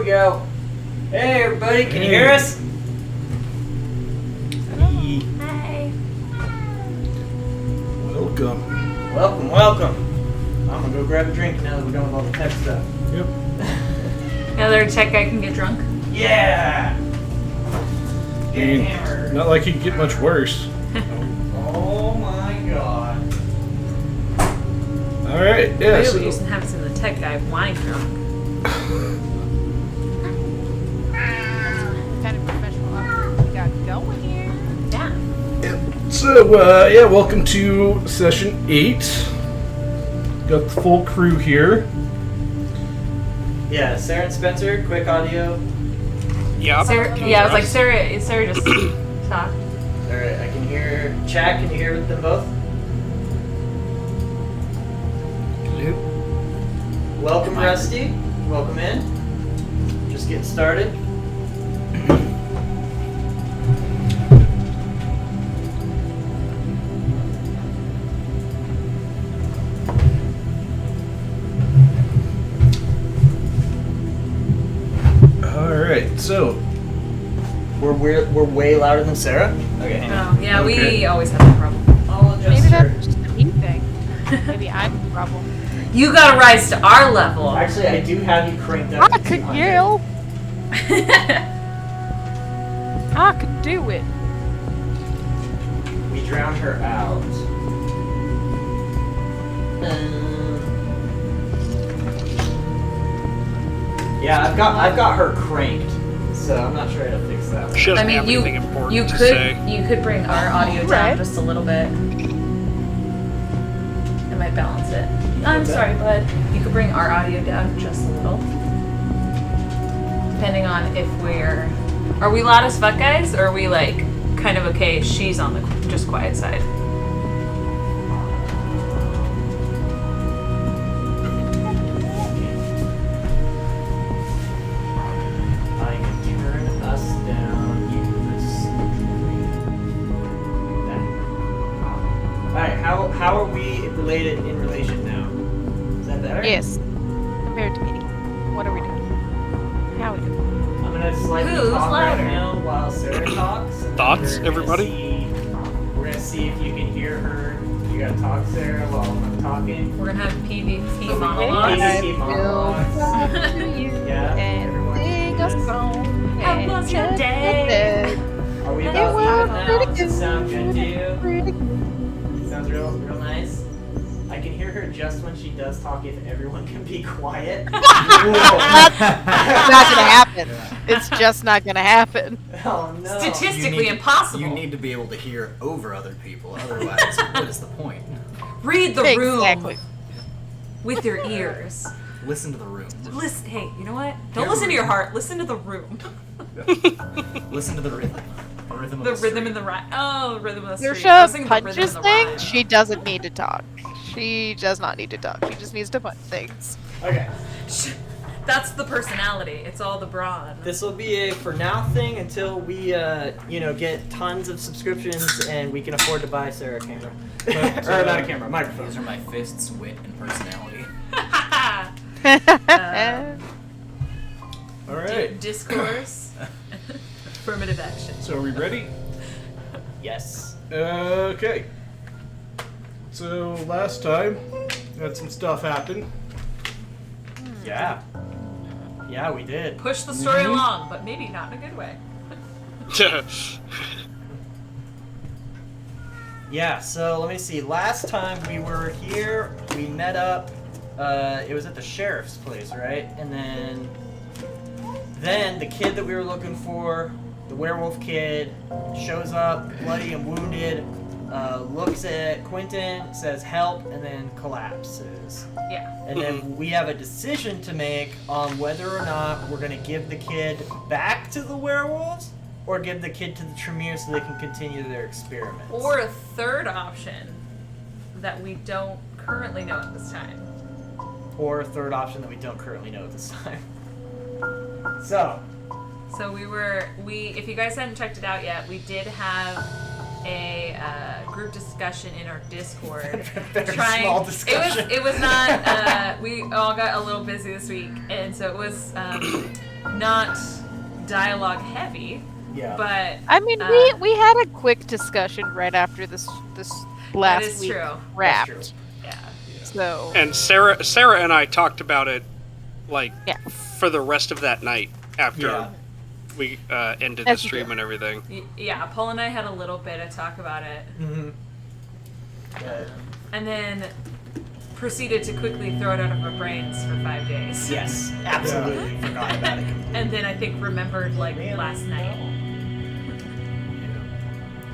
we go. Hey, everybody, can you hear us? Hi. Welcome. Welcome. I'm gonna go grab a drink now that we're done with all the tech stuff. Yep. Another tech guy can get drunk. Yeah! Get I mean, hammered. not like it could get much worse. Oh my god. Alright, yeah. Maybe So, we used to have some of the tech guy wine drunk. Kind of professional outfit we got going here. Yeah. welcome to session 8. Got the full crew here. Yeah, Sarah and Spencer, quick audio. Yeah. Sarah, yeah, I was like, Sarah just talked. Alright, I can hear. Chad, can you hear them both? Welcome, Rusty. Welcome in. Just getting started. Alright, so. We're way louder than Sarah. Okay, hang on. Oh, yeah, Okay. we always have that problem. I'll adjust Maybe her. that's just a me thing. Maybe I'm the problem. You gotta rise to our level. Actually, I do have you cranked up I to could 200. yell. I could do it. We drowned her out. Yeah, I've got her cranked, so I'm not sure how to fix that one. She doesn't I mean, have anything important you to could say. bring our audio down Right. just a little bit. It might balance it. I'm sorry, bud. You could bring our audio down just a little. Depending on if are we loud as fuck, guys, or are we like kind of okay? She's on the just quiet side. I can turn us down. Alright, how are we related in relation now? Is that better? Yes. Compared to me. What are we doing? How are we doing? I'm gonna slightly Who's talk louder? right now while Sarah talks. and Thoughts, we're gonna everybody? we're gonna see if you can hear her. You gotta talk, Sarah, while I'm talking. We're gonna have PvP Okay. monologues. PvP I will monologues. come to you Yeah, and everyone sing do a this. song. How and was your chat day? Are we It about was even now? pretty Does it sound good to you? Pretty good. Sounds real nice. I can hear her just when she does talk if everyone can be quiet. It's not gonna happen. It's just not gonna happen. Oh no. Statistically impossible. You need to be able to hear over other people, otherwise, what is the point? Read the room Exactly. with your ears. Listen to the room. Listen. Hey, you know what? Don't listen to your heart. Listen to the room. Listen to the rhythm. The rhythm of The the rhythm street. in the rhyme. Oh, rhythm of the Your street. I was show thinking the rhythm in punches the things. rhyme. She doesn't need to talk. She does not need to talk. She just needs to punch things. Okay. That's the personality. It's all the brawn. This will be a for now thing until we get tons of subscriptions and we can afford to buy Sarah a camera. Or not a camera, a microphone. These are my fists, wit, and personality. Alright. Discourse. Affirmative action. So are we ready? Yes. Okay. So last time, had some stuff happen. Yeah. Yeah, we did. Push the story along, but maybe not in a good way. Yeah, so let me see. Last time we were here, we met up. It was at the sheriff's place, right? And then the kid that we were looking for, the werewolf kid, shows up, bloody and wounded, looks at Quentin, says help, and then collapses. Yeah. And then we have a decision to make on whether or not we're going to give the kid back to the werewolves or give the kid to the Tremere so they can continue their experiments. Or a third option that we don't currently know at this time. Or a third option that we don't currently know at this time. So if you guys hadn't checked it out yet, we did have a group discussion in our Discord. Very small discussion. It was not. We all got a little busy this week, and so it was not dialogue heavy, Yeah. but I mean, we had a quick discussion right after this last is week true. wrapped. That's true. yeah. So And Sarah and I talked about it, like, Yeah. for the rest of that night after Yeah. we ended the As you stream do. and everything. Yeah, Paul and I had a little bit of talk about it, Mm-hmm. and then proceeded to quickly throw it out of our brains for 5 days. Yes, absolutely. Forgot about it completely. And then I think remembered like last night.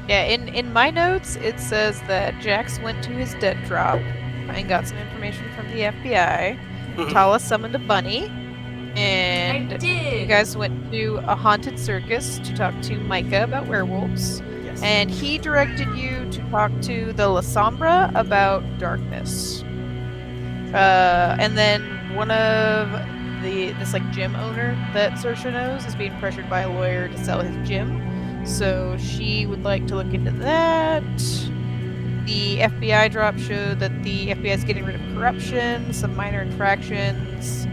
yeah, in my notes it says that Jax went to his dead drop and got some information from the FBI. Tala summoned a bunny, and I did. you guys went to a haunted circus to talk to Micah about werewolves. Yes. And he directed you to talk to the La Sombra about darkness. And then one of this like gym owner that Saoirse knows is being pressured by a lawyer to sell his gym. So she would like to look into that. The FBI drop showed that the FBI is getting rid of corruption, some minor infractions.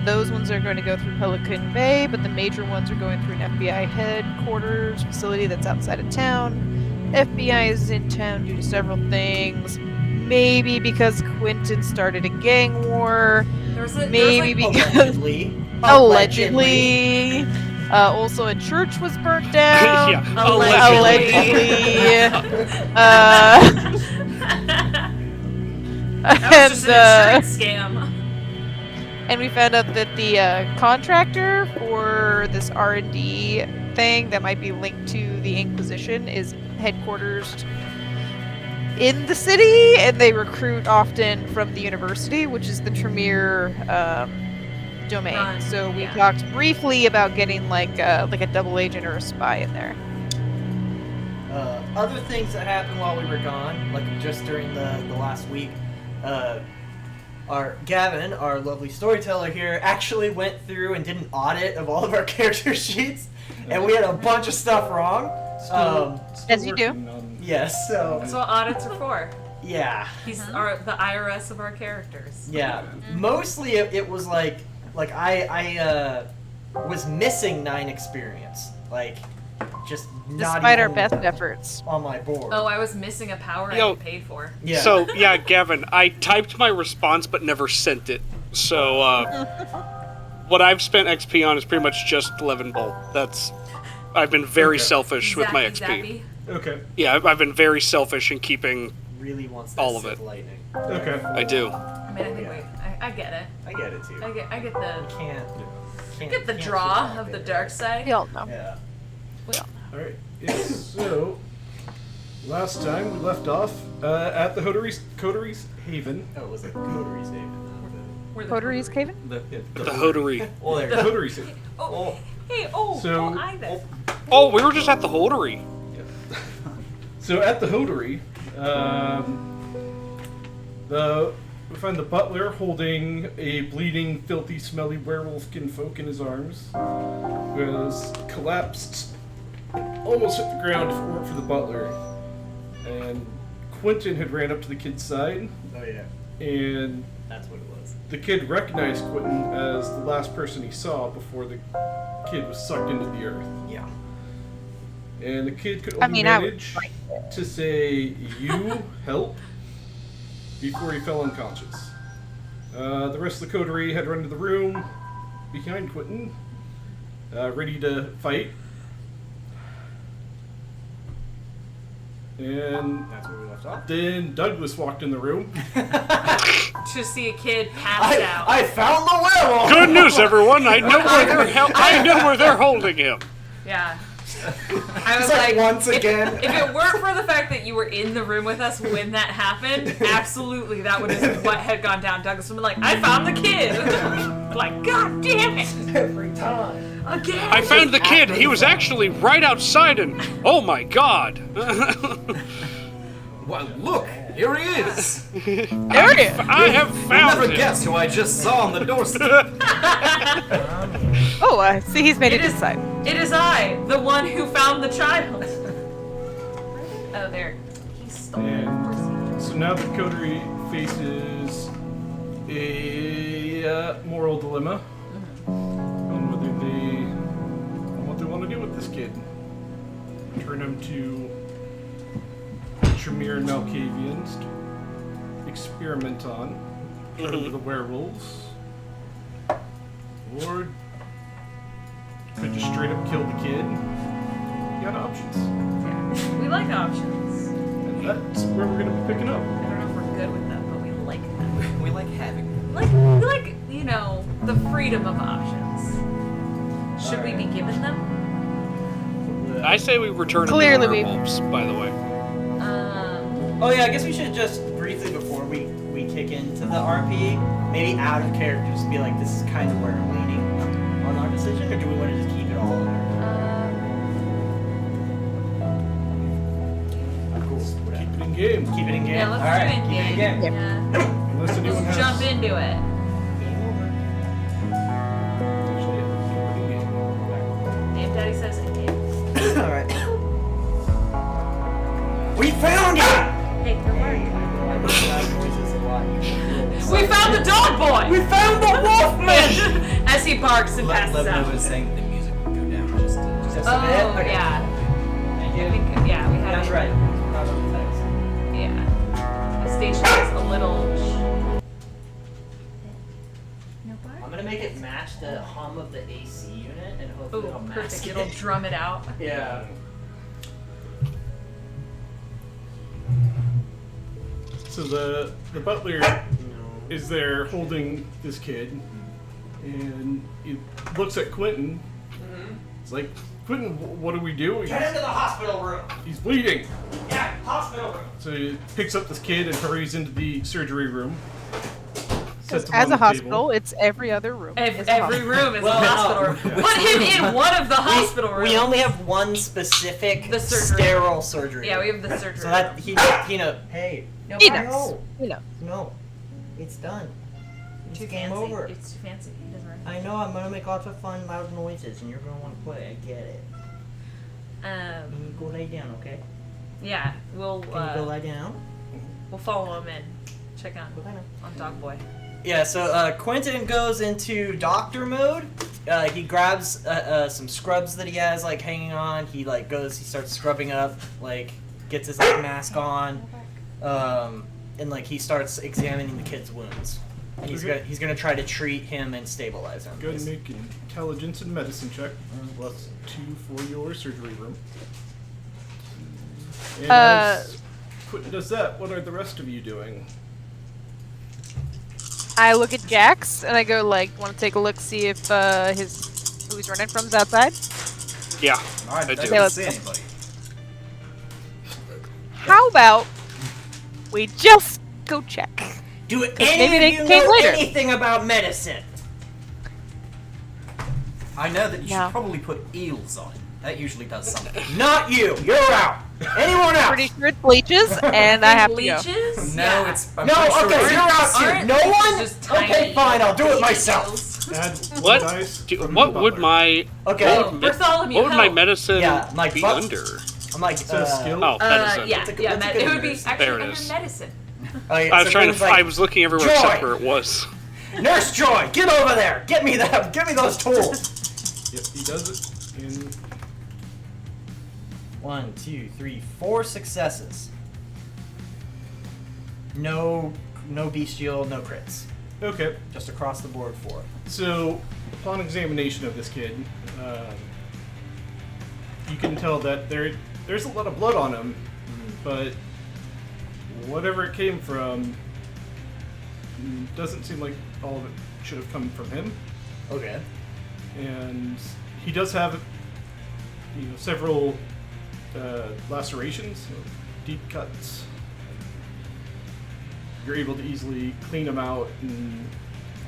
Those ones are going to go through Pelican Bay, but the major ones are going through an FBI headquarters facility that's outside of town. FBI is in town due to several things. Maybe because Quentin started a gang war. Maybe because allegedly. Also, a church was burnt down. Yeah, That was just an insurance scam. And we found out that the contractor for this R&D thing that might be linked to the Inquisition is headquarters in the city, and they recruit often from the university, which is the Tremere domain. Right, So we yeah. talked briefly about getting like a double agent or a spy in there. Other things that happened while we were gone, like just during the last week, our Gavin, our lovely storyteller here, actually went through and did an audit of all of our character sheets, and we had a bunch of stuff wrong. As you do. Yes, so That's what audits are for. yeah, He's the IRS of our characters. yeah. Mostly it was like I was missing 9 experience, like just not Despite our even best efforts. on my board. Oh, I was missing a power I Yo. get paid for. Yeah. So, yeah, Gavin, I typed my response but never sent it. So, what I've spent XP on is pretty much just 11 Bolt. I've been very selfish with my XP. Zappy. Okay. Yeah, I've been very selfish in keeping. Really wants that all of Sith it. lightning. Okay. I do. I mean, I think I get it. I get it too. I get the Can't the can't draw survive of the it. dark side. We all know. Yeah. All right. Yes. So, last time we left off at the Coteries Haven. Oh, it was a coteries David. Where the Coteries Caven? The Hotery. Oh, there. Coteries Haven. Oh, hey, So- I then. Oh, we were just at the Hotery. So at the Hotery, we find the butler holding a bleeding, filthy, smelly werewolf kinfolk in his arms, who has collapsed, almost hit the ground if it weren't for the butler. And Quentin had ran up to the kid's side, Oh yeah, and that's what it was. the kid recognized Quentin as the last person he saw before the kid was sucked into the earth. Yeah. And the kid could I only mean, I would manage like to say, "You help," before he fell unconscious. The rest of the coterie had run to the room behind Quentin, ready to fight. And That's where we left off. then Douglas walked in the room. To see a kid passed out. I found the werewolf. Good news, everyone! I know where they're holding him. Yeah. I was It's like like, once again. If it weren't for the fact that you were in the room with us when that happened, absolutely that would have been what had gone down. Douglas would be like, I found the kid. Like, God damn it. Every time. Again. I found the kid. He was actually right outside, and oh my god! Well, look, here he is. There it is. I have found Never him. guessed who I just saw on the doorstep. Oh, see, he's made it It is- inside. It is I, the one who found the child. Oh, there. He stole And so now the coterie faces a moral dilemma on whether they this kid. Turn him to Tremere and Malkavians to experiment on. Turn him to the werewolves. Or could just straight up kill the kid. You got options. Yeah. We like options. And that's where we're going to be picking up. I don't know if we're good with them, but we like them. We like having them. We like, you know, the freedom of options. Should we be given them? I say we return to the Clearly we- werewolves, by the way. Oh yeah, I guess we should just briefly before we kick into the RP, maybe out of character, just be like, this is kind of where I'm leaning on our decision, or do we want to just keep it all in there? Cool. Keep it in game. Keep it in game. Yeah, let's All right, do it in keep game. it in game. Yeah. Unless anyone Let's has... jump into it. Game over. Actually, yeah, keep it in game. Game Daddy says in game. All right. We found it. Hey, come on. We We found the dog boy! We found the Wolfman. As he barks and passes Let out. was saying the music would go down just to... Just Oh, a bit. Okay. yeah. Thank I you. think, yeah, we had That's it. right. Not on the text. Yeah. The station is a little. No I'm bar? gonna make it match the hum of the AC unit, and hopefully Oh, it'll mask perfect. it. It'll drum it out. Yeah. So the butler is there holding this kid, and he looks at Quentin. It's like, Quentin, what do we do? Get into the hospital room. He's bleeding. Yeah, hospital room. So he picks up this kid and hurries into the surgery room. Sets him As on a the hospital, table. it's every other room. Every is a hospital. room is Well, a no. hospital room. Put him in one of the hospital rooms. We only have one specific The surgery. sterile surgery. Yeah, we have the surgery So that room. he know. Hey, No He bar? knows. You know. no, it's done. It's Too game fancy. over. It's too fancy. He doesn't recognize. I know I'm gonna make lots of fun, loud noises, and you're gonna want to play. I get it. You go lay down, okay? Yeah, we'll Can you go lie down? we'll follow him and check on Go lie down. Dog Boy. Yeah, so Quentin goes into doctor mode. He grabs some scrubs that he has like hanging on. He starts scrubbing up, like gets his like mask on, and like he starts examining the kid's wounds. And he's gonna try to treat him and stabilize him. Go ahead and make an intelligence and medicine check. Plus 2 for your surgery room. And as Quentin does that, what are the rest of you doing? I look at Jax and I go like, want to take a look, see if who he's running from is outside. Yeah, I I do. didn't let's see go. anybody. How about we just go check? Do maybe any they of you came know later. anything about medicine? I know that you No. should probably put eels on it. That usually does something. Not you. You're out. Anyone else? Pretty sure it's leeches, and I have to go. Leeches? No, Yeah. it's... I'm No, pretty sure okay, it's- you're out too. Aren't No leeches one? just Okay, tiny fine, I'll do it baby myself. eels? Add What? dice from What the would butler. my Okay. Oh, Bartholomew, what would my help. medicine Yeah, my be butt- under? I'm like, Is that a skill? Oh, medicine. Yeah, That's a good- yeah, that's a it good would be nurse. actually There it under is. medicine. okay, I was so trying to. Quinn's like, I was looking everywhere Joy! except where it was. Nurse Joy, get over there. Get me that. Give me those tools. Yep, he does it. In 1, 2, 3, 4 successes. No bestial, no crits. okay. Just across the board 4. So, upon examination of this kid, you can tell that there's a lot of blood on him, but whatever it came from doesn't seem like all of it should have come from him. Okay. And he does have, several lacerations, deep cuts. You're able to easily clean them out and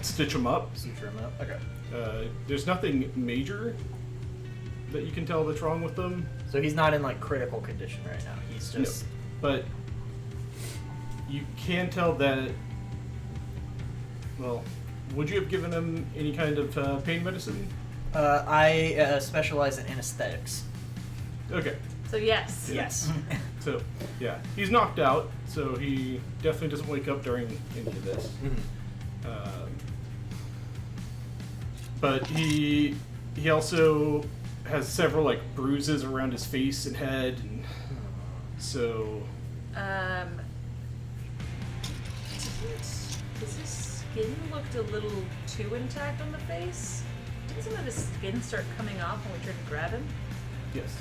stitch them up. Suture him up. Okay. There's nothing major that you can tell that's wrong with them. So he's not in like critical condition right now. He's No. just. But you can tell that, well, would you have given him any kind of pain medicine? I specialize in anesthetics. Okay. So yes. Yes. So, yeah, he's knocked out, so he definitely doesn't wake up during any of this. But he also has several like bruises around his face and head, and so. His skin looked a little too intact on the face. Didn't some of his skin start coming off when we tried to grab him? Yes.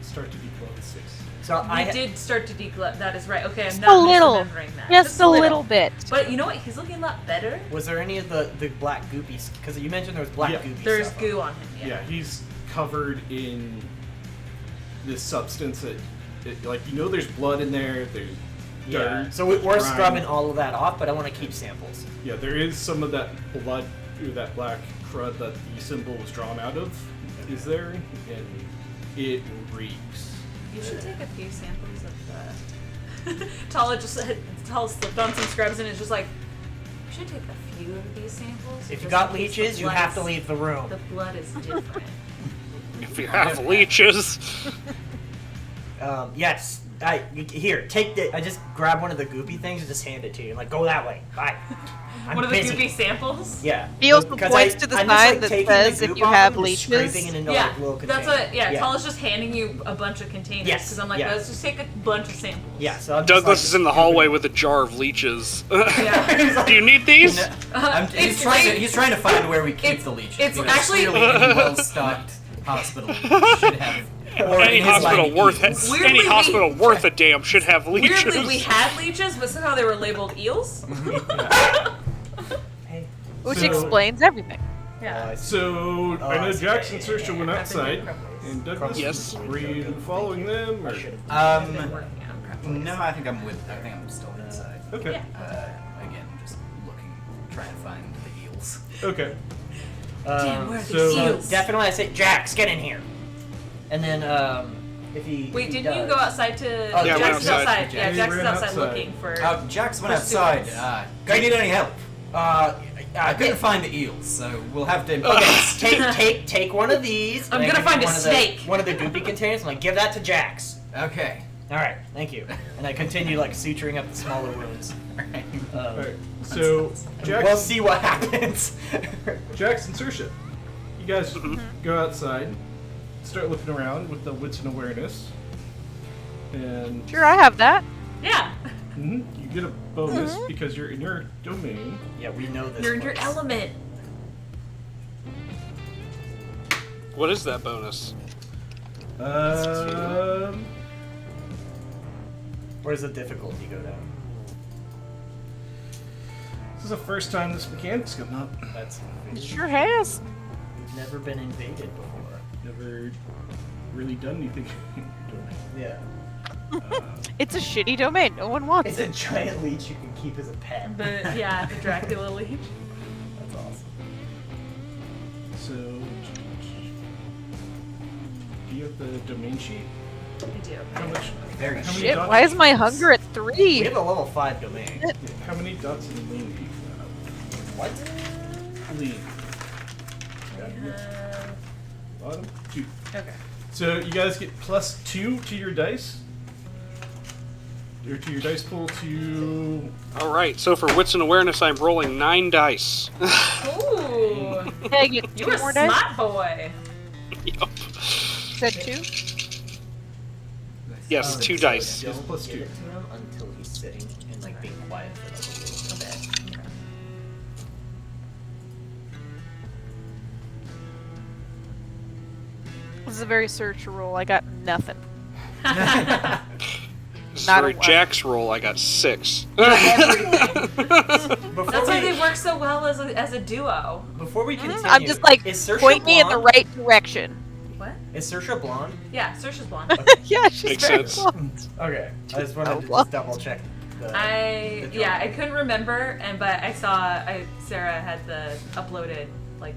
Start to declaw his face. So We did start to declare. That is right. Okay, I'm Just not a little. misremembering that. Just a little bit. But you know what? He's looking a lot better. Was there any of the black goopies? Because you mentioned there was black Yeah. goopy There's stuff. goo on him. Yeah, he's covered in this substance that, there's blood in there. There's Yeah. dirt. So we're grime. scrubbing all of that off, but I want to keep samples. Yeah, there is some of that blood, or that black crud that the symbol was drawn out of, is there, and it reeks. You should take a few samples of that. Tala slipped on some scrubs and is just like, you should take a few of these samples. If you just got in case leeches, the you blood have to is- leave the room. The blood is different. If you have leeches. Yes. Here, take the. I just grab one of the goopy things and just hand it to you. Like, go that way. Bye. I'm One of the busy. goopy samples? Yeah. He also Because points to the I'm just, sign like, that taking says the if goop you off have and just leeches. scraping it into Yeah, like little that's containers. what. Yeah, Tala's just handing you a bunch of containers. Yes, Because I'm like, yeah. let's just take a bunch of samples. Yeah. So I'm just, Douglas like, is in the hallway with a jar of leeches. Yeah. Do you need these? He's trying to find where we keep the leeches. it's because actually- clearly any well-stocked hospital should have. Or Any in his hospital line, worth eels. Weirdly, any hospital worth a damn should have leeches. Weirdly, we had leeches, but somehow they were labeled eels. Hey. Which So- explains everything. Yeah. So, I know I see. Jax and Saoirse went outside, and Douglas, Yes. were you following them, or? Been working on crap. No, I think I'm still inside. Okay. Again, just looking, trying to find the eels. Okay. Damn, where are so- these eels? Definitely, I say, Jax, get in here. And then, if he. Wait, if he didn't you does- go outside to? Oh, yeah, I went Jax is outside. outside. Yeah, Yeah, Jax we is ran outside outside. looking for. Jax went Pursuits. outside. Do you need any help? I couldn't Okay. find the eels, so we'll have to. Take one of these. I'm and I gonna give you find a one of snake. one of the goopy containers. I'm like, give that to Jax. Okay. All right, thank you. And I continue like suturing up the smaller wounds. Alright. Alright. So, Jax, We'll see what happens. Jax and Saoirse, you guys go outside, start looking around with the wits and awareness, and Sure, I have that. Yeah. you get a bonus because you're in your domain. Yeah, we know this. You're in your place. element. What is that bonus? Where does the difficulty go down? This is the first time this mechanic's come up. That's It sure has. we've never been invaded before. Never really done anything in your domain. Yeah. It's a shitty domain. No one wants It's it. a giant leech you can keep as a pet. The Dracula leech. That's awesome. So, do you have the domain sheet? I do. How much? Very How many Shit, dots? why is my hunger at We 3? have a level 5 domain. How many dots in the lean do you have? What? Lean. Bottom? 2. Okay. So you guys get +2 to your dice. Or to your dice pool to... All right. So for wits and awareness, I'm rolling 9 dice. Ooh. Hey, I get You 2 a more dice? smart boy. Yup. Said 2? Yes, 2 dice. Yes, plus Give 2. it to him until he's sitting and like being quiet for like a little bit. This is a very search roll. I got nothing. For a a Jack's roll, I got 6. That's Before why we, they work so well as a duo. before we continue, I'm just like, is Saoirse point me in the blonde? right direction. What? Is Saoirse blonde? Yeah, Saoirse's blonde. Yeah, she's Makes very sense. blonde. Okay, I just wanted to well. just double check. The I drawing. couldn't remember, but I saw Sarah had the uploaded like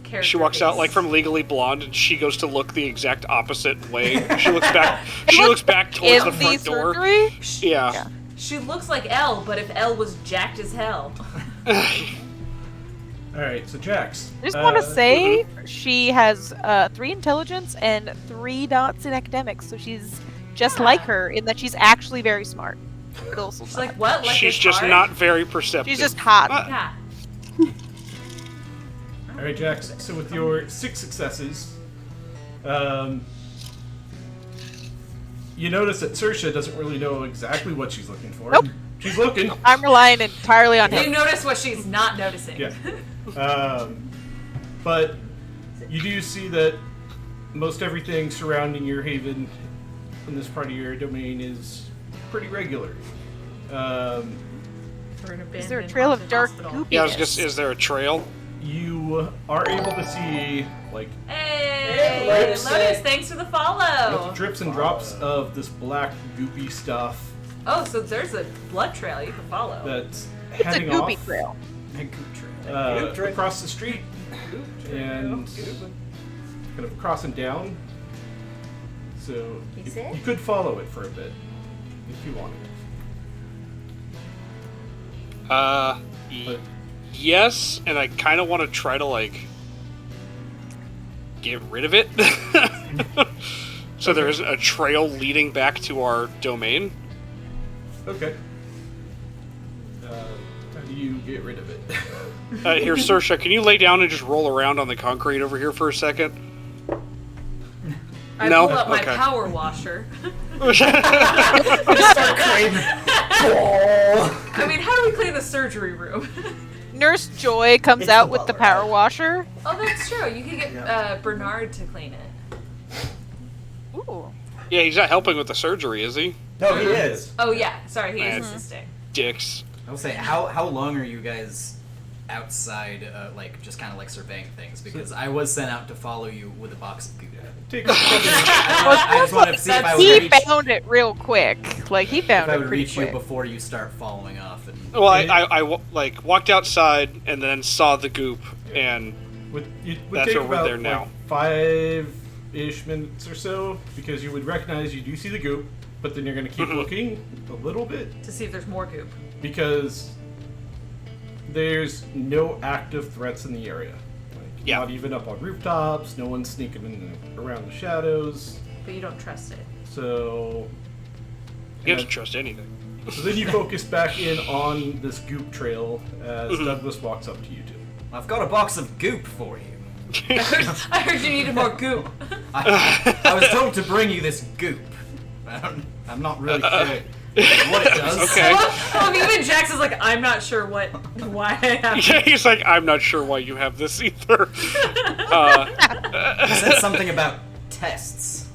character. She walks out face. like from Legally Blonde, and she goes to look the exact opposite way. She looks back. She looks back towards In the the front door. surgery? Yeah. Yeah. She looks like Elle, but if Elle was jacked as hell. Alright, so Jax. I just want to say she has 3 intelligence and 3 dots in academics, so she's just like her in that she's actually very smart. But also She's not. like, what? Like She's it's just hard? not very perceptive. She's just hot. Yeah. Alright, Jax. So with your 6 successes, You notice that Saoirse doesn't really know exactly what she's looking for. Nope. She's looking. I'm relying entirely on You him. notice what she's not noticing. Yeah. But you do see that most everything surrounding your haven in this part of your domain is pretty regular. Is there a trail of dark goopiness? Yeah, I was just, is there a trail? You are able to see like Hey, Lotus, Lotus, thanks for the follow. drips and drops of this black goopy stuff Oh, so there's a blood trail you can follow. that's It's a heading goopy off trail. Goop trail. across the street and kind of across and down. So you could follow it for a bit if you wanted. But Yes, and I kind of want to try to, like, get rid of it. So there is a trail leading back to our domain. okay. How do you get rid of it? Here, Saoirse, can you lay down and just roll around on the concrete over here for a second? I No? pull up my Okay. power washer. Start cleaning. I mean, how do we clean the surgery room? Nurse Joy comes It's out the with the butler. power washer. Oh, that's true. You could get Bernard to clean it. Ooh. Yeah, he's not helping with the surgery, is he? No, he is. Oh yeah, sorry, he is Mhm. assisting. Dicks. I will say, how long are you guys outside, like, just kind of like surveying things? Because I was sent out to follow you with a box of goo. Take I just wanted to see if I would He reach, found it real quick. Like, he if found I it would pretty reach you quick. before you start following off. And Well, I like walked outside and then saw the goop, and It would That's take what we're about there now. like 5-ish minutes or so because you would recognize you do see the goop, but then you're going to keep looking a little bit To see if there's more goop. because there's no active threats in the area. Like, Yeah. Not even up on rooftops. No one's sneaking around the shadows. But you don't trust it. So. you don't trust anything. So then you focus back in on this goop trail as Mm-hmm. Douglas walks up to you two. I've got a box of goop for you. I heard you needed more goop. I was told to bring you this goop. I'm not really sure what it does. Okay. Even Jax is like, I'm not sure why I have Yeah, he's like, I'm not sure why you have this either. It said something about tests.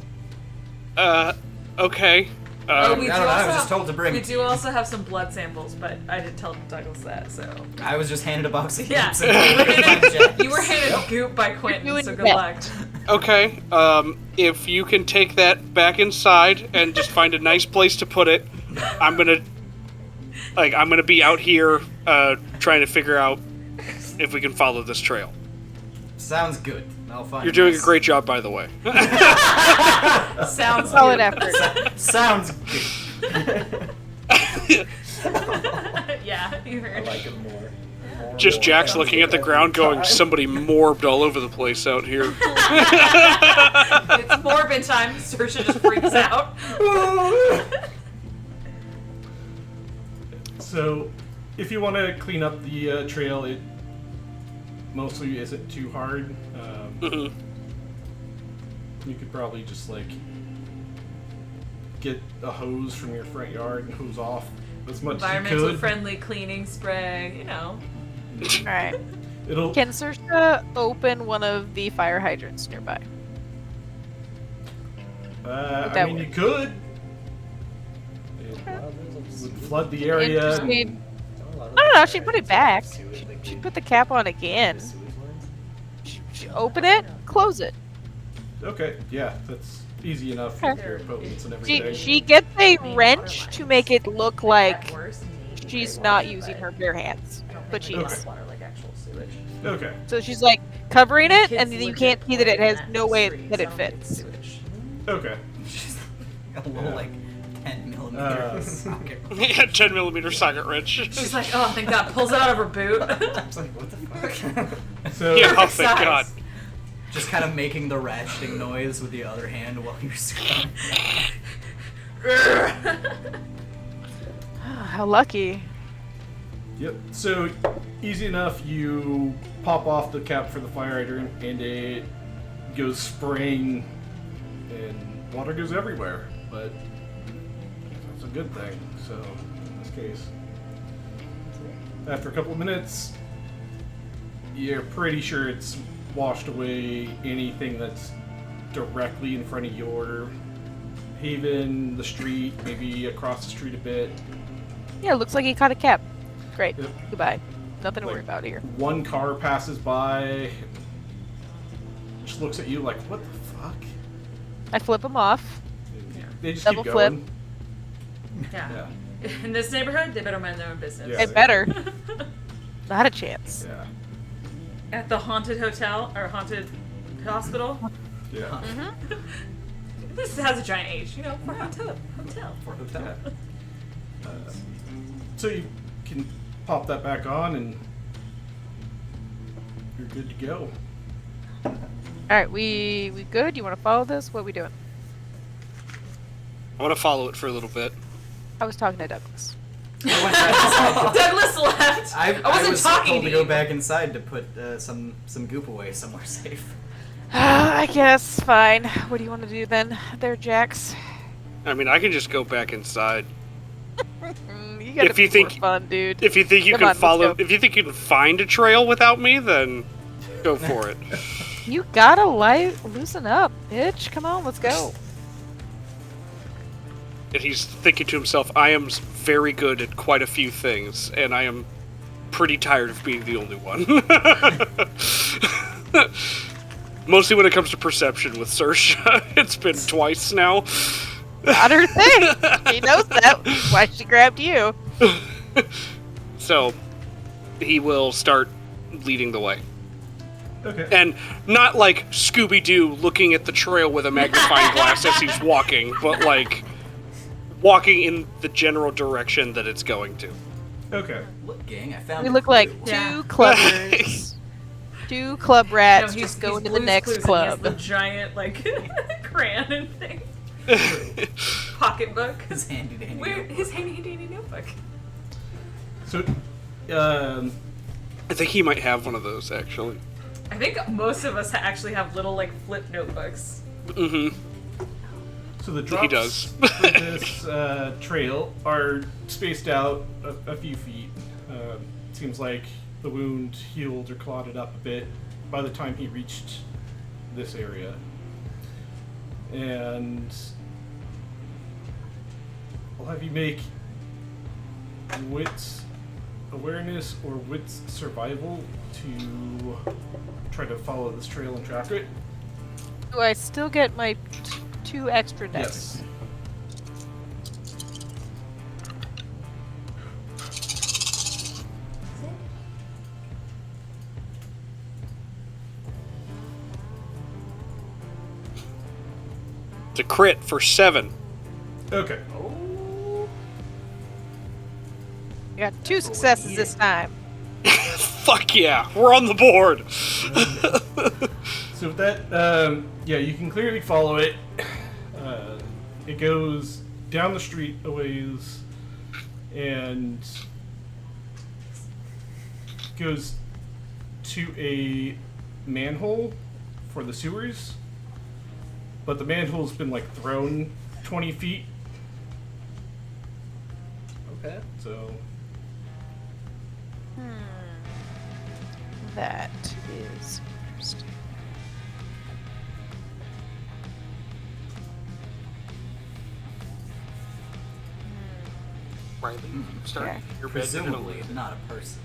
Okay. Oh, we I do don't know, I also was just told to bring We it to do also have some blood samples, but I didn't tell Douglas that, so. I was just handed a box of Yeah, goops you and were by handed, Jax. you were handed goop by Quentin, doing so your good best. luck. Okay. If you can take that back inside and just find a nice place to put it, I'm gonna be out here trying to figure out if we can follow this trail. Sounds good. I'll find You're doing a this. great job, by the way. Sounds Solid good. effort. Sounds good. Yeah, you heard. I like him more. Just Jax looking at the ground going, somebody morbed all over the place out here. It's morbid time. Saoirse just freaks out. So, if you want to clean up the trail, it mostly isn't too hard. Mhm. You could probably just like get a hose from your front yard and hose off as much as you Environmental could. friendly cleaning spray, you know. Alright. It'll. Can Saoirse open one of the fire hydrants nearby? I that mean, work? you could. It would flood the area. and- Interesting. I don't know, she'd put it back. She'd put the cap on again. She'd open it, close it. Okay, yeah, that's easy enough Okay. with your potents and everything. She gets a wrench to make it look like she's not using her bare hands, but she is. Okay. So she's like covering it, and you can't see that it has no way that it fits. Okay. A little like 10mm socket. Yeah, 10mm socket wrench. She's like, oh, thank God. Pulls it out of her boot. I was like, what the fuck? So Yeah, oh, Perfect thank size. God. Just kind of making the ratcheting noise with the other hand while you're scrubbing. How lucky. Yep. So easy enough. You pop off the cap for the fire hydrant, and it goes spraying and water goes everywhere, but that's a good thing. So, in this case, after a couple of minutes, you're pretty sure it's washed away anything that's directly in front of your haven, the street, maybe across the street a bit. Yeah, looks like he caught a cab. Great. Yep. Goodbye. Nothing to Like, worry about here. One car passes by, just looks at you like, what the fuck? I flip him off. They just Double keep flip. going. Yeah. Yeah. In this neighborhood, they better mind their own business. Yeah. It better. Not a chance. Yeah. At the haunted hotel or haunted hospital. Yeah. This has a giant H, you know, for hotel. For hotel. So you can pop that back on and you're good to go. Alright, we good? You want to follow this? What are we doing? I want to follow it for a little bit. I was talking to Douglas. Douglas left. I wasn't was talking told to to go you. back inside to put some goop away somewhere safe. I guess, fine. What do you want to do then, there, Jax? I mean, I can just go back inside. You gotta If you be think- more fun, dude. If you think you Come can on, let's follow, go. if you think you can find a trail without me, then go for it. You gotta loosen up, bitch. Come on, let's go. And he's thinking to himself, I am very good at quite a few things, and I am pretty tired of being the only one. Mostly when it comes to perception with Saoirse. It's been twice now. Not her thing. She knows that. That's why she grabbed you. So, he will start leading the way. Okay. And not like Scooby-Doo looking at the trail with a magnifying glass as he's walking, but like walking in the general direction that it's going to. Okay. Look, gang, I found We it look for like you. Yeah. two clubbers. Two club rats No, just going to Blue's the next Clues and club. He has the giant like crayon and thing. Pocketbook. His handy dandy. Where notebook. his handy dandy notebook. So, I think he might have one of those, actually. I think most of us actually have little like flip notebooks. Mm-hmm. so the drops He does. for this trail are spaced out a few feet. Seems like the wound healed or clotted up a bit by the time he reached this area. And I'll have you make wits awareness or wits survival to try to follow this trail and track it. Do I still get my 2 extra dice? Yes. It's a crit for 7. Okay. I got 2 successes this time. Fuck yeah, we're on the board. So with that, yeah, you can clearly follow it. It goes down the street a ways and goes to a manhole for the sewers. But the manhole's been like thrown 20 feet. Okay. So That is interesting. Riley, start Okay. your bed. Presumably not a person.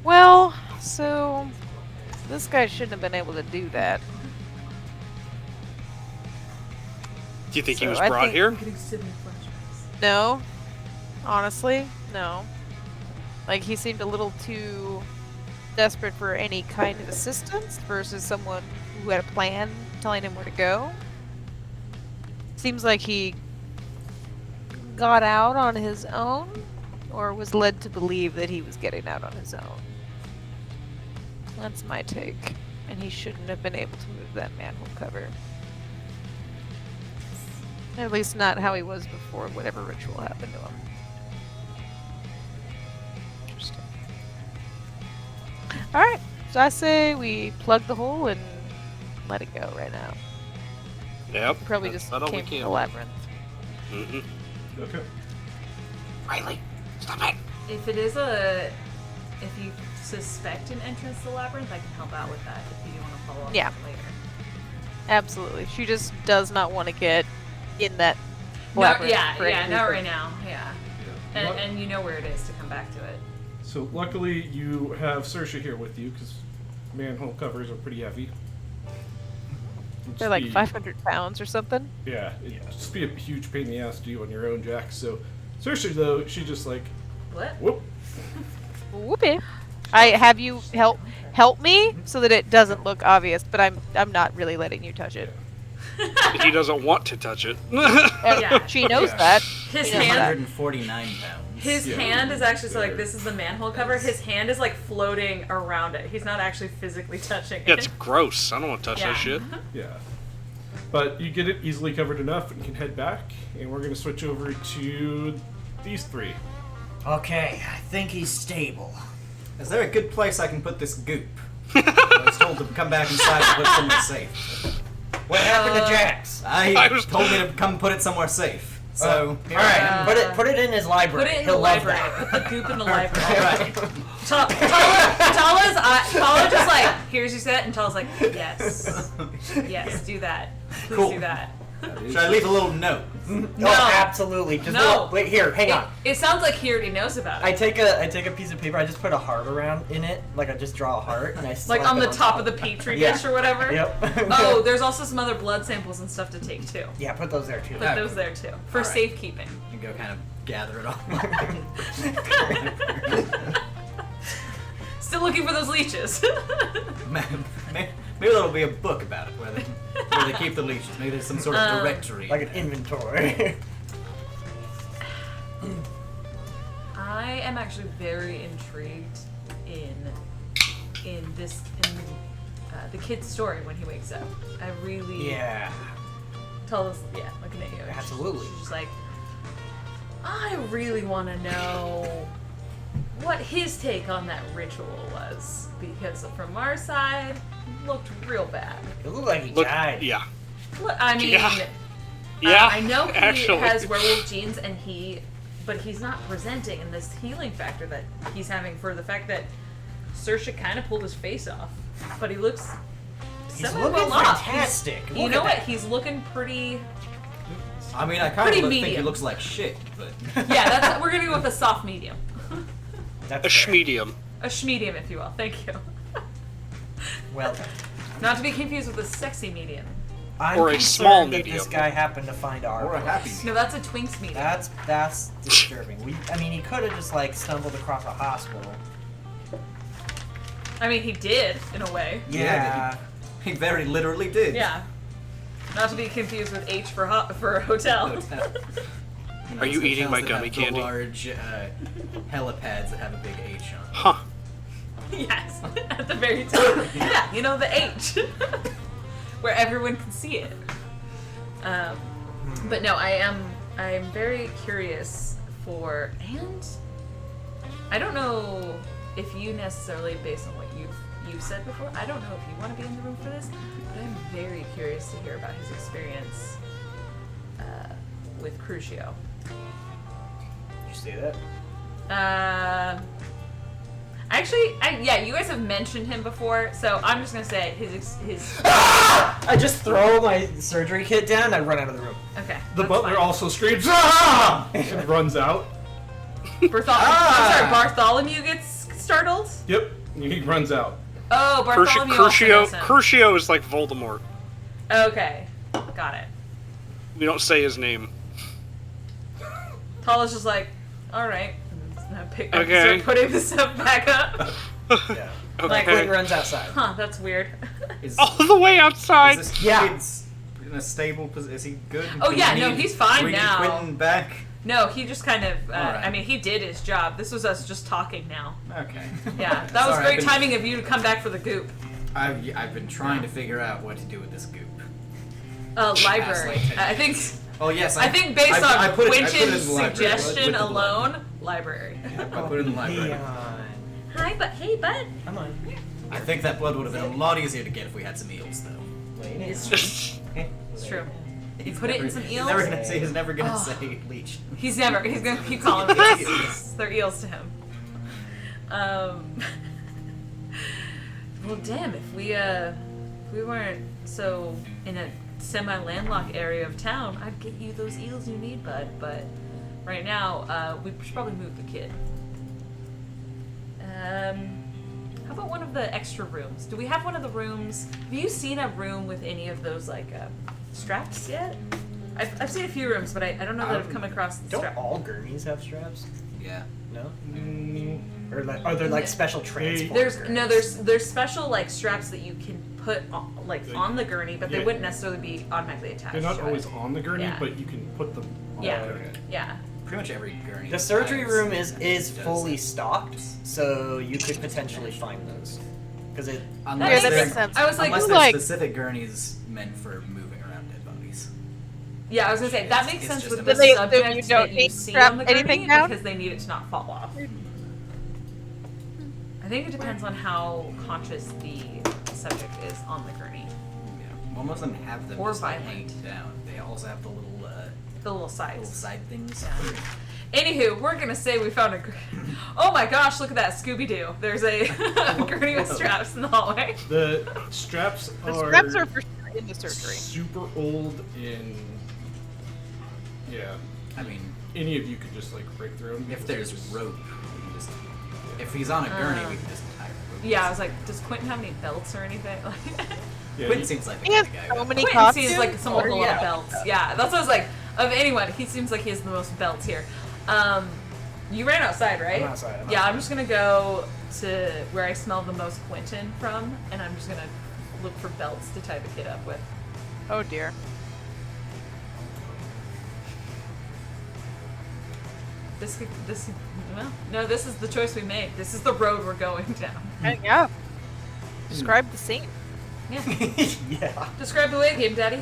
Well, so this guy shouldn't have been able to do that. Do you think he So was I brought think- here? No, honestly, no. Like, he seemed a little too desperate for any kind of assistance versus someone who had a plan telling him where to go. Seems like he got out on his own or was led to believe that he was getting out on his own. That's my take. And he shouldn't have been able to move that manhole cover. At least not how he was before whatever ritual happened to him. Interesting. Alright, so I say we plug the hole and let it go right now. Yep. Probably that's just about all we came from can. the labyrinth. Mm-hmm. Okay. Riley, stop it. If you suspect an entrance to the labyrinth, I can help out with that if you do want to follow up Yeah. with it later. Absolutely. She just does not want to get in that No, labyrinth. for any not reason. right now. Yeah. And you know where it is to come back to it. So luckily you have Saoirse here with you because manhole covers are pretty heavy. It'd They're just like be- 500 pounds or something. Yeah, it'd just be a huge pain in the ass to do on your own, Jack. So Saoirse though, she just like What? whoop. Whoopee. I have you help me so that it doesn't look obvious, but I'm not really letting you touch it. He doesn't want to touch it. Yeah. She knows Yeah. that. His She knows hand, 149 pounds. his Yeah. hand is actually so like this is the manhole cover. His hand is like floating around it. He's not actually physically touching it. Yeah, it's gross. I don't want to touch Yeah. that shit. Yeah. But you get it easily covered enough and can head back, and we're gonna switch over to these three. Okay, I think he's stable. Is there a good place I can put this goop? I was told to come back inside and put it somewhere safe. What happened to Jax? I was- told me to come put it somewhere safe. So here All I right, am. put it in his library. Put it in the He'll love library. that. Put the goop in the library. All right. Tala just like, here's your set, and Tala's like, yes. Yes, do that. Please Cool. do that. Should I leave a little note? No, absolutely. Just No. wait here. Hang on. It sounds like he already knows about I it. take a piece of paper. I just put a heart around in it. Like I just draw a heart and I Like slap on it the top of the petri Yeah. dish or whatever. Yep. Oh, there's also some other blood samples and stuff to take too. Yeah, put those there too. Put those there too for All right. safekeeping. You can go kind of gather it all. Still looking for those leeches. Maybe there'll be a book about it where they keep the leeches. Maybe there's some sort of directory. Like an inventory. I am actually very intrigued in the kid's story when he wakes up. I really Yeah. tell us looking at you. Absolutely. She's just like, I really want to know what his take on that ritual was, because from our side, it looked real bad. It looked like he Look, died. yeah. Look, I mean, Yeah. Yeah, I know he actually. has werewolf genes, but he's not presenting in this healing factor that he's having for the fact that Saoirse kind of pulled his face off, but he looks He's somewhat looking well off. fantastic. You Look know at what? that. He's looking pretty. I mean, I kind Pretty of think he medium. looks like shit, but Yeah, we're gonna go with a soft medium, That's A fair. schmedium. a schmedium, if you will. Thank you. Well done. Not to be confused with a sexy medium. I'm Or a concerned small that medium. This guy happened to find our or a place. happy. No, that's a Twinks medium. That's disturbing. I mean, he could have just like stumbled across a hospital. I mean, he did in a way. Yeah. He very literally did. Yeah. Not to be confused with H for a hotel. Hotel. Are you those eating my hotels that gummy have the candy? large helipads that have a big H on them. Huh. Yes, at the very top. Yeah, you know the H, where everyone can see it. But no, I'm very curious for, and I don't know if you necessarily, based on what you've said before, I don't know if you want to be in the room for this, but I'm very curious to hear about his experience with Crucio. You see that? Actually, yeah, you guys have mentioned him before, so I'm just gonna say his. I just throw my surgery kit down and I run out of the room. Okay. The that's butler fine. also screams, "Ah!" and runs out. I'm sorry, Bartholomew gets startled. Yep, he runs out. Oh, Bartholomew also knows him. Crucio is like Voldemort. Okay, got it. We don't say his name. Tala's just like, all right. Okay. Start putting the stuff back up. Yeah. Like, Quinn Okay. runs outside. Huh, that's weird. Is, All the way is outside. this Yeah. kid's in a stable position? Is he good? Oh, Do yeah, we no, need- he's fine do we need now. Quentin back? No, he just kind of. Alright. I mean, he did his job. This was us just talking now. Okay. Yeah, that was Sorry, great I've been- timing of you to come back for the goop. I've been trying to figure out what to do with this goop. Library. Past, like, I think. Oh yes, I think based I on put it in Quentin's the library, suggestion with the alone, library. blood. I put it in the library. Leon. Hi, but hey, bud. Come on. I think that blood would have been a lot easier to get if we had some eels, though. Wait. It's It's true. You put it in some He's eels. never gonna say. He's never gonna Oh. say leech. He's gonna keep calling them eels. They're eels to him. Well, damn, if we weren't so in a semi-landlocked area of town, I'd get you those eels you need, bud. But right now, we should probably move the kid. How about one of the extra rooms? Do we have one of the rooms? Have you seen a room with any of those like straps yet? I've seen a few rooms, but I don't know that I've come across the Don't strap. all gurneys have straps? Yeah. No? Mm, Or like, are there like special transport There's special like straps that you can put on, on the gurney, but they Yeah. wouldn't necessarily be automatically attached. they're not to always it. on the gurney, Yeah. but you can put them on Yeah. the gurney. Yeah. Pretty much every gurney. The surgery has- room is does fully that. stocked, so you could potentially find those. Because it. Unless Yeah, that they're- makes sense. I was like, unless who, there's like- specific gurneys meant for moving around dead bodies. Yeah, I was gonna say that makes It's sense just with a the mess. So subject you don't that need you to see strap on the gurney anything down? because they need it to not fall off. I think it depends on how conscious the subject is on the gurney. Yeah. Well, most of them have them Or just like violent. hanging down. They also have the little The little sides. little side things. Yeah. Anywho, we're gonna say we found a. Oh my gosh! Look at that, Scooby Doo. There's a gurney with straps in the hallway. The straps The are straps are for sure in the surgery. super old and yeah, I mean, any of you could just like break through them. if because there's they're just- rope, we can just. If he's on a gurney, we can just tie rope. Yeah, I was like, does Quentin have any belts or anything? Like, yeah, Quentin you- seems like the He has kind of guy. so who- many Quentin costumes. seems like someone with a lot of Yeah. belts. Yeah, that's what I was like. Of anyone, he seems like he has the most belts here. You ran outside, right? I'm outside, I'm yeah, outside. I'm just gonna go to where I smell the most Quentin from, and I'm just gonna look for belts to tie the kid up with. Oh dear. Well, no, this is the choice we made. This is the road we're going down. Yeah. Describe the scene. Yeah. Yeah. Describe the way, Game Daddy.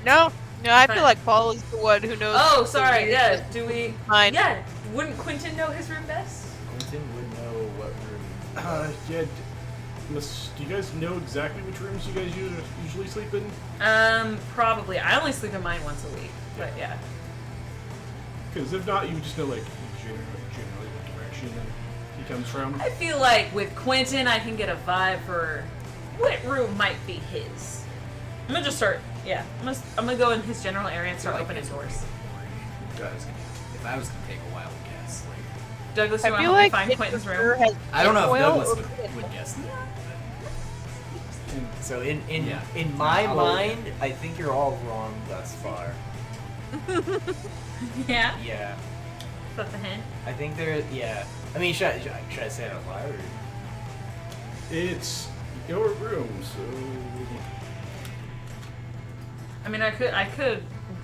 No, I Fine. feel like Paul is the one who knows. Oh, the sorry. way. Yeah. Do we? Fine. Yeah. Wouldn't Quentin know his room best? Quentin would know what room. yeah. Do you guys know exactly which rooms you guys usually sleep in? Probably. I only sleep in mine once a week, but yeah. Because if not, you just know like generally what direction he comes from. I feel like with Quentin, I can get a vibe for what room might be his. I'm gonna just start. Yeah, I'm gonna go in his general area and start Like opening his doors. Guys, if I was gonna take a wild guess, like Douglas, you I want to feel help me like find it Quentin's for sure room? has I don't know if tinfoil Douglas or- would guess that. So in Yeah. in my I'll- mind, I think you're all wrong thus far. Yeah. Yeah. Is that the hint? I think there. Yeah. I mean, should I say it out loud? Or? It's your room, so I mean,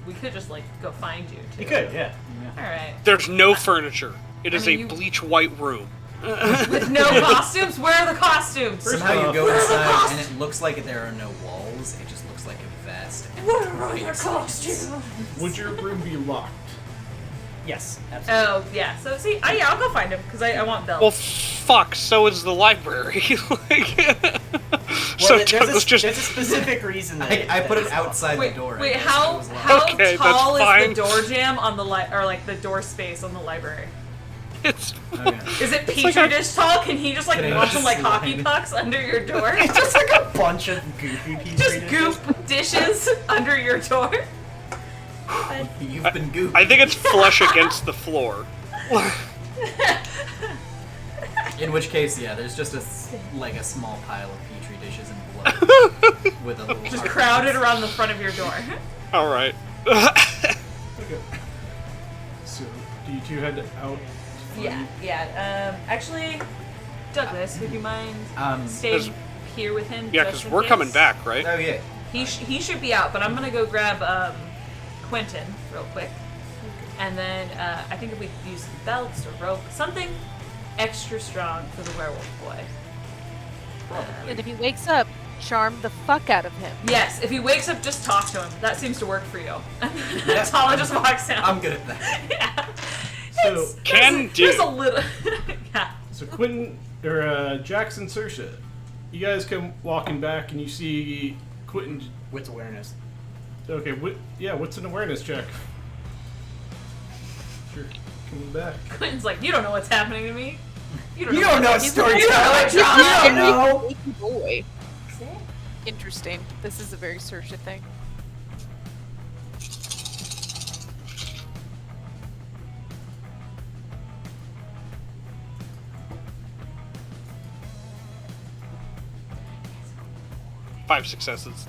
we could just like go find you. Too. You could, yeah. All right. There's no furniture. It is mean, a you- bleach white room. With no costumes. Where are the costumes? Somehow you off- go inside and it looks like there are no walls. It just looks like a vast. Where are your space. costumes? would your room be locked? Yes, absolutely. Oh yeah. So see, I'll go find him because I want belts. Well, fuck. So is the library. Like, so Well, Douglas just. there's a specific reason that I put it it's outside Wait, the door. I wait. guess, How it was locked. how Okay, that's tall is fine. the door jamb on the or like the door space on the library? It's, Okay. Is it petri like a- dish tall? Can he just like Can I launch just them like hockey slide? pucks under your door? It's just like a bunch of goofy petri Just dishes. goop dishes under your door. You've been gooped. I think it's flush against the floor. In which case, yeah, there's just like a small pile of petri dishes and blood with a little. Just heart. crowded around the front of your door. All right. Okay. So, do you two head out? Yeah. Actually, Douglas, would you mind staying Cause- here with him? Yeah, just because in we're case? coming back, right? Oh yeah. He should be out, but I'm gonna go grab Quentin real quick, and then I think if we could use some belts or rope, something extra strong for the werewolf boy. And if he wakes up, charm the fuck out of him. Yes, if he wakes up, just talk to him. That seems to work for you. Tala just walks out. I'm good at that. Yeah. So- It's- Can there's do. a little. Yeah. So Quentin or Jackson, Saoirse, you guys come walking back and you see Quentin. Wits awareness. Okay, what's an awareness check? Sure, coming back. Quentin's like, you don't know what's happening to me. You don't know He's storytelling. You You don't know. Sneaky boy. Interesting. This is a very Saoirse thing. Five successes.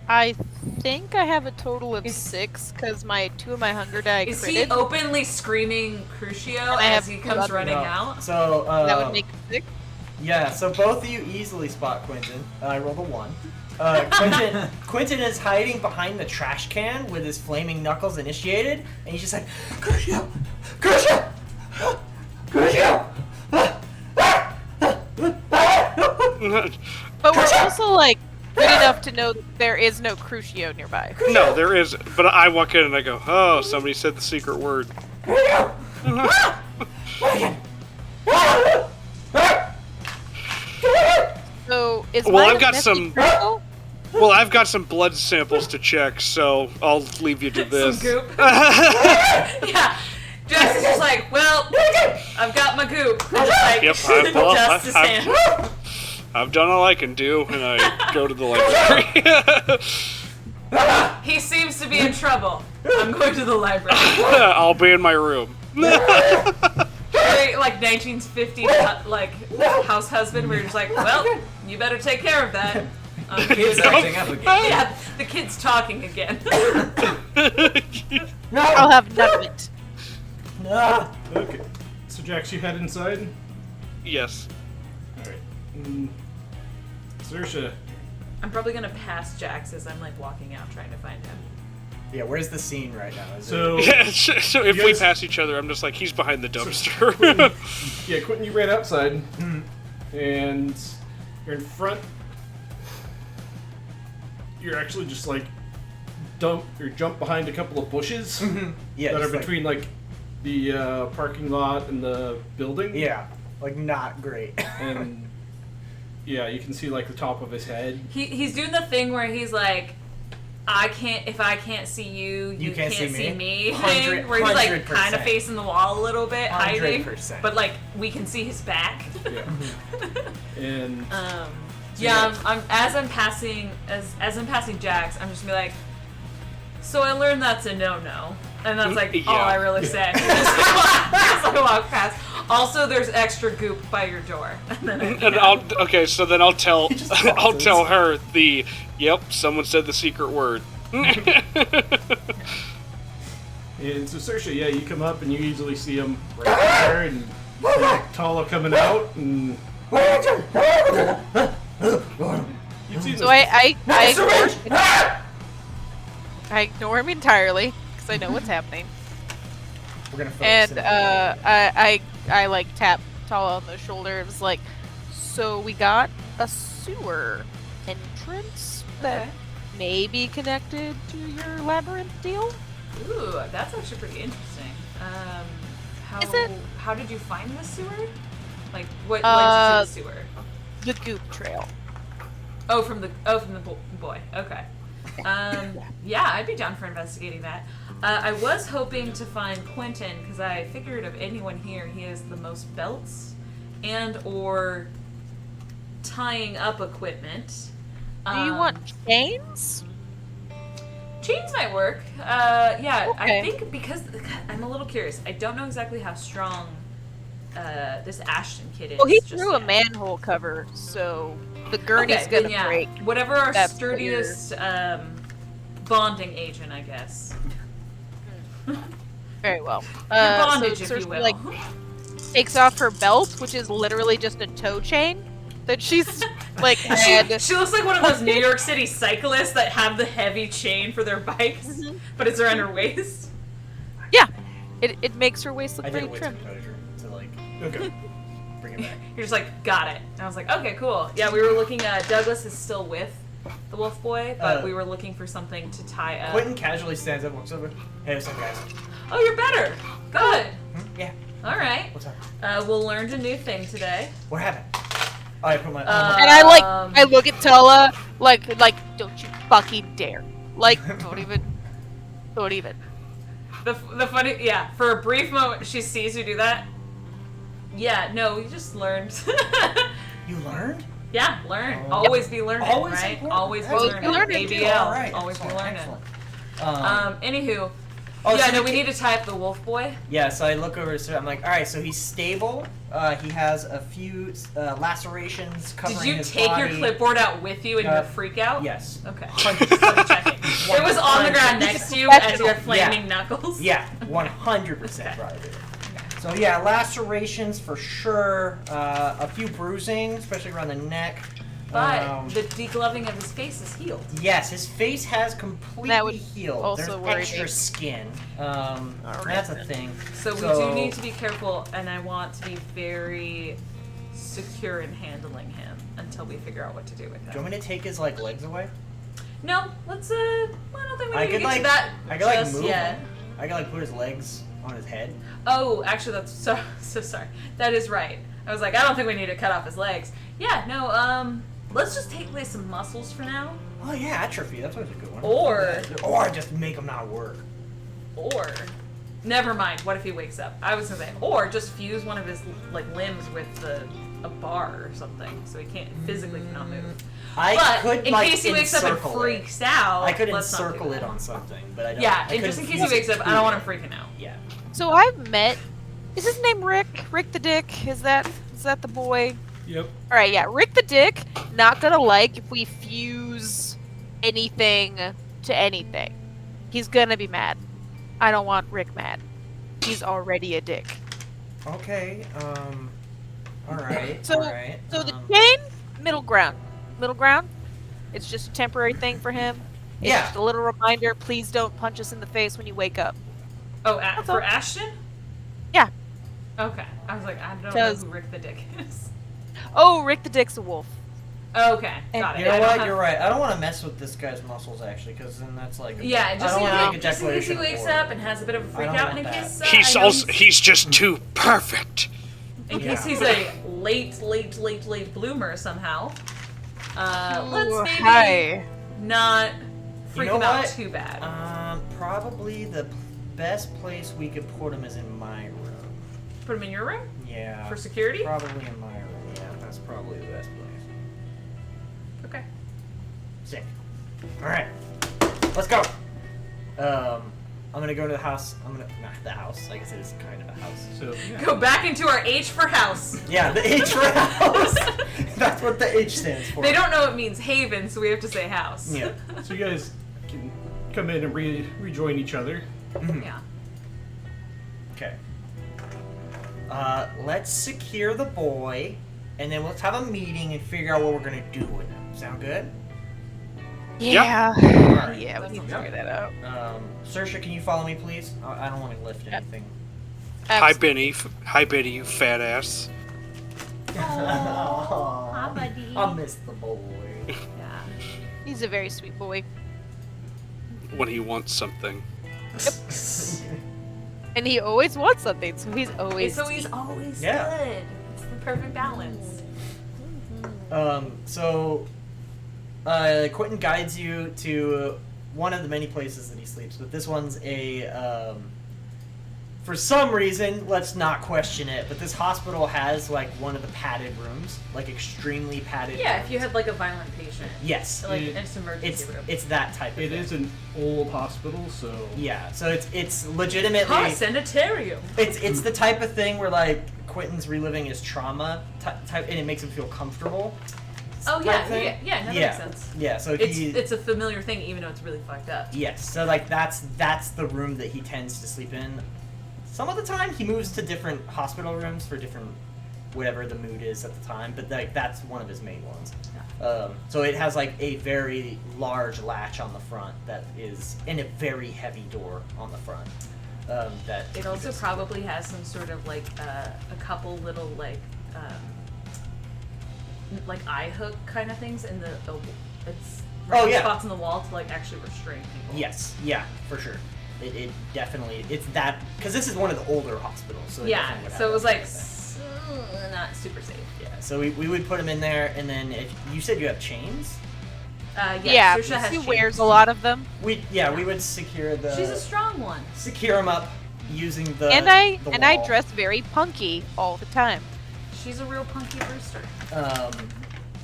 I think I have a total of 6 because two of my hunger die Is he critted. openly screaming Crucio I as have he two comes others. running No. out? So That would make it 6. yeah, so both of you easily spot Quentin. I rolled a 1. Quentin is hiding behind the trash can with his flaming knuckles initiated, and he's just like, Crucio! Crucio! Crucio! But we're also like good enough to know that there is no Crucio nearby. No, there is. But I walk in and I go, oh, somebody said the secret word. So is Well, mine I've a got messy some- crystal? Well, I've got some blood samples to check, so I'll leave you to this. Some goop. Yeah. Jax is just like, well, I've got my goop. And just like, Yep, dust his hand. I've done all I can do, and I go to the library. He seems to be in trouble. I'm going to the library. I'll be in my room. Very, like 1950 like house husband, where you're just like, well, you better take care of that. Kids acting up again. Yeah, the kid's talking again. I'll have none of it. Okay. So Jax, you head inside. Yes. All right. Saoirse. I'm probably gonna pass Jax as I'm like walking out trying to find him. Yeah, where's the scene right now? Is So Yeah, so if You we guys- pass each other, I'm just like, he's behind the dumpster. yeah, Quentin, you ran outside, and you're in front. You're actually just like jump behind a couple of bushes yeah, that are just like- between like the parking lot and the building. yeah, like not great. And yeah, you can see like the top of his head. He's doing the thing where he's like, if I can't see you, you can't see see me. me thing, where he's like 100%. kind of facing the wall a little bit, hiding, 100%. but like we can see his back. Yeah. And Yeah, I'm as I'm passing Jax, I'm just gonna be like, so I learned that's a no-no, and that's like all Yeah. I really say. As I walk past. Also, there's extra goop by your door. And then And so then I'll tell just I'll pauses. tell her yep, someone said the secret word. And so Saoirse, yeah, you come up and you easily see him right there, and Tala coming out, and you've seen So this. I ignore him entirely because I know what's happening. We're gonna focus And in. I like tap Tala on the shoulder and was like, so we got a sewer entrance that may be connected to your labyrinth deal? ooh, that's actually pretty interesting. Is it? How did you find the sewer? Like, what led you to the sewer? The goop trail. From the boy. Okay. Yeah, I'd be down for investigating that. I was hoping to find Quentin because I figured of anyone here, he has the most belts and or tying up equipment. Do you want chains? Chains might work. Yeah, I Okay. think because I'm a little curious. I don't know exactly how strong this Ashton kid is. Well, he just threw a yet. manhole cover, so the gurney's then gonna yeah. break. Whatever our That's sturdiest bonding agent, I guess. Very well. Your bondage, so if Saoirse, you will. like, takes off her belt, which is literally just a toe chain that she's like had. She looks like one of those New York City cyclists that have the heavy chain for their bikes, but it's around her waist. Yeah, it makes her waist look I did a very wits trim. composure to like Okay. bring it back. You're just like, got it. And I was like, okay, cool. Yeah, we were looking. Douglas is still with the Wolf Boy, but we were looking for something to tie up. Quentin casually stands up, walks over. Hey, what's up, guys? Oh, you're better. Good. Yeah. All right. What's up? We'll learn a new thing today. What happened? Oh, I put my. And I look at Tala, like Don't you fucking dare. Like, don't even. The funny, yeah, for a brief moment, she sees you do that. Yeah, no, you just learned. You learned? Yeah, learn. Oh. Always be learning, Always right? important. Always be Always learning. learning, too. ABL. All right. Always be Excellent, learning. excellent. Anywho. Oh, Yeah, so no, you we ca- need to tie up the wolf boy. Yeah, so I look over to I'm like, all right, so he's stable. He has a few lacerations covering Did you his take body. your clipboard out with you in your freak out? Yes. Okay. 100%. Double checking. It was on the ground next to you as your flaming knuckles. Yeah, 100% right. So yeah, lacerations for sure. A few bruising, especially around the neck. But the degloving of his face is healed. Yes, his face has That completely would healed. also There's worry extra me. skin. That's a thing. So we do need to be careful, and I want to be very secure in handling him until we figure out what to do with Do you him. want me to take his legs away? No, let's I don't think we I need to could get like to that I could like just move yet. him. I could like put his legs on his head. Oh, actually, that's so sorry. That is right. I was like, I don't think we need to cut off his legs. Yeah, no. Let's just take away some muscles for now. Oh yeah, atrophy. That's always a good one. Or just make him not work. never mind. What if he wakes up? I was gonna say, or just fuse one of his like limbs with a bar or something, so he physically cannot move. I But could in like case he wakes up and encircle it. freaks out, I could let's not do encircle that. it on something, but I don't. Yeah, I and just in couldn't case he fuse wakes it up, I to don't want it. him freaking out. Yeah. So I've met. Is his name Rick? Rick the Dick? Is that the boy? Yep. All right, yeah, Rick the Dick. Not gonna like if we fuse anything to anything. He's gonna be mad. I don't want Rick mad. He's already a dick. Okay. All right. So- all right. So the chain, middle ground. Middle ground. It's just a temporary thing for him. It's Yeah. just a little reminder. Please don't punch us in the face when you wake up. Oh, That's for all. Ashton? Yeah. Okay. I was like, I don't know Because- who Rick the Dick is. Oh, Rick the Dick's a wolf. Okay, got it. You know I don't what? have- You're right. I don't want to mess with this guy's muscles actually, because then that's like. Yeah, I just don't in, want to make a case, just in case he declaration. wakes for up it. and has a bit of a I freak don't out, want and in that. case He's I know also he's just too perfect. in case Yeah. he's a late bloomer somehow. Let's maybe Hi. not freak know him out what? too bad. Probably the best place we could put him is in my room. Put him in your room Yeah. for security. Probably in my room. Yeah, that's probably the best place. Okay. Sick. All right, let's go. I'm gonna go to the house. Not the house. I guess it is kind of a house. So yeah. Go back into our H for house. Yeah, the H for house. That's what the H stands for. They don't know it means haven, so we have to say house. Yeah. So you guys can come in and rejoin each other. Yeah. Okay. Let's secure the boy, and then let's have a meeting and figure out what we're gonna do with him. Sound good? Yeah. Alright. Yeah, we can figure that out. Saoirse, can you follow me, please? I don't want to lift anything. Hi, Benny. Hi, Benny, you fat ass. Aw, buddy. I miss the boy. Yeah. He's a very sweet boy. When he wants something. And he always wants something, so he's always So he's always Yeah. good. It's the perfect balance. So, Quentin guides you to one of the many places that he sleeps, but this one's a, for some reason, let's not question it, but this hospital has, like, one of the padded rooms, like, extremely padded Yeah, rooms. if you had like a violent patient. Yes. Like It- it's an emergency room. It's that type of It thing. is an old hospital, so Yeah, so it's legitimately... Huh, sanitarium. It's the type of thing where, like, Quentin's reliving his trauma, type, and it makes him feel comfortable. Oh type yeah, thing. yeah, that makes sense. Yeah, so It's a familiar thing, even though it's really fucked up. yes, so like that's the room that he tends to sleep in. Some of the time he moves to different hospital rooms for different whatever the mood is at the time, but like that's one of his main ones. So it has like a very large latch on the front that is and a very heavy door on the front. That It also probably has some sort of like a couple little like eye hook kind of things in the it's Oh, yeah. spots in the wall to like actually restrain people. Yes, yeah, for sure. It definitely it's that because this is one of the older hospitals. So it Yeah, definitely would so have it was that like kind of thing. not super safe. Yeah, so we would put him in there, and then if you said you have chains, Yeah, Saoirse has he shields. wears a lot of them. We would secure the. She's a strong one. Secure him up using the. And I wall. dress very punky all the time. She's a real punky rooster.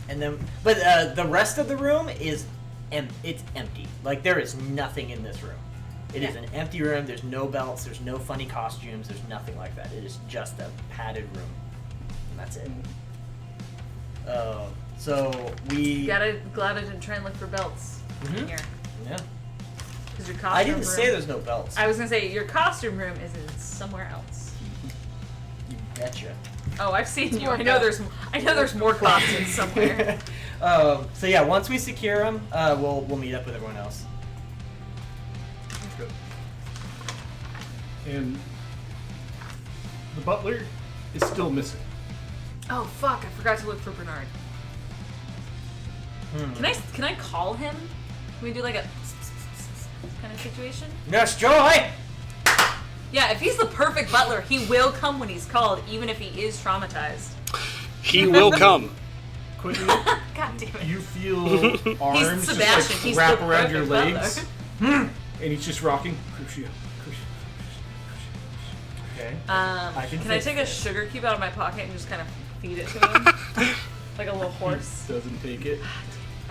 And then, but the rest of the room is, it's empty. Like there is nothing in this room. It is an empty room. There's no belts. There's no funny costumes. There's nothing like that. It is just a padded room, and that's it. So we. Glad I didn't try and look for belts in here. Yeah. Because your costume I didn't room, say there's no belts. I was gonna say your costume room is in somewhere else. You betcha. Oh, I've seen you. I know there's more costumes somewhere. So yeah, once we secure him, we'll meet up with everyone else. Good. And the butler is still missing. Oh fuck! I forgot to look for Bernard. Can I call him? Can we do like a kind of situation? Nurse Joy! Yeah, if he's the perfect butler, he will come when he's called, even if he is traumatized. He will come. Quentin, God damn it. you feel arms just Sebastian. like He's wrap the around your perfect legs, butler. and he's just rocking. Crucio. Okay. Can I take a sugar cube out of my pocket and just kind of feed it to him? Like a little horse? Doesn't take it.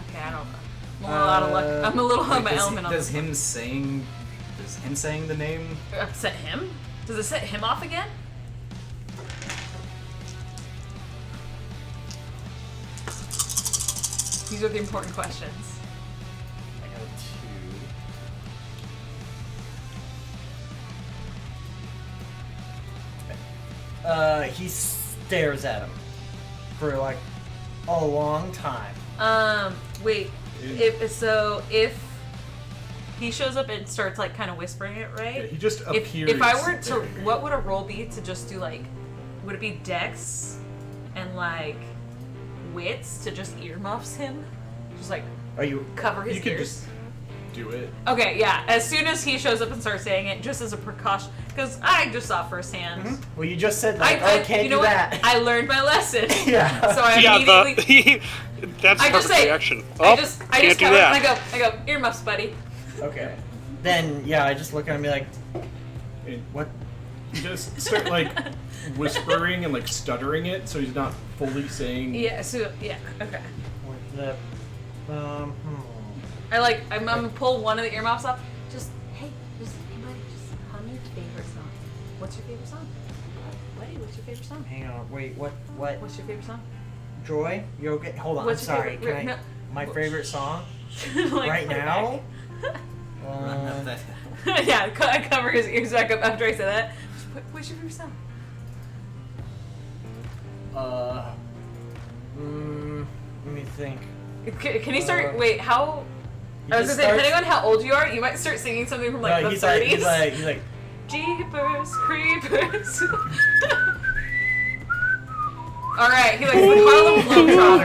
Okay, I don't know. I'm a little out of luck. I'm a little out of my element on Does this. him saying the name? Upset him? Does it set him off again? These are the important questions. I go to. He stares at him for like a long time. Wait. If he shows up and starts like kind of whispering it, right? Yeah, he just appears. If I were to, there. what would a roll be to just do like, would it be Dex and like wits to just earmuffs him? Just like Are you? cover his You could ears? just do it. Okay, yeah. As soon as he shows up and starts saying it, just as a precaution, because I just saw firsthand. Well, you just said like, can't you know do what? that. I learned my lesson. Yeah. So I Yeah, immediately. that's I a just perfect say. reaction. I Oh, just can't do cover it that. and I go earmuffs, buddy. Okay. Then yeah, I just look at him and be like, And what? you just start like whispering and like stuttering it, so he's not fully saying. Yeah. So yeah. Okay. What the? I'm gonna pull one of the earmuffs off. Just hey, anybody just hum your favorite song. What's your favorite song? Buddy, what's your favorite song? Hang on. Wait. What? What's your favorite song? Joy? You okay? Hold on. What's I'm your sorry. favorite- Can I? no. My favorite song Like, right play now. back. Yeah, I cover his ears back up after I say that. Just, what's your favorite song? Let me think. Can he start? Wait, how? He I was just gonna say, starts- depending on how old you are, you might start singing something from like No, the he's 30s. he's like. Jeepers Creepers. All right, he likes the Harlem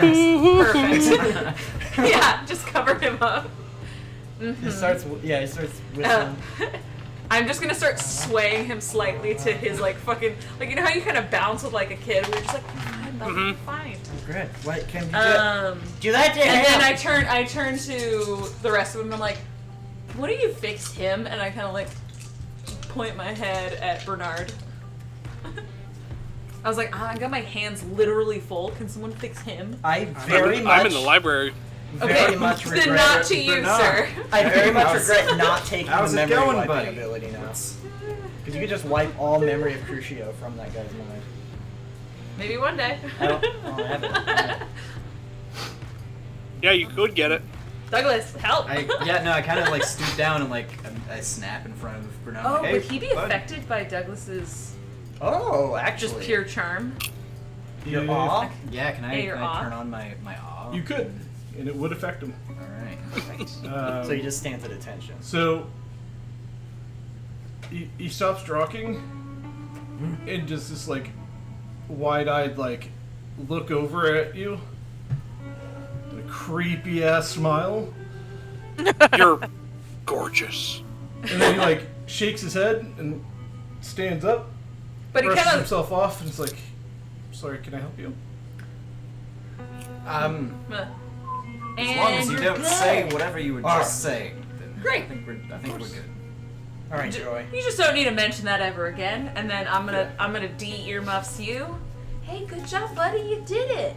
Globetrotters. Perfect. Yeah, just cover him up. He starts. Yeah, he starts whistling. I'm just gonna start swaying him slightly to his like fucking like you know how you kind of bounce with like a kid. We're just like, I'm fine. Good. What can you do that to And him? then I turn to the rest of them. And I'm like, what do you fix him? And I kind of like point my head at Bernard. I was like, I got my hands literally full. Can someone fix him? I very much. I'm in the library. Very much regret. Then not to you, Bernard. sir. I very much How's- regret not taking the how's it memory going, wiping buddy? ability now. Because you could just wipe all memory of Crucio from that guy's mind. Maybe one day. I don't have it. Yeah, you could get it. Douglas, help. I kind of like stoop down and like I snap in front of Bernard. Oh, like, hey, would he be bud. affected by Douglas's Oh, just actually. pure charm? Your If- awe? Yeah, can I, you're can I off. turn on my awe? You could, and it would affect him. All right. So he just stands at attention. So he stops rocking and does this like wide-eyed like look over at you, a creepy ass smile, You're gorgeous. and then he like shakes his head and stands up, But he brushes kind of himself off, and is like, "Sorry, can I help you?" and As long as you you're don't good. say whatever you were Alright. just saying, then Great. I think we're good. All right, Joy. You just don't need to mention that ever again. And then I'm gonna de-earmuffs you. Hey, good job, buddy. You did it.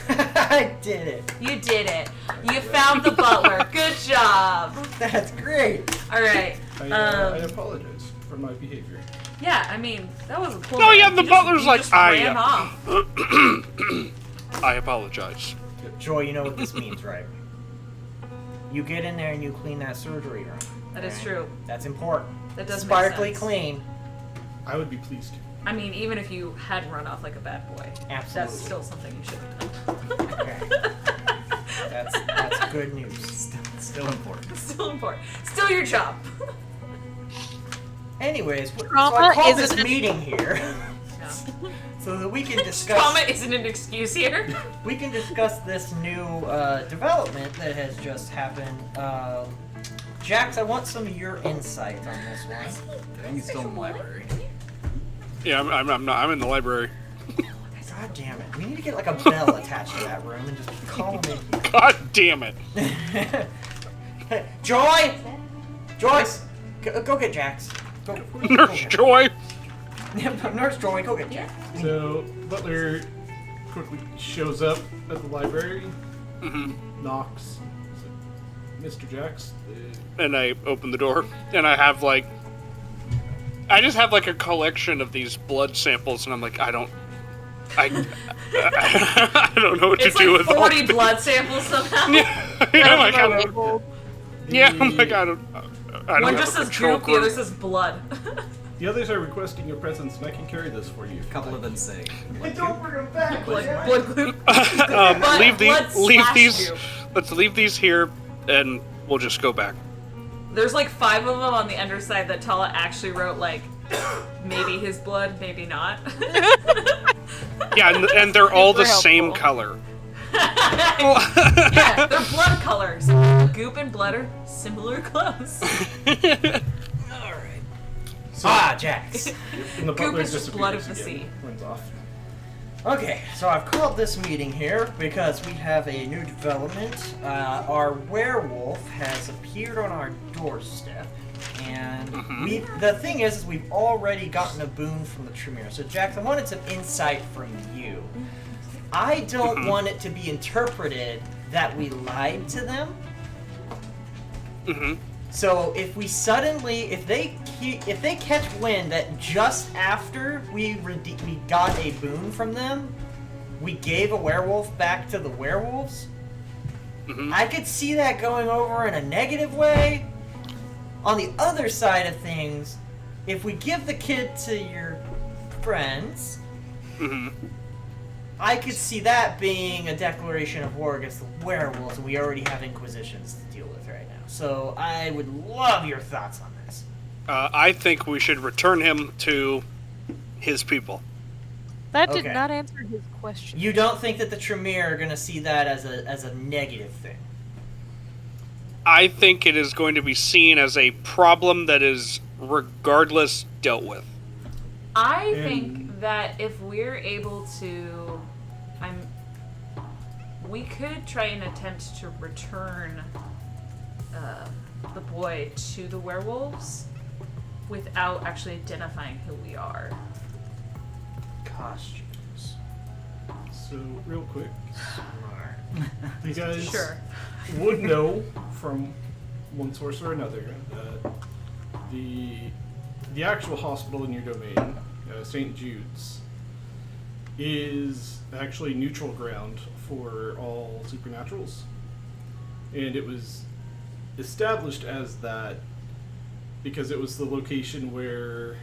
I did it. You did it. You found the butler. Good job. That's great. All right. I apologize for my behavior. Yeah, I mean, that was a cool. No, man. yeah, the You butler's you like, just I, ran off. I apologize. Joy, you know what this means, right? You get in there and you clean that surgery room. That is alright? true. That's important. That does make Sparkly sense. clean. I would be pleased to. I mean, even if you had run off like a bad boy, Absolutely. that's still something you should have done. Okay. That's good news. Still important. Still important. Still your job. Anyways, so Trauma I called isn't this an- meeting here No. so that we can discuss. Trauma isn't an excuse here. We can discuss this new development that has just happened. Jax, I want some of your insight on this one. I think he's still in the library. Yeah, I'm not. I'm in the library. God damn it. We need to get like a bell attached to that room and just call him in God damn it. here. Joy! Joyce! Go get Jax. Go Nurse get Joy. Nurse Joy, go get Jax. So Butler quickly shows up at the library, Mm-hmm. knocks. Mr. Jax, And I open the door, and I just have like a collection of these blood samples, and I'm like, I don't know what It's to do like with all 40 of these. blood samples somehow. Yeah, I'm like, I don't. Labeled. Yeah, I'm like, I don't One have just a says control goop, the other group. says blood. the others are requesting your presence, and I can carry this for you. A couple of them say, Don't bring him back. blood goop. Leave blood these. slash goop. Let's leave these here, and we'll just go back. There's like 5 of them on the underside that Tala actually wrote like, maybe his blood, maybe not. Yeah, and they're all the Super same helpful. color. Yeah, they're blood colors. Goop and blood are similar clothes. Alright. So, Jax. and the Goop butler is just blood of the disappears again, sea. runs off. Okay, so I've called this meeting here because we have a new development. Our werewolf has appeared on our doorstep, and the thing is we've already gotten a boon from the Tremere. So Jax, I wanted some insight from you. I don't want it to be interpreted that we lied to them. Mm-hmm. So if we suddenly, if they catch wind that just after we got a boon from them, we gave a werewolf back to the werewolves, I could see that going over in a negative way. On the other side of things, if we give the kid to your friends, I could see that being a declaration of war against the werewolves, and we already have inquisitions to deal with right now. So I would love your thoughts on this. I think we should return him to his people. That did Okay. not answer his question. You don't think that the Tremere are going to see that as a negative thing? I think it is going to be seen as a problem that is regardless dealt with. I think that if we're able to, we could try and attempt to return the boy to the werewolves without actually identifying who we are. Costumes. So, real quick, Smart. you guys Sure. would know from one source or another that the actual hospital in your domain, St. Jude's, is actually neutral ground for all supernaturals, and it was established as that because it was the location where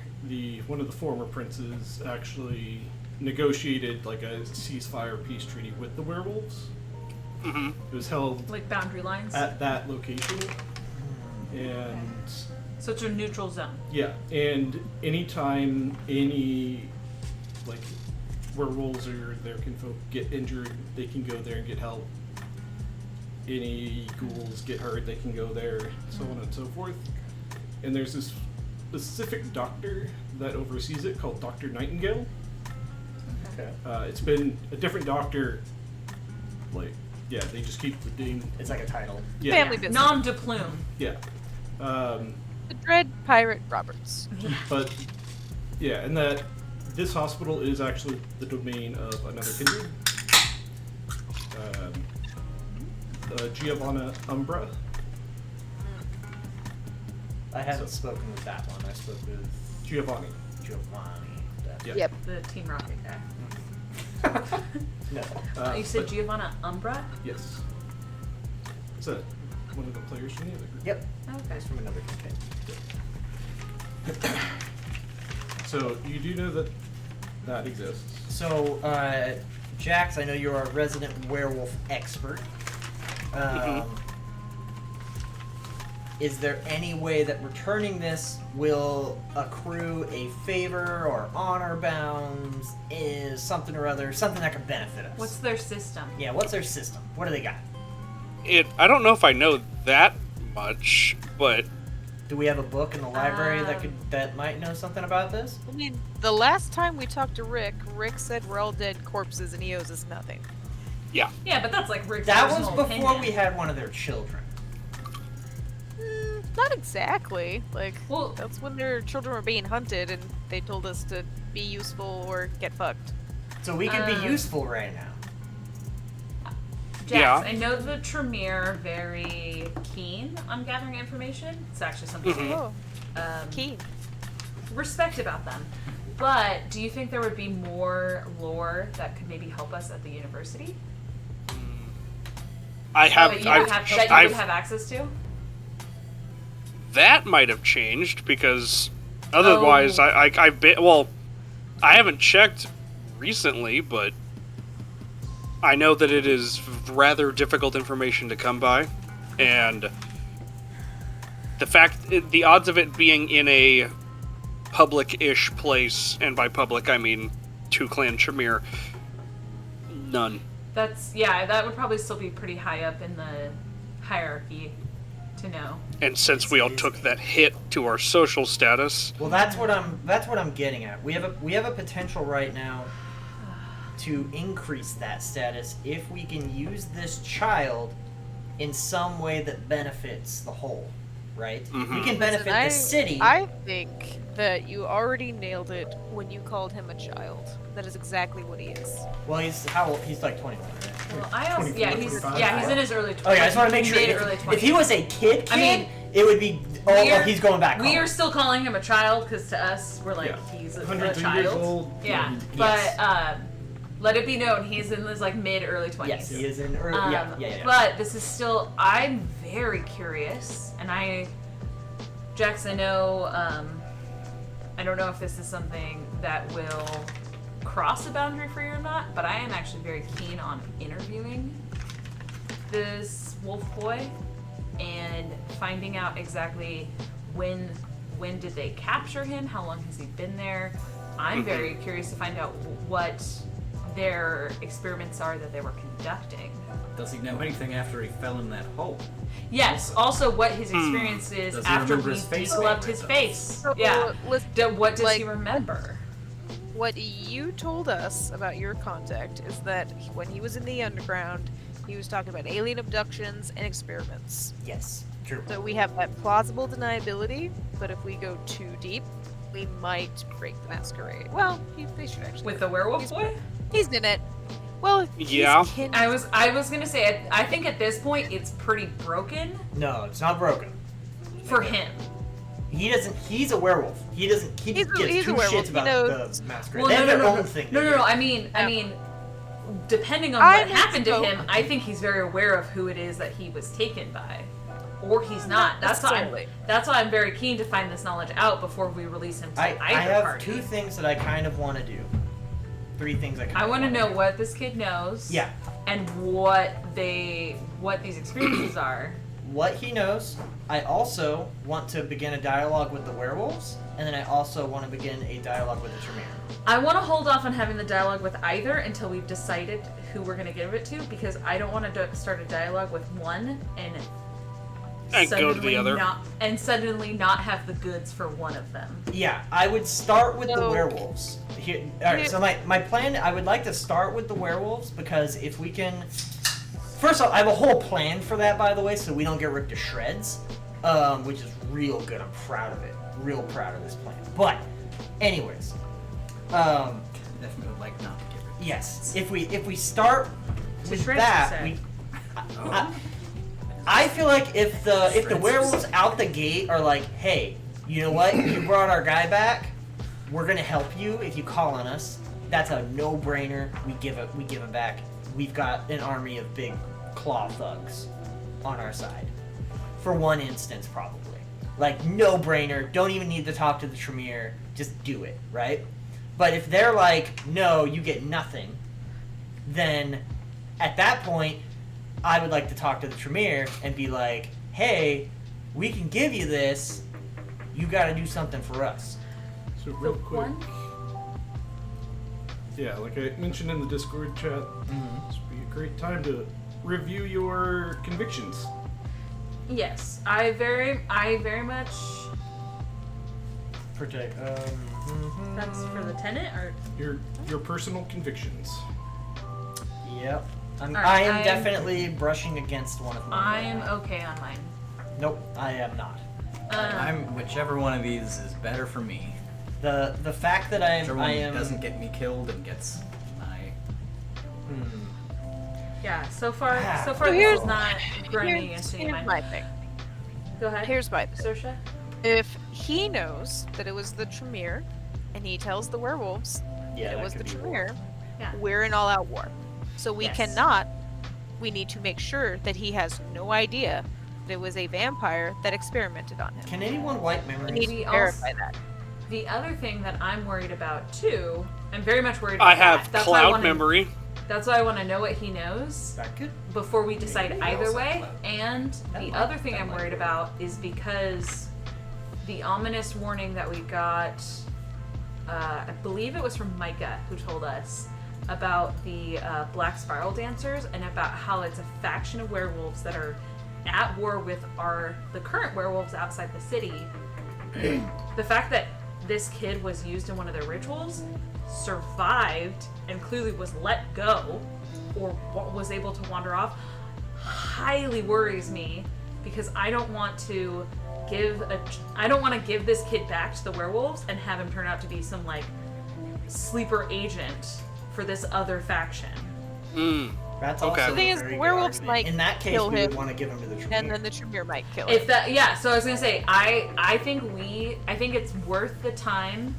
one of the former princes actually negotiated like a ceasefire peace treaty with the werewolves. It was held Like boundary lines. at that location, and So it's a neutral zone. yeah, and anytime any like werewolves or their kinfolk get injured, they can go there and get help. Any ghouls get hurt, they can go there, so on and so forth. And there's this specific doctor that oversees it called Dr. Nightingale. Okay. It's been a different doctor, like Yeah, they just keep the name. It's like a title. Yeah. Family business. Nom de plume. Yeah. The Dread Pirate Roberts. But yeah, and that this hospital is actually the domain of another kindred. Giovanna Umbra. I haven't spoken with that one. I spoke with Giovanni. Giovanni. Yeah. Yep. The Team Rocket guy. No. You said but- Giovanna Umbra? Yes. Is that one of the players from the other group? Yep. Okay. That's from another campaign. So you do know that that exists. So, Jax, I know you're a resident werewolf expert. Is there any way that returning this will accrue a favor or honor bounds? Is something or other, something that could benefit us? What's their system? Yeah, what's their system? What do they got? I don't know if I know that much, but Do we have a book in the library that might know something about this? I mean, the last time we talked to Rick said we're all dead corpses and he owes us nothing. yeah. Yeah, but that's like Rick's That was personal before opinion. we had one of their children. Not exactly. Like, Well, that's when their children were being hunted and they told us to be useful or get fucked. So we could be useful right now. Jax, Yeah. I know the Tremere are very keen on gathering information. It's actually something Oh, I keen. respect about them. But do you think there would be more lore that could maybe help us at the university? I have. that you I've, would have, that you I've would have access to? that might have changed because otherwise, Oh. I've been. Well, I haven't checked recently, but I know that it is rather difficult information to come by, and the odds of it being in a public-ish place, and by public I mean to Clan Tremere, none. That would probably still be pretty high up in the hierarchy to know. And since we all took that hit to our social status, Well, that's what I'm getting at. We have a potential right now to increase that status if we can use this child in some way that benefits the whole, right? We can benefit the city. I think that you already nailed it when you called him a child. That is exactly what he is. Well, he's how old? He's like 21, right? Well, I also 24, he's 25. in his early 20s. Oh yeah, I just want to make sure. Mid-early 20s. If he was a kid, I mean, it would be. He's going back. We home. are still calling him a child because to us we're like Yeah. he's a 102 child. years old. Yeah, Yes. but let it be known he's in his like mid-early 20s. Yes, he is in early. Yeah. But this is still. I'm very curious, and Jax, I know. I don't know if this is something that will cross a boundary for you or not, but I am actually very keen on interviewing this wolf boy and finding out exactly when did they capture him, how long has he been there. I'm very curious to find out what their experiments are that they were conducting. Does he know anything after he fell in that hole? Yes, also what his experience is Does he after remember we his face degloved being his ripped face. So, Yeah. What does he like, remember? What you told us about your contact is that when he was in the underground, he was talking about alien abductions and experiments. Yes, true. So we have that plausible deniability, but if we go too deep, we might break the masquerade. Well, they should actually. With the werewolf He's- boy? He's in it. Well, he's Yeah. kin- I was gonna say I think at this point it's pretty broken No, it's not broken. for him. He doesn't. He's a werewolf. He doesn't. He He's a- gives he's a two werewolf. shits He about knows. the masquerade. Well, They have their own no. thing. No, they no, do. I mean, depending on I what happened to misspoke. him, I think he's very aware of who it is that he was taken by, or he's not. Not That's why necessarily. that's why I'm very keen to find this knowledge out before we release him to I either have party. two things that I kind of want to do. Three things I kind I of want to wanna know do. what this kid knows. Yeah, And what these experiences are. what he knows. I also want to begin a dialogue with the werewolves, and then I also want to begin a dialogue with the Tremere. I want to hold off on having the dialogue with either until we've decided who we're going to give it to, because I don't want to start a dialogue with one and go to the other. suddenly not have the goods for one of them. Yeah, I would start with the So- werewolves. Here, all right. So my plan, I would like to start with the werewolves because if we can first off, I have a whole plan for that, by the way, so we don't get ripped to shreds, which is real good. I'm proud of it. Real proud of this plan. But, anyways, Definitely would like not to get rid of yes, if we start To with shreds, that, you I feel like if the werewolves out the gate are like, hey, you know what? You brought our guy back. We're gonna help you if you call on us. That's a no-brainer. We give him back. We've got an army of big claw thugs on our side. For one instance, probably. Like, no-brainer. Don't even need to talk to the Tremere. Just do it, right? But if they're like, no, you get nothing, then at that point, I would like to talk to the Tremere and be like, hey, we can give you this. You got to do something for us. So real The quick, one? yeah, like I mentioned in the Discord chat, this would be a great time to review your convictions. Yes, I very much. Protect. That's for the tenant, or Your personal convictions. Yep. Alright, I am I'm- definitely brushing against one of mine. I'm okay on mine. Nope, I am not. I'm whichever one of these is better for me. The fact that Whichever I one am doesn't get me killed and gets my. Yeah. So far So this here's- is not grinding Here's, against any here's of my mine. thing. Go ahead. Here's my thing. Saoirse? If he knows that it was the Tremere, and he tells the werewolves yeah, that it that was the could be Tremere, Yeah. we're in all-out war. So we Yes. cannot. We need to make sure that he has no idea that it was a vampire that experimented on him. Can anyone wipe We memories? need We to also- verify that. The other thing that I'm worried about too, I'm very much worried about I have that. That's why I cloud wanna- memory. That's why I want to know what he knows That could. before we decide Maybe either also way. cloud. And That the might- other thing that I'm might worried work. about is because the ominous warning that we got, I believe it was from Micah who told us about the Black Spiral Dancers and about how it's a faction of werewolves that are at war with the current werewolves outside the city. The fact that this kid was used in one of their rituals, survived, and clearly was let go, or was able to wander off, highly worries me because I don't want to give this kid back to the werewolves and have him turn out to be some like sleeper agent for this other faction. That's Okay. also The thing a is, very good werewolves argument. might In that case, kill we would him, want to give him to the Tremere. And then the Tremere might kill If him. that, yeah. So I was gonna say, I think it's worth the time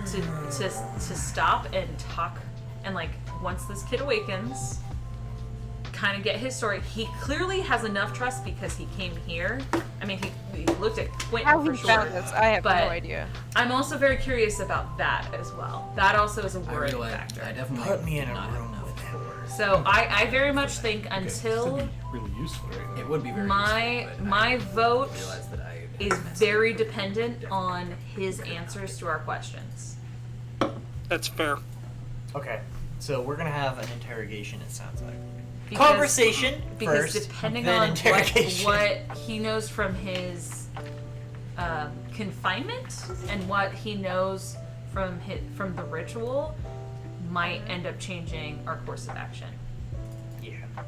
to stop and talk, and like once this kid awakens, kind of get his story. He clearly has enough trust because he came here. I mean, he looked at Quentin How for he sure. found this, I have but no idea. I'm also very curious about that as well. That also is a I worrying realize factor. I definitely Put me in did a not have room enough with him. for- So I very much think Okay, this until would be really useful right now. It would be very my useful, but my I vote realized that I is messed very up. dependent on his answers to our questions. That's fair. Okay, so we're gonna have an interrogation. It sounds like Because- conversation Because first, depending then on interrogation. what he knows from his confinement and what he knows from the ritual might end up changing our course of action. Yeah, I'll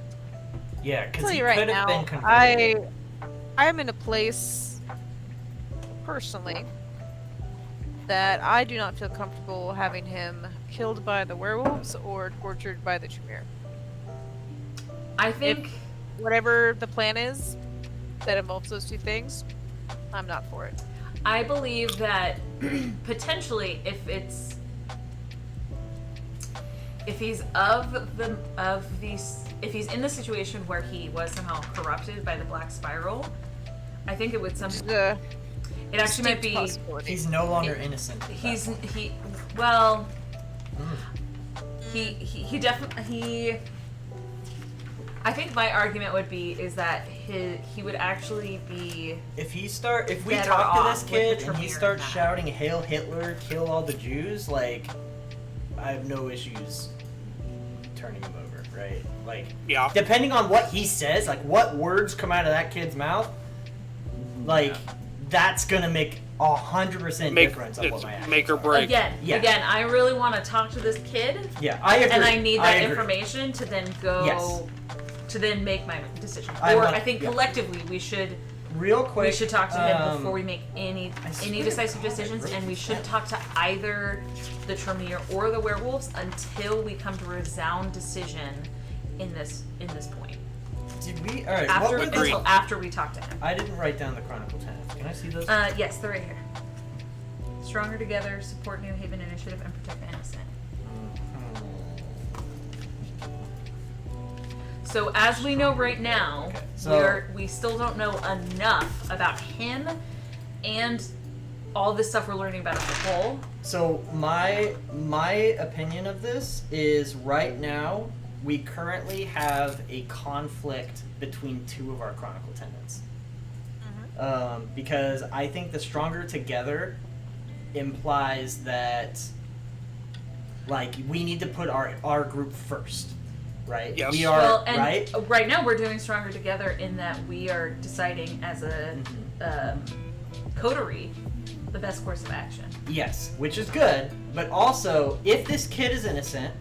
because tell he you right could have now, been converted. I'm in a place, personally, that I do not feel comfortable having him killed by the werewolves or tortured by the Tremere. I think Whatever the plan is that involves those two things, I'm not for it. I believe that potentially if he's if he's in the situation where he was somehow corrupted by the Black Spiral, I think it would Just it a actually might distinct be possibility. He's no longer innocent. at that he's point. he definitely I think my argument would be is that he would actually be If we better talk to off this with kid the and he Tremere starts than that. shouting "Hail Hitler! Kill all the Jews!" like, I have no issues turning him over, right? Like, Yeah. depending on what he says, like what words come out of that kid's mouth, like that's gonna make 100% Make difference on what my actions make or are. break. again Yeah. I really want to talk to this kid Yeah, I agree. and I need that agree. information to then go Yes. to then make my decision. I Or want- I think yeah. collectively we should Real quick. we should talk to him before we make any swear decisive to God, I decisions, wrote and we this should down. talk to either the Tremere or the werewolves until we come to a resound decision in this point. Did we? All right. After what were Agreed. those? until after we talk to him. I didn't write down the Chronicle 10. Can I see those? Yes, they're right here. Stronger together, support New Haven initiative, and protect the innocent. So as we know right now, Okay, so- we still don't know enough about him and all this stuff we're learning about as a whole. So my opinion of this is right now we currently have a conflict between two of our Chronicle tenants. Because I think the stronger together implies that like we need to put our group first, right? Yes. We are Well, and right. right now we're doing stronger together in that we are deciding as a coterie the best course of action. Yes, which is good, but also if this kid is innocent,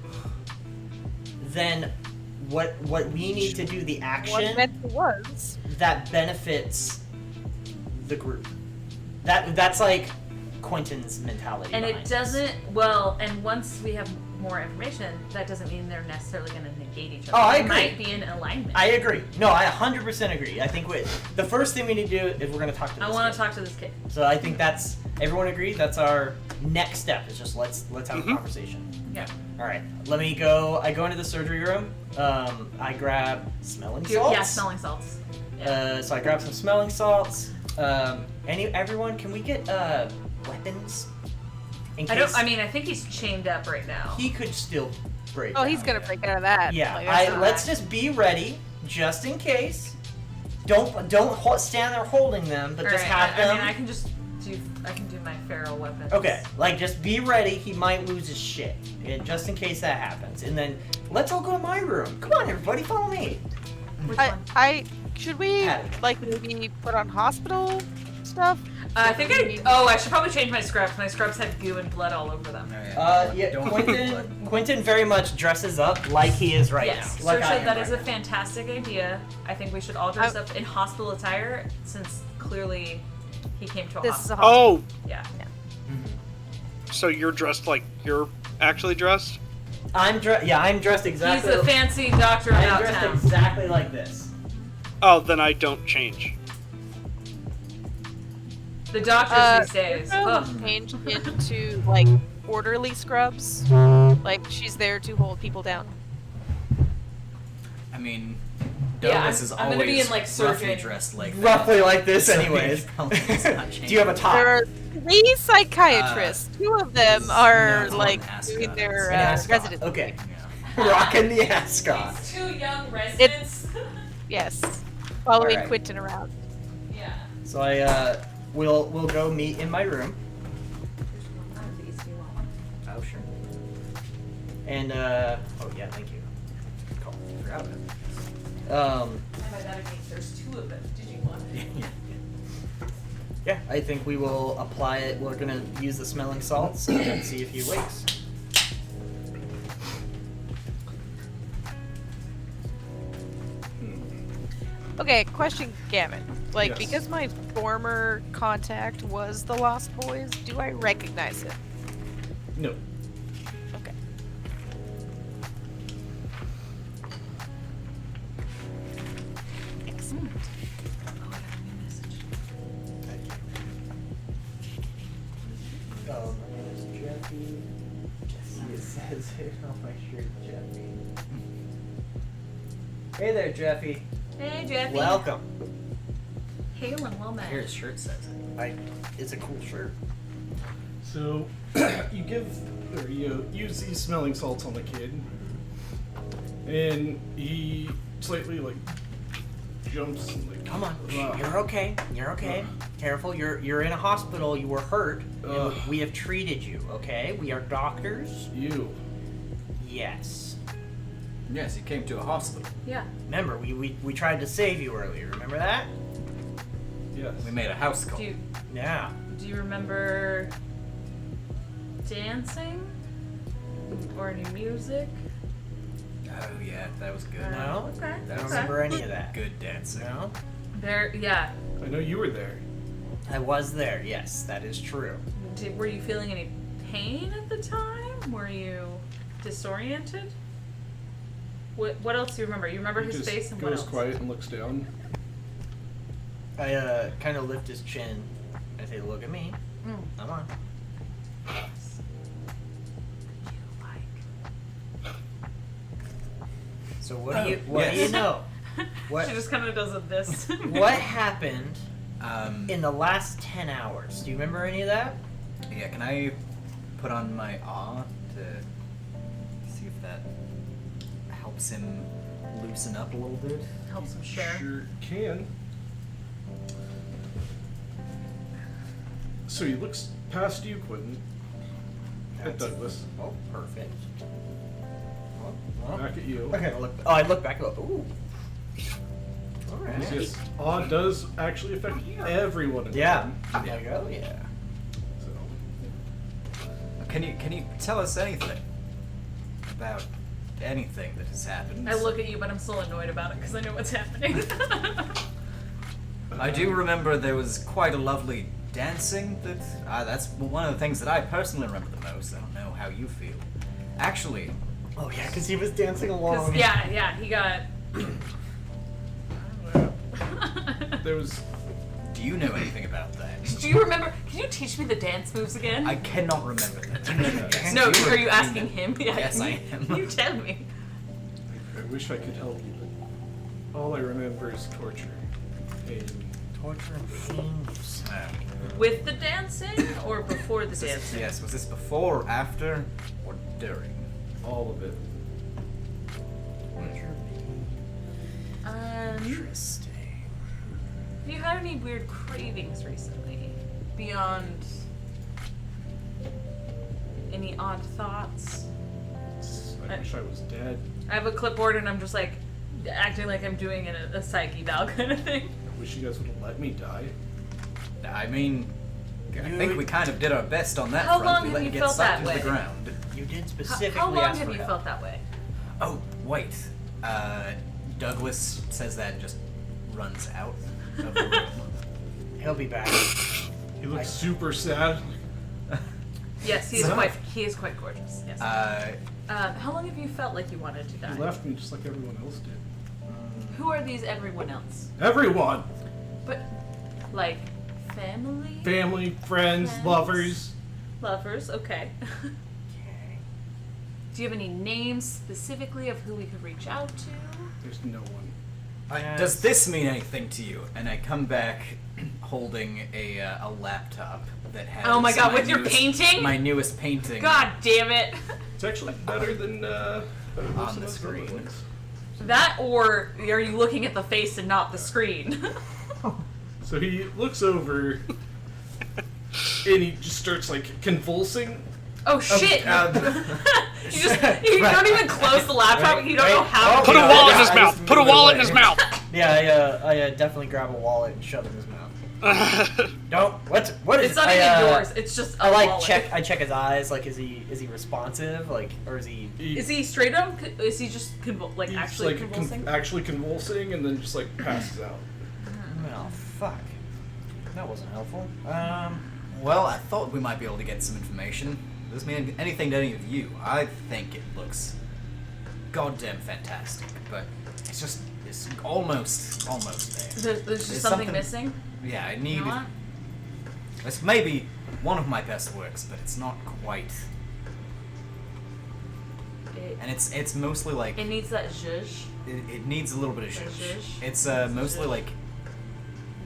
then what we need to do the What action meant it was. that benefits the group. That's like Quentin's mentality. And behind it doesn't, well, and once we have more information, that doesn't mean they're necessarily going to negate each other. Oh, I They agree. might be in alignment. I agree. No, I 100% agree. I think the first thing we need to do is we're going to talk to this I want kid. to talk to this kid. So I think that's, everyone agree? That's our next step is just let's have a conversation. Yeah. All right, I go into the surgery room. I grab smelling salts. Yeah, smelling salts. Yeah. So I grab some smelling salts. Everyone, can we get weapons? In case I think he's chained up right now. he could still break. Oh, he's out. gonna break out of that. Yeah, Like, that's not let's bad. just be ready just in case. Don't stand there holding them, but All just right, have them. I can just do my feral weapons. Okay, like just be ready. He might lose his shit, just in case that happens. And then let's all go to my room. Come on, everybody, follow me. Which one? Should we Patty. like maybe put on hospital stuff? I think I should probably change my scrubs. My scrubs have goo and blood all over them. Yeah, Don't Quentin very much dresses up like he is right Yes, now. Like I Saoirse, am that right is a now. fantastic idea. I think we should all dress up in hospital attire since clearly he came to a This is a hospital. hospital. Oh, Yeah. so you're dressed like you're actually dressed? I'm dressed exactly. He's a fancy doctor I'm about dressed town. exactly like this. Oh, then I don't change. The doctors these days. Ugh. Change into like orderly scrubs. Like she's there to hold people down. I mean, Yeah, Domus is I'm always gonna be in, like, roughly surgeon. dressed like that. Roughly like this, So anyways. it's not Do you have a top? There are 3 psychiatrists. 2 of them are no, like it's doing not their An ascot. residency. Okay. Yeah. Rocking the ascot. These 2 young residents. Yes, following Alright. Quentin around. Yeah. So we'll go meet in my room. Oh sure. And oh yeah, thank you. Cool. Forgot about it. And by that I mean there's 2 of them. Did you want it? Yeah, I think we will apply it. We're gonna use the smelling salts and see if he wakes. Okay, question, Gavin. Like, Yes. because my former contact was the Lost Boys, do I recognize it? No. Okay. Excellent. Oh, I got a new message. Oh, my name is Jeffy. It says it on my shirt, Jeffy. Hey there, Jeffy. Hey, Jeffy. Welcome. Hail and well met. Here his shirt says it. It's a cool shirt. So you use these smelling salts on the kid, and he slightly like jumps. And, like, Come on, uh, you're okay. You're okay. Careful, you're in a hospital. You were hurt. And we have treated you. Okay, we are doctors. You. Yes. Yes, he came to a hospital. Yeah. Remember, we tried to save you earlier. Remember that? Yes. We made a house call. Yeah. Do you remember dancing or any music? Oh yeah, that was good. No? Okay. I don't That's remember any of that. Good dancing. No? Yeah. I know you were there. I was there, yes, that is true. Were you feeling any pain at the time? Were you disoriented? What else do you remember? You remember He his just face and what goes else? quiet and looks down. I kind of lift his chin. I say, look at me. Mm. I'm on. So what do you know? What She just kind of does this. what happened Um, in the last 10 hours? Do you remember any of that? yeah, can I put on my awe to see if that helps him loosen up a little bit? Helps him share. Sure can. So he looks past you, Quentin, at Douglas, Oh, perfect. Well, back at you. okay, I look back and go, ooh. Alright. Yes, awe does actually affect everyone in the Yeah. room. I'm like, oh yeah. So, Can you tell us anything about anything that has happened? I look at you, but I'm still annoyed about it because I know what's happening. I do remember there was quite a lovely dancing. That's one of the things that I personally remember the most. I don't know how you feel. Actually, Oh yeah, because he was dancing 'Cause, along. yeah, he got. there was do you know anything about that? Do you remember? Can you teach me the dance moves again? I cannot remember that. No, You are you were- asking him? Yeah. Yes, I am. You tell me. I wish I could help you, but all I remember is torture. Pain. Torture and pain. You say. With the dancing or before the dancing? Yes, was this before, after, or during? All of it. Torture, pain. Interesting. Have you had any weird cravings recently? Beyond any odd thoughts? I wish I was dead. I have a clipboard and I'm just like acting like I'm doing a psyche eval kind of thing. I wish you guys would have let me die. I mean, I think we kind of did our best on that How front. long We have let you it get felt sucked that into the way? ground. You did specifically How long ask have for you help. felt that way? Oh, wait. Douglas says that and just runs out of the room. He'll be back. He looks super sad. Yes, he is quite gorgeous. Yes. How long have you felt like you wanted to die? He left me just like everyone else did. Who are these everyone else? Everyone! But like family? Family, friends, Friends. lovers. Lovers, okay. Okay. Do you have any names specifically of who we could reach out to? There's no one. Does this mean anything to you? And I come back holding a laptop that has. Oh my god, my with your newest- painting? My newest painting. God damn it. It's actually better than most On of the those other screen. ones. That or are you looking at the face and not the screen? So he looks over and he just starts like convulsing. Oh shit! You Right. don't even close the laptop. Right, You don't know right. how. Oh, Put a yeah, wallet in yeah, his I mouth. just Put a moved it wallet in away. his mouth. Yeah, I definitely grab a wallet and shove it in his mouth. Don't. What is? It's not I, even yours. It's just. I a like wallet. check. I check his eyes. Like, is he responsive? Like, or is he? Is he straight up? Is he just like He's actually like convulsing? actually convulsing and then just like passes out. Oh fuck. That wasn't helpful. Well, I thought we might be able to get some information. Doesn't mean anything to any of you. I think it looks goddamn fantastic, but it's almost there. There's just There's something missing. Yeah, I You need. know what? It's maybe one of my best works, but it's not quite. And it's mostly like It needs that zhuzh. it needs a little bit of Zhuzh. zhuzh. It's mostly like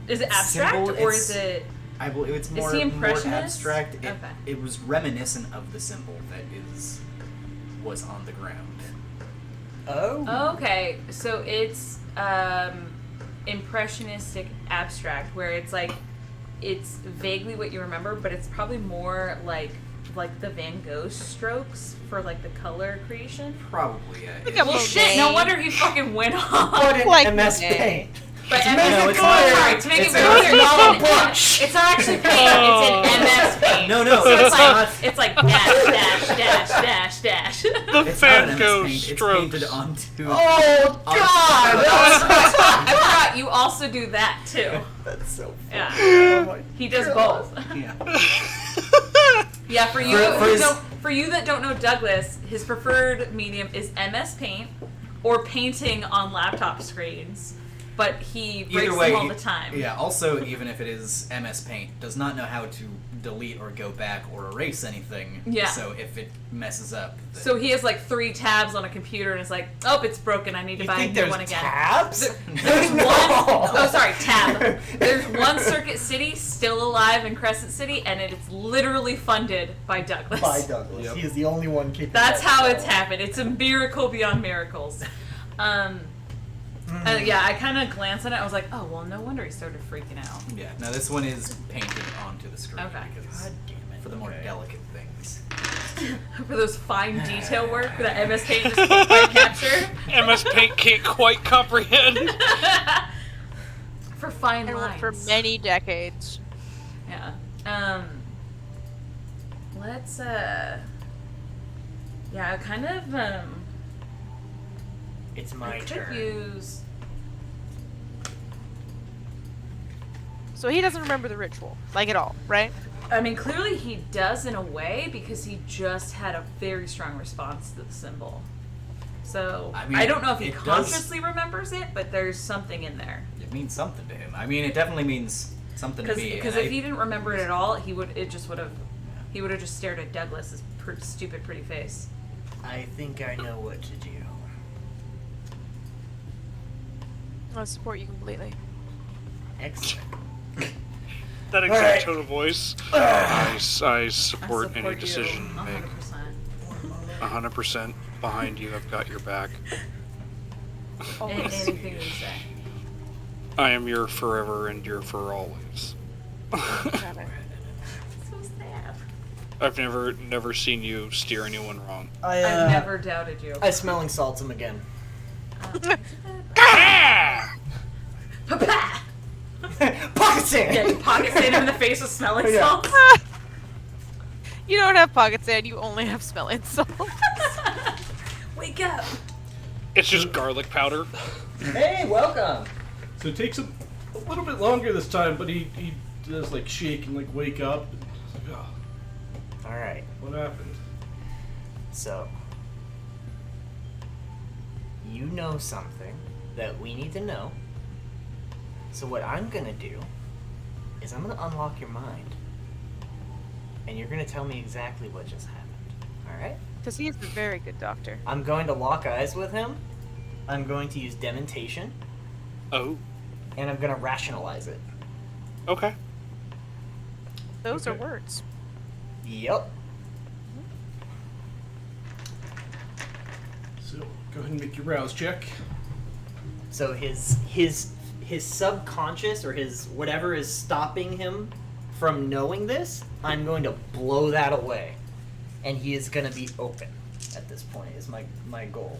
Is it abstract symbol, or it's- is it? I believe it's Is more, he more impressionist? abstract. It, Okay. it was reminiscent of the symbol that was on the ground. Oh. Okay, so it's impressionistic abstract, where it's like it's vaguely what you remember, but it's probably more like the Van Gogh strokes for like the color creation. Probably, yeah. Think Well, Okay. shit! No wonder he fucking went on. Put in Like MS that. Paint. But No, it's sorry, not. to make it It's very not. clear, It's not a it's brush. It's not actually paint. It's an MS Paint. No, no. So It's it's like dash. The It's fan not an MS goes Paint. It's strokes. painted onto. Oh God! I forgot you also do that too. That's so funny. Yeah. Oh my He does God. both. Yeah. Yeah, for you For for you that don't know Douglas, his preferred medium is MS Paint or painting on laptop screens. But he breaks Either way, them all the time. Yeah. Also, even if it is MS Paint, does not know how to delete or go back or erase anything. Yeah. So if it messes up. Then... So he has like 3 tabs on a computer and it's like, oh, it's broken. I need to You buy a think new there's one again. tabs? There's No. one. Oh, sorry, tab. There's one Circuit City still alive in Crescent City, and it's literally funded by Douglas. By Douglas. Yep. He is the only one keeping. That's that how going. it's happened. It's a miracle beyond miracles. Yeah, I kind of glanced at it. I was like, oh, well, no wonder he started freaking out. Yeah. No, this one is painted onto the screen Okay. because God damn it. for the more Okay. delicate things. For those fine detail work that MS Paint just can't quite capture. MS Paint can't quite comprehend. For fine And lines. for many decades. Yeah. Let's, yeah, kind of, It's I my could turn. use... So he doesn't remember the ritual, like at all, right? I mean, clearly he does in a way because he just had a very strong response to the symbol. So, I mean, I don't know if he it does- consciously remembers it, but there's something in there. It means something to him. I mean, it definitely means something to me. Because and if he didn't remember it at all, he would just stared at Douglas's stupid pretty face. I think I know what to do. I support you completely. Excellent. That exact Alright. tone of voice. I support any you decision you make. 100%. 100% behind you. I've got your back. Anything you say. I am your forever and your for always. So sad. I've never seen you steer anyone wrong. I I've never doubted you. I smelling salts him again. Pa-pa! Pocket sand. Yeah, you pocket sand him in the face with smelling Yeah. salts. You don't have pocket sand, you only have smelling salts. Wake up. It's just garlic powder. Hey, welcome. So it takes him a little bit longer this time, but he does like shake and like wake up. And it's like, oh, All right. what happened? So, you know something that we need to know. So what I'm gonna do is I'm gonna unlock your mind, and you're gonna tell me exactly what just happened. All right? Because he is a very good doctor. I'm going to lock eyes with him. I'm going to use dementation, Oh, and I'm gonna rationalize it. okay. Those are Okay. words. Yep. So go ahead and make your rouse check. So his subconscious or his whatever is stopping him from knowing this, I'm going to blow that away, and he is going to be open at this point. Is my goal.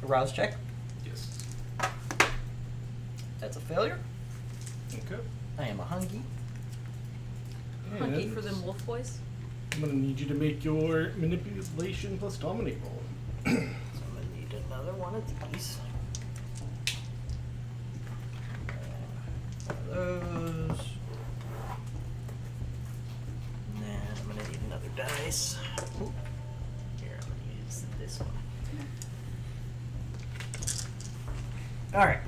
Rouse check. Yes. That's a failure. Okay. I am a hunky. Hunky And for them wolf boys. I'm gonna need you to make your manipulation plus dominate roll. So I'm gonna need another one of these. One of those. And then I'm gonna need another dice. Ooh. Here, I'm gonna use this one. Alright.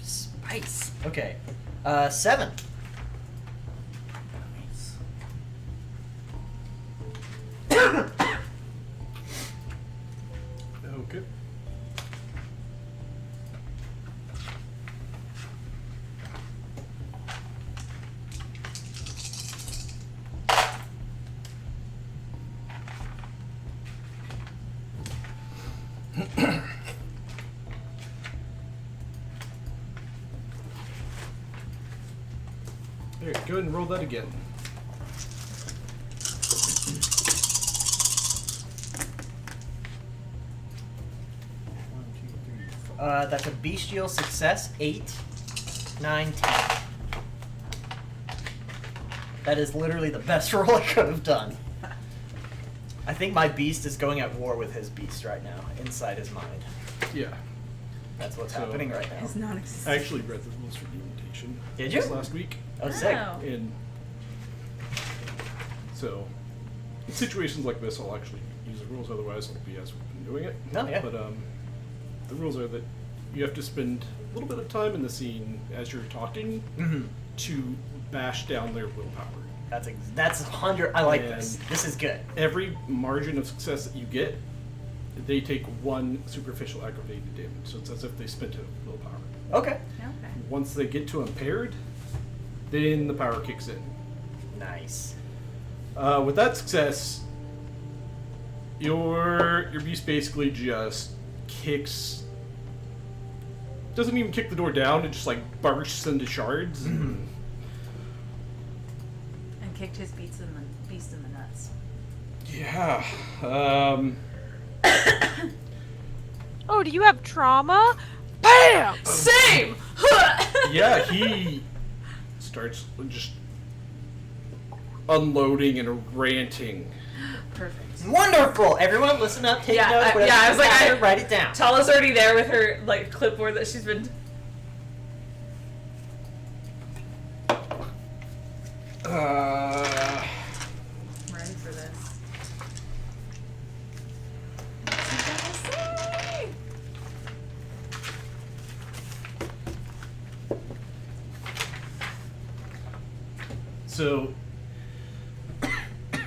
Spice. Okay. 7. Okay. There, go ahead and roll that again. That's a bestial success. 8, 9, 10. That is literally the best roll I could have done. I think my beast is going at war with his beast right now, inside his mind. Yeah. That's what's So- happening right now. It's non-existent. I actually read the rules for the invitation. Did you? This last week. Oh, sick. Wow. And so, in situations like this, I'll actually use the rules. Otherwise, I'll be as we've been doing it. No, yeah. But the rules are that you have to spend a little bit of time in the scene as you're talking Mm-hmm. to bash down their willpower. That's 100. I like And- this. This is good. Every margin of success that you get, they take 1 superficial aggravated damage. So it's as if they spent a willpower. Okay. Okay. Once they get to impaired, then the power kicks in. Nice. With that success, your beast basically just kicks. Doesn't even kick the door down. It just like bursts into shards. And kicked his beast in the nuts. Yeah. Oh, do you have trauma? Bam! Same! Yeah. He starts just unloading and ranting. Perfect. Wonderful. Everyone, listen up. Take Yeah, notes. I- whatever yeah, I you was like, gather, I- write it down. Tala's already there with her like clipboard that she's been. Uh, I'm ready for this. so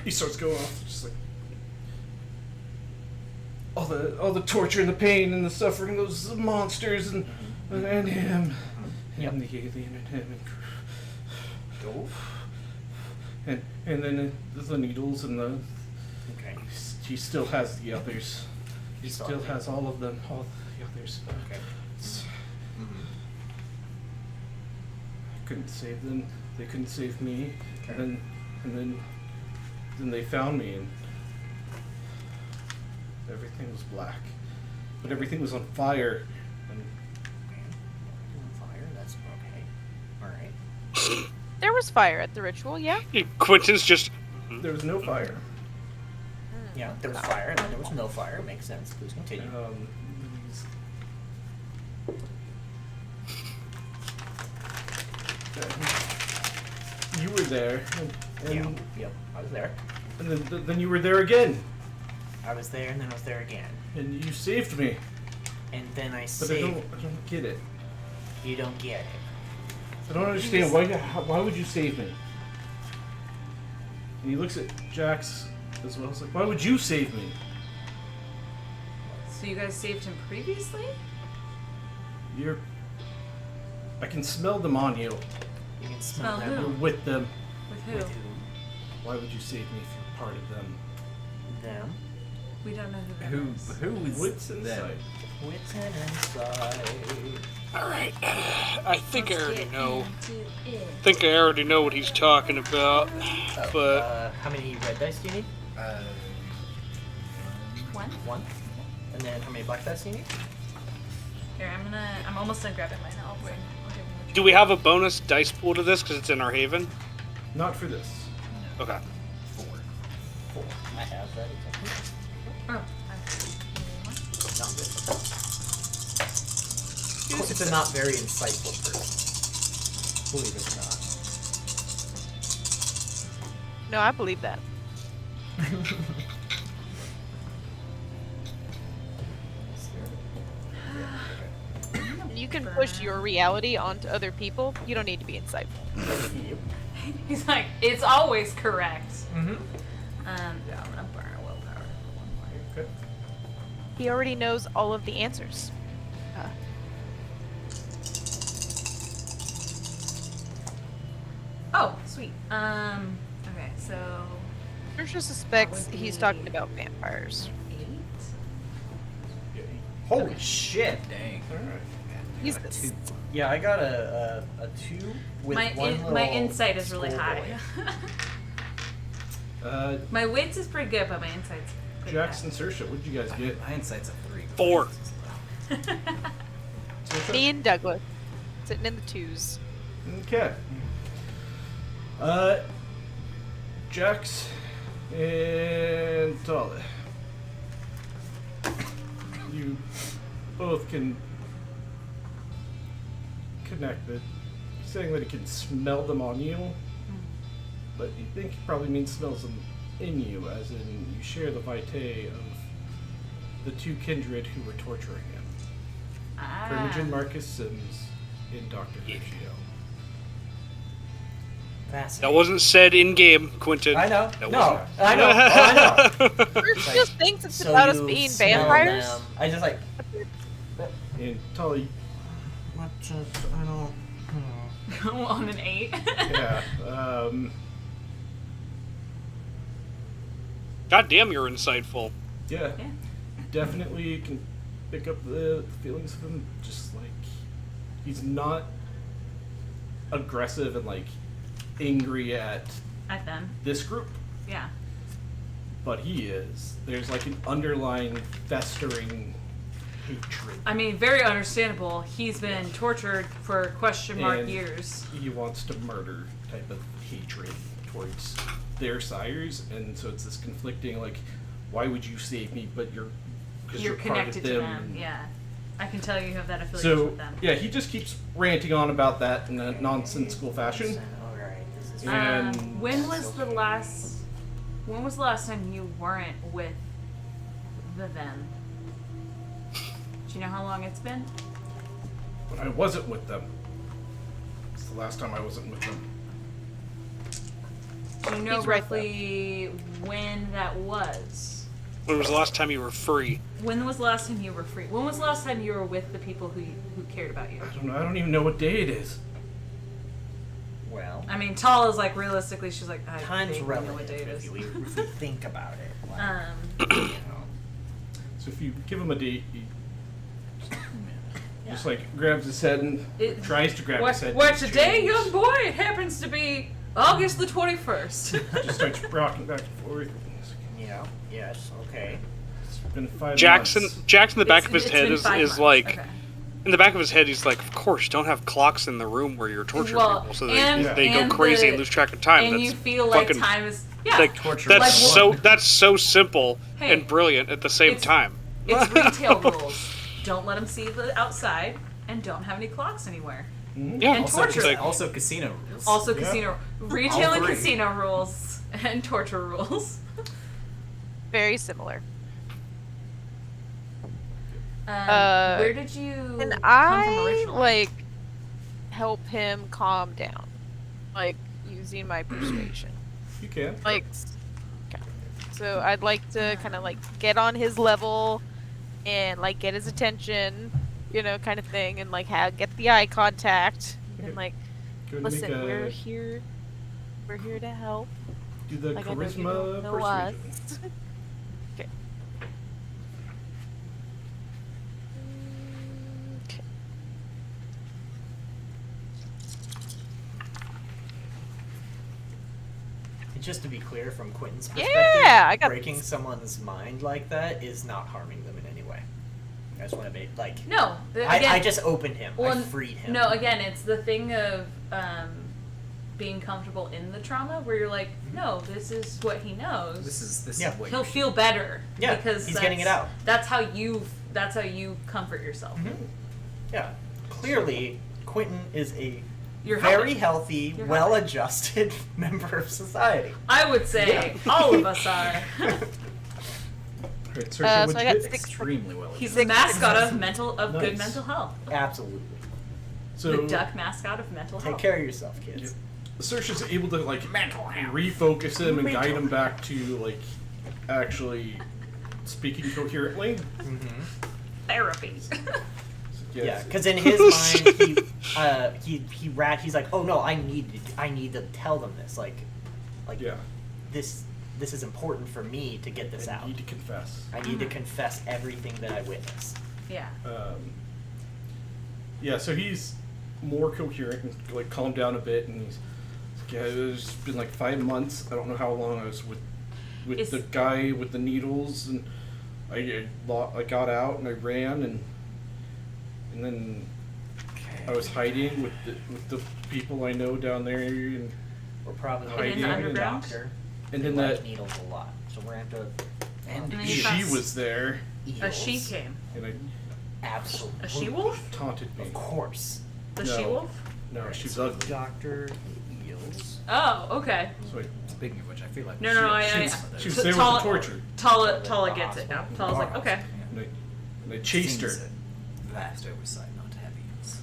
he starts going off, just like all the torture and the pain and the suffering, those monsters and him, Yep. and the alien and him, and then the needles and the. Okay. He still has the others. He Saw still it. has all of them, all the others. Okay. I couldn't save them. They couldn't save me. Okay. And then they found me, and everything was black. But everything was on fire. And Fire. That's okay. All right. There was fire at the ritual, yeah? Quentin's just. there was no fire. Yeah, there was fire, and then there was no fire. Makes sense. Please continue. You were there, and Yep. I was there. and then you were there again, I was there, and then I was there again. and you saved me. And then I But saved. I don't get it. You don't get it. I don't understand why would you save me? And he looks at Jax as well. He's like, why would you save me? So you guys saved him previously? I can smell them on you. You can smell Smell them. You're with them. With who? With who? Why would you save me if you're part of them? Them. We don't know who that is. Who is Wits them? inside. Wits and inside. Alright. I think I already know. What he's talking about. Oh, But. how many red dice do you need? One? 1. And then how many black dice do you need? Here, I'm almost done grabbing mine. I'll give him a Do we have a bonus dice pool to this because it's in our haven? Not for this. Okay. 4. I have that exactly. Oh, Not good. It's a not very insightful person. Believe it or not. No, I believe that. You can push your reality onto other people. You don't need to be insightful. He's like, it's always correct. Mm-hmm. Yeah, I'm gonna burn a willpower for one more. Good. He already knows all of the answers. Oh, sweet. Okay, so Trisha suspects That would he's be- talking about vampires. 8. Holy shit! Dang. Alright. He's Got a this. 2. Yeah, I got a 2 with My one my little insight is really high. My wits is pretty good, but my insight's pretty Jax and Saoirse, what did you guys get? My insight's a 3. 4. Me and Douglas. Sitting in the twos. Okay. Jax and Tala. You both can connect it. He's saying that he can smell them on you, but you think he probably means smells them in you, as in you share the vitae of the two kindred who were torturing him. Primogen Marcus Sims and Dr. Fushio. Fascinating. That wasn't said in game, Quentin. I know. That No, wasn't. I know. Oh, I know. First just thinks it's So about us you being smell vampires. them. I just like. And Tully, What? I don't. On an 8. yeah, God damn, you're insightful. yeah, Yeah. definitely can pick up the feelings of him. Just like he's not aggressive and like angry at At them. this group, Yeah. but he is. There's like an underlying festering hatred. I mean, very understandable. He's been tortured for question mark And years. He wants to murder type of hatred towards their sires, and so it's this conflicting like, why would you save me? But because You're part of connected to them. Yeah. I can tell you have that affiliation So with them. yeah, he just keeps ranting on about that in a nonsensical fashion. Alright, this is And When was the last time you weren't with the them? Do you know how long it's been? when I wasn't with them. It's the last time I wasn't with them. Do you know He's right roughly when that was? When was the last time you were free? When was the last time you were free? When was the last time you were with the people who cared about you? I don't know. I don't even know what day it is. Well, I mean, Tall is like realistically, she's like, I time's vaguely know what day relative it if is. we think about it. Like, you know. So if you give him a date, he just like grabs his head and tries to grab his head. What's and today, changes. young boy? It happens to be August the 21st. Just starts rocking back and forth. Yeah. Yes. Okay. It's been 5 Jackson, months. Jackson, in the back of his It's head been 5 is months. like, Okay. in the back of his head, he's like, of course, you don't have clocks in the room where you're torturing Well, people, so and- they go and crazy the- and lose track of time. And That's you feel like fucking, time is like, Torture that's like that's so simple Hey, and brilliant at the same it's- time. It's retail rules. Don't let them see the outside, and don't have any clocks anywhere. Yeah, And Also, torture. like- also casino rules. Also, Yeah. casino, retail and three. casino rules, and torture rules. Very similar. Where did you And come from I originally? like help him calm down, like using my persuasion. You can. Like, okay. So I'd like to kind of like get on his level and like get his attention, you know, kind of thing, and like get the eye contact Okay. and like, Go ahead and listen, make a, we're here to help. do the Like, I know you charisma don't know us. persuasion. Okay. Okay. And just to be clear, from Quentin's perspective, Yeah, I got breaking someone's mind like that is not harming them in any way. I just want to make like. No, again, I just opened him. I well, freed him. No, again, it's the thing of being comfortable in the trauma, where you're like, no, this is what he knows. This is Yeah. what He'll you feel better. Yeah, because he's getting it out. That's how you comfort yourself. Yeah. Clearly, Quentin is a You're very helping. healthy, You're well-adjusted member of society. I would say all of us are. Alright, Saoirse, So I what'd you got get? 6 extremely well. He's the mascot of good Nice. mental health. Absolutely. So The duck mascot of mental Take health. care of yourself, kids. Saoirse's able to like refocus him and guide him back to like actually speaking coherently. Mm-hmm. Therapy. Yeah, because in his mind, he's like, oh no, I need to tell them this, like Yeah. this is important for me to get this And out. need to confess. I need to confess everything that I witnessed. Yeah. Yeah, so he's more coherent and like calmed down a bit, and he's like, yeah, it's been like 5 months. I don't know how long I was with Is- the guy with the needles, and I got out and I ran, and then I was hiding with the people I know down there, and We're probably Hiding going to in the the doctor. and They then like that needles a lot, so we're going to have to. And then you she found was there, A she came. and I Absolutely. A she-wolf? taunted me. Of course. The No. she-wolf? No, she's ugly. Doctor Eels. Oh, okay. So speaking of which, I feel like No, she was there with the torture, Tala gets it now. Tala's like, okay. and I chased her. Seems a vast oversight not to have eels.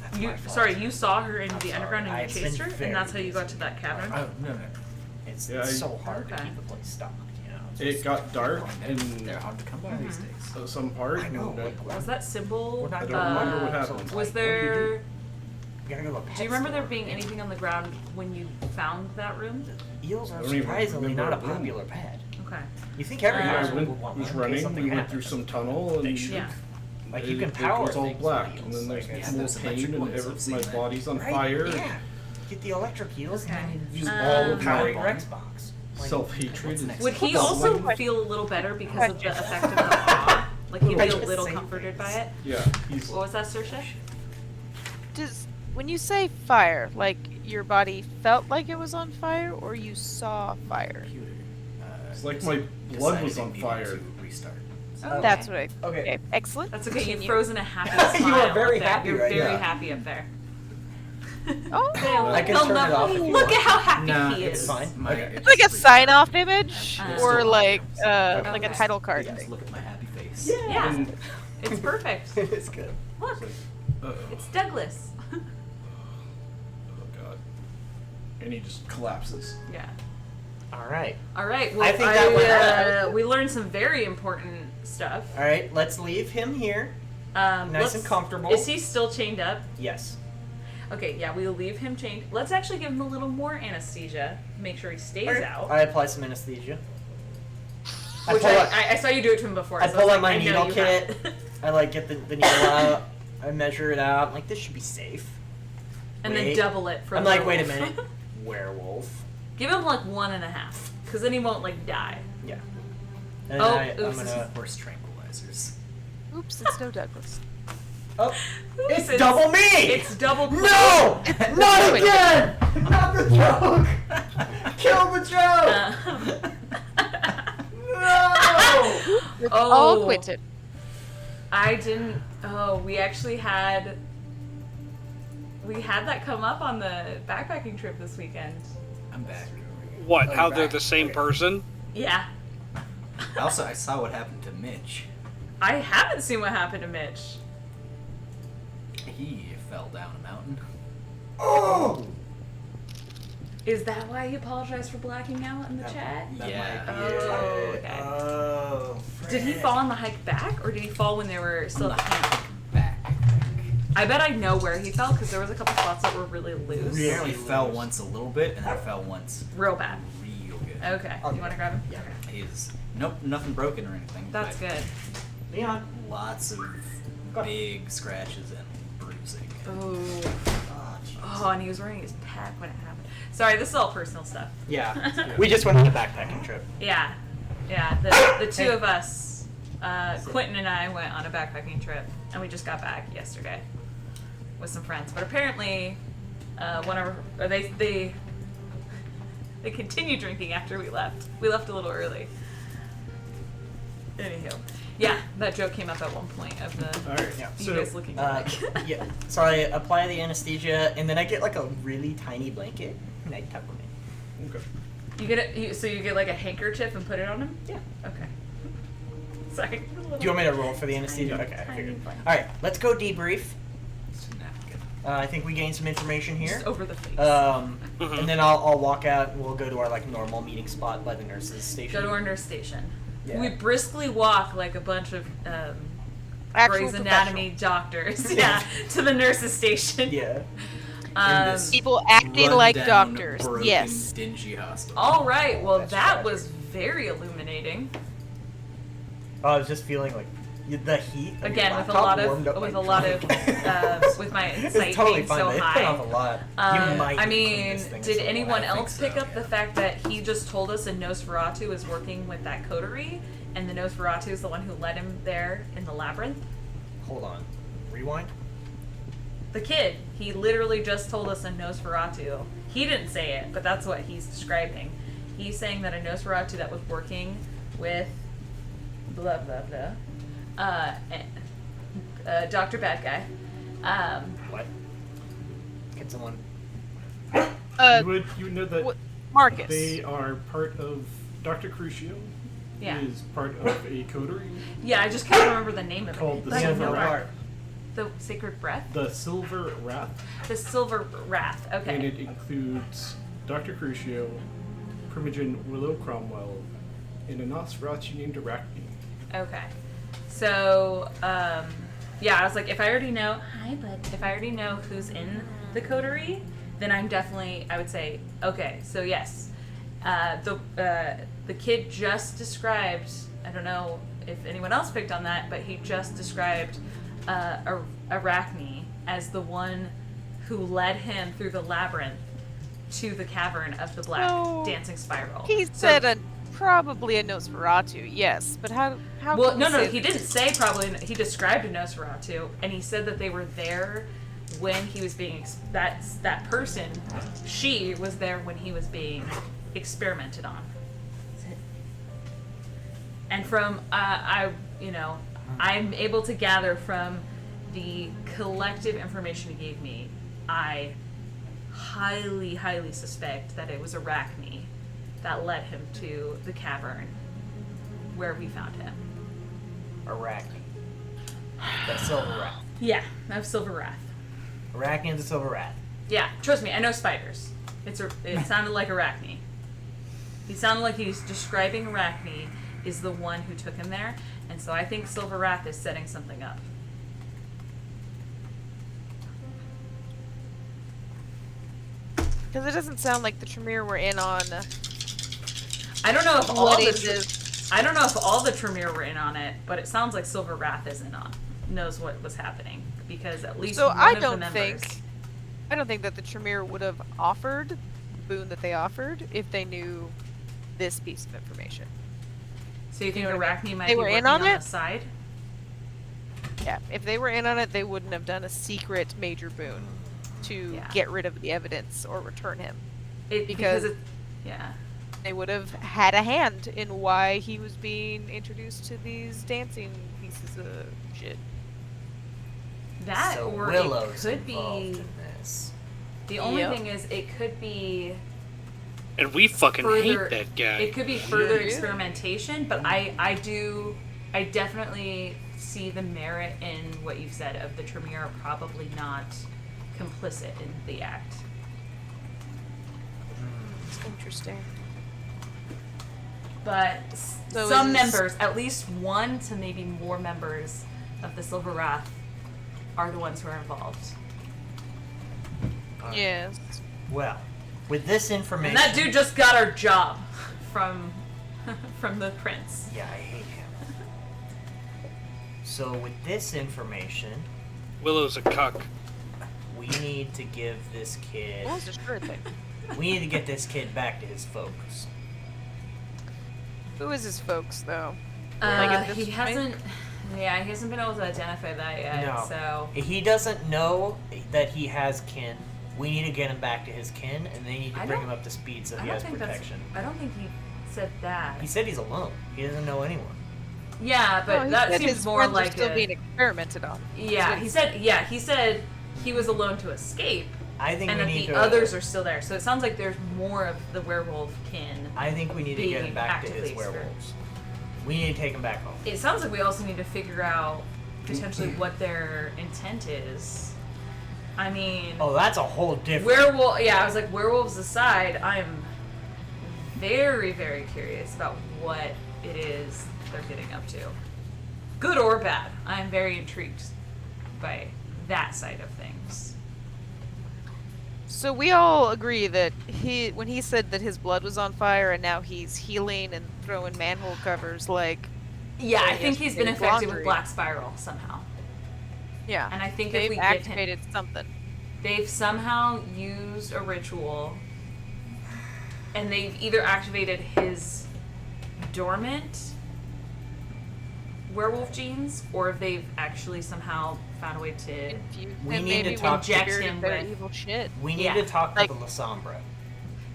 That's You my fault. sorry, you saw her in the sorry. underground and you I've chased been her, and that's how very you got to that cavern. Oh no. It's Yeah, so hard to Okay. keep the place stocked, you know. It's It just- got dark They're in hard to come by these days. some part. I know. and Like, Was that symbol? We're not I don't gonna remember what so happened. it's Was like, what do you there? do? You gotta go to a pet Do you remember there store. being anything on the ground when you found that room? Eels I are don't even surprisingly not a remember a room. popular pet. Okay. You think every Yeah, I household went, would want was one in case running. something We went happens. through some tunnel, and Yeah. Like you can it power was all things with black, eels, and then there's like, yeah, more those electric pain, and ones, I've seen my that. body's on right? fire. Yeah. Get the electric eels Okay. and then use Um, all of my your Xbox. Like, Self-hatred. what's and next? Would he Well, also when- feel a little better because of the effect of the awe? Like he'd I be a just little say comforted by things. it? Yeah, he's What was that, Saoirse? When you say fire, like your body felt like it was on fire, or you saw fire? It's like my blood was on decided it needed fire. to restart. Okay. That's what I. Okay. Okay, excellent. That's okay. You've Continue. frozen a happy You smile. are very up there. happy You're right very now. happy up there. Oh, I can They'll turn it off if you Look want. at how happy No, he it's is. fine. Okay. it's like a sign-off image, It's or still like on. like a Okay. title card Just thing. look at my happy face. Yeah, and it's perfect. it's good. Look, uh-oh. it's Douglas. Oh god. And he just collapses. Yeah. All right. All right. Well, I think that went we learned some very important stuff. All right. Let's leave him here. Nice Let's- and comfortable. Is he still chained up? Yes. Okay, yeah, we'll leave him chained. Let's actually give him a little more anesthesia. Make sure he stays All right. out. I apply some anesthesia. Which pull out- I saw you do it to him before. I so pull was out like, my I know needle you kit. have. I like get the needle out. I measure it out. I'm like, this should be safe. And Wait. then double it for I'm the like, wait a werewolf. minute. Werewolf. Give him like 1.5, because then he won't like die. Yeah. And Oh, I'm oops. gonna. Horse tranquilizers. Oops, it's no Douglas. Oh, Oops, it's double me. It's double. No! Not again! Not the joke! Kill the joke! No! It's Oh. all quitted. I didn't. Oh, we actually had. We had that come up on the backpacking trip this weekend. I'm back. What? Oh, How you're they're back. the same Okay. person? Yeah. Also, I saw what happened to Mitch. I haven't seen what happened to Mitch. He fell down a mountain. Oh! Is that why he apologized for blacking out in the chat? That Yeah. might be Oh, it. okay. Oh. Did he fall on the hike back, or did he fall when they were On still the at camp? hike back, I think. I bet I know where he fell because there was a couple spots that were really loose. Really? Apparently fell once a little bit, and then fell once Real bad. real good. Okay. You want to grab him? Yeah. Okay. He's nope, nothing broken or anything. That's but good. Leon. Lots of Go. big scratches and bruising. Oh. Oh, jeez. Oh, and he was wearing his pack when it happened. Sorry, this is all personal stuff. Yeah. We just went on a backpacking trip. Yeah. Yeah. The two Hey. of us, Quentin and I, went on a backpacking trip, and we just got back yesterday with some friends. But apparently, they continued drinking after we left. We left a little early. Anywho, yeah, that joke came up at one point of the Alright, Yeah. you so guys looking like. Yeah. So I apply the anesthesia, and then I get like a really tiny blanket, and I tuck him in. okay. You get it. So you get like a handkerchief and put it on him. Yeah. Okay. Sorry. Do you want me to roll for the anesthesia? Tiny, Okay, I tiny figured. blanket. All right, let's go debrief. It's a napkin. I think we gained some information here. Just over the face. And then I'll walk out, and we'll go to our like normal meeting spot by the nurses' station. Go to our nurse station. Yeah. We briskly walk like a bunch of Actual Grey's Anatomy doctors. Yeah, to the nurses' station. Yeah. In this People acting like rundown, doctors. broken, Yes. dingy hospital. All right. Well, That's that tragic. was very illuminating. I was just feeling like the heat. of your Again, with a laptop lot warmed up of my with a lot of drink. with my It's sight totally being fine, so but it high. put off a lot. You might I need to clean mean, this thing did some more. anyone I think else so, pick up yeah. the fact that he just told us a Nosferatu is working with that coterie, and the Nosferatu is the one who led him there in the labyrinth? Hold on. Rewind. the kid. He literally just told us a Nosferatu. He didn't say it, but that's what he's describing. He's saying that a Nosferatu that was working with blah blah blah, Dr. Bad Guy. What? Get someone. You would know that Marcus. they are part of Dr. Crucio. Yeah. Is part of a coterie Yeah, I just can't remember the name of called it. the But I Silver know Wrath. The Sacred Breath? The Silver Wrath, The Silver Wrath. Okay. and it includes Dr. Crucio, Primogen Willow Cromwell, and a Nosferatu named Arachne. Okay. So, yeah, I was like, if I already know, if I already know who's in the coterie, then I'm definitely, I would say, okay, so yes. The kid just described, I don't know if anyone else picked on that, but he just described Arachne as the one who led him through the labyrinth to the cavern of the black So, dancing spiral. He So- said probably a Nosferatu, yes, but how Well, can no, you say he didn't say probably. He described a Nosferatu, and he said that they were there when he was being. That person, she was there when he was being experimented on. And from I'm able to gather from the collective information he gave me, I highly, highly suspect that it was Arachne that led him to the cavern where we found him. Arachne. The Silver Wrath. Yeah, of Silver Wrath. Arachne and the Silver Wrath. Yeah, trust me, I know spiders. It sounded like Arachne. He sounded like he's describing Arachne is the one who took him there, and so I think Silver Wrath is setting something up. Because it doesn't sound like the Tremere were in on I don't know if what it is. I don't know if all the Tremere were in on it, but it sounds like Silver Wrath is in on. Knows what was happening because at least So one I of the don't members. I don't think that the Tremere would have offered the boon that they offered if they knew this piece of information. So you think know what I Arachne might They be were working in on the it? side? Yeah, if they were in on it, they wouldn't have done a secret major boon to Yeah. get rid of the evidence or return him. Because Because- it, yeah. They would have had a hand in why he was being introduced to these dancing pieces of shit. That So or Willow's it could involved be. in this. The only Yep. thing is, it could be And we fucking further. hate that guy. It could be further Yeah. experimentation, but I definitely see the merit in what you've said of the Tremere are probably not complicit in the act. It's interesting. But So some is- members, at least one to maybe more members of the Silver Wrath, are the ones who are involved. Yes. Well, with this information. And that dude just got our job from the prince. Yeah, I hate him. So with this information, Willow's a cuck. we need to give this kid. What was the shirt thing? We need to get this kid back to his folks. Who is his folks, though? Like at this He point? hasn't. Yeah, he hasn't been able to identify that yet. No. So He doesn't know that he has kin. We need to get him back to his kin, and they need to I bring don't- him up to speed so I he don't has think protection. I don't think he said that. He said he's alone. He doesn't know anyone. Yeah, but No, he that said seems his more friends are like still a. being experimented on. Yeah, So he said. Yeah, he said he was alone to escape, I think and we that need the to. others are still there. So it sounds like there's more of the werewolf kin. I think we need to get him being back to his actively werewolves. We need to take him back home. It sounds like we also need to figure out potentially what their intent is. I mean, Oh, that's a whole different. werewolf. Yeah, I was like, werewolves aside, I'm very, very curious about what it is they're getting up to, good or bad. I'm very intrigued by that side of things. So we all agree that when he said that his blood was on fire and now he's healing and throwing manhole covers, like, Yeah, I Yes, think he's been it's infected with laundry. Black Spiral somehow. yeah. And I think if they've we get him, activated something. they've somehow used a ritual, and they've either activated his dormant werewolf genes, or if they've actually somehow found a way to. Infuse We him need to maybe talk with to- inject spirit him of their with- evil shit. We need Yeah. to talk to Like- the Lasombra.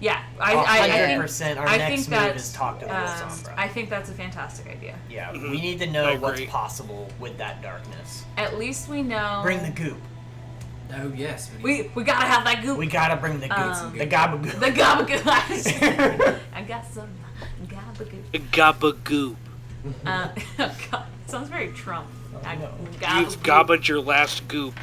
Yeah, I think 100%. Our I next think move that's, is talk to the Lasombra. I think that's a fantastic idea. Yeah, Mhm. we need to I know agree. what's possible with that darkness. At least we know. Bring the goop. Oh yes. We gotta have that goop. We gotta bring the goop. The gabagoop. The gabagoop. I got some gabagoop. Gabagoop. God, it sounds very Trump. I know. You've gobbled your last goop.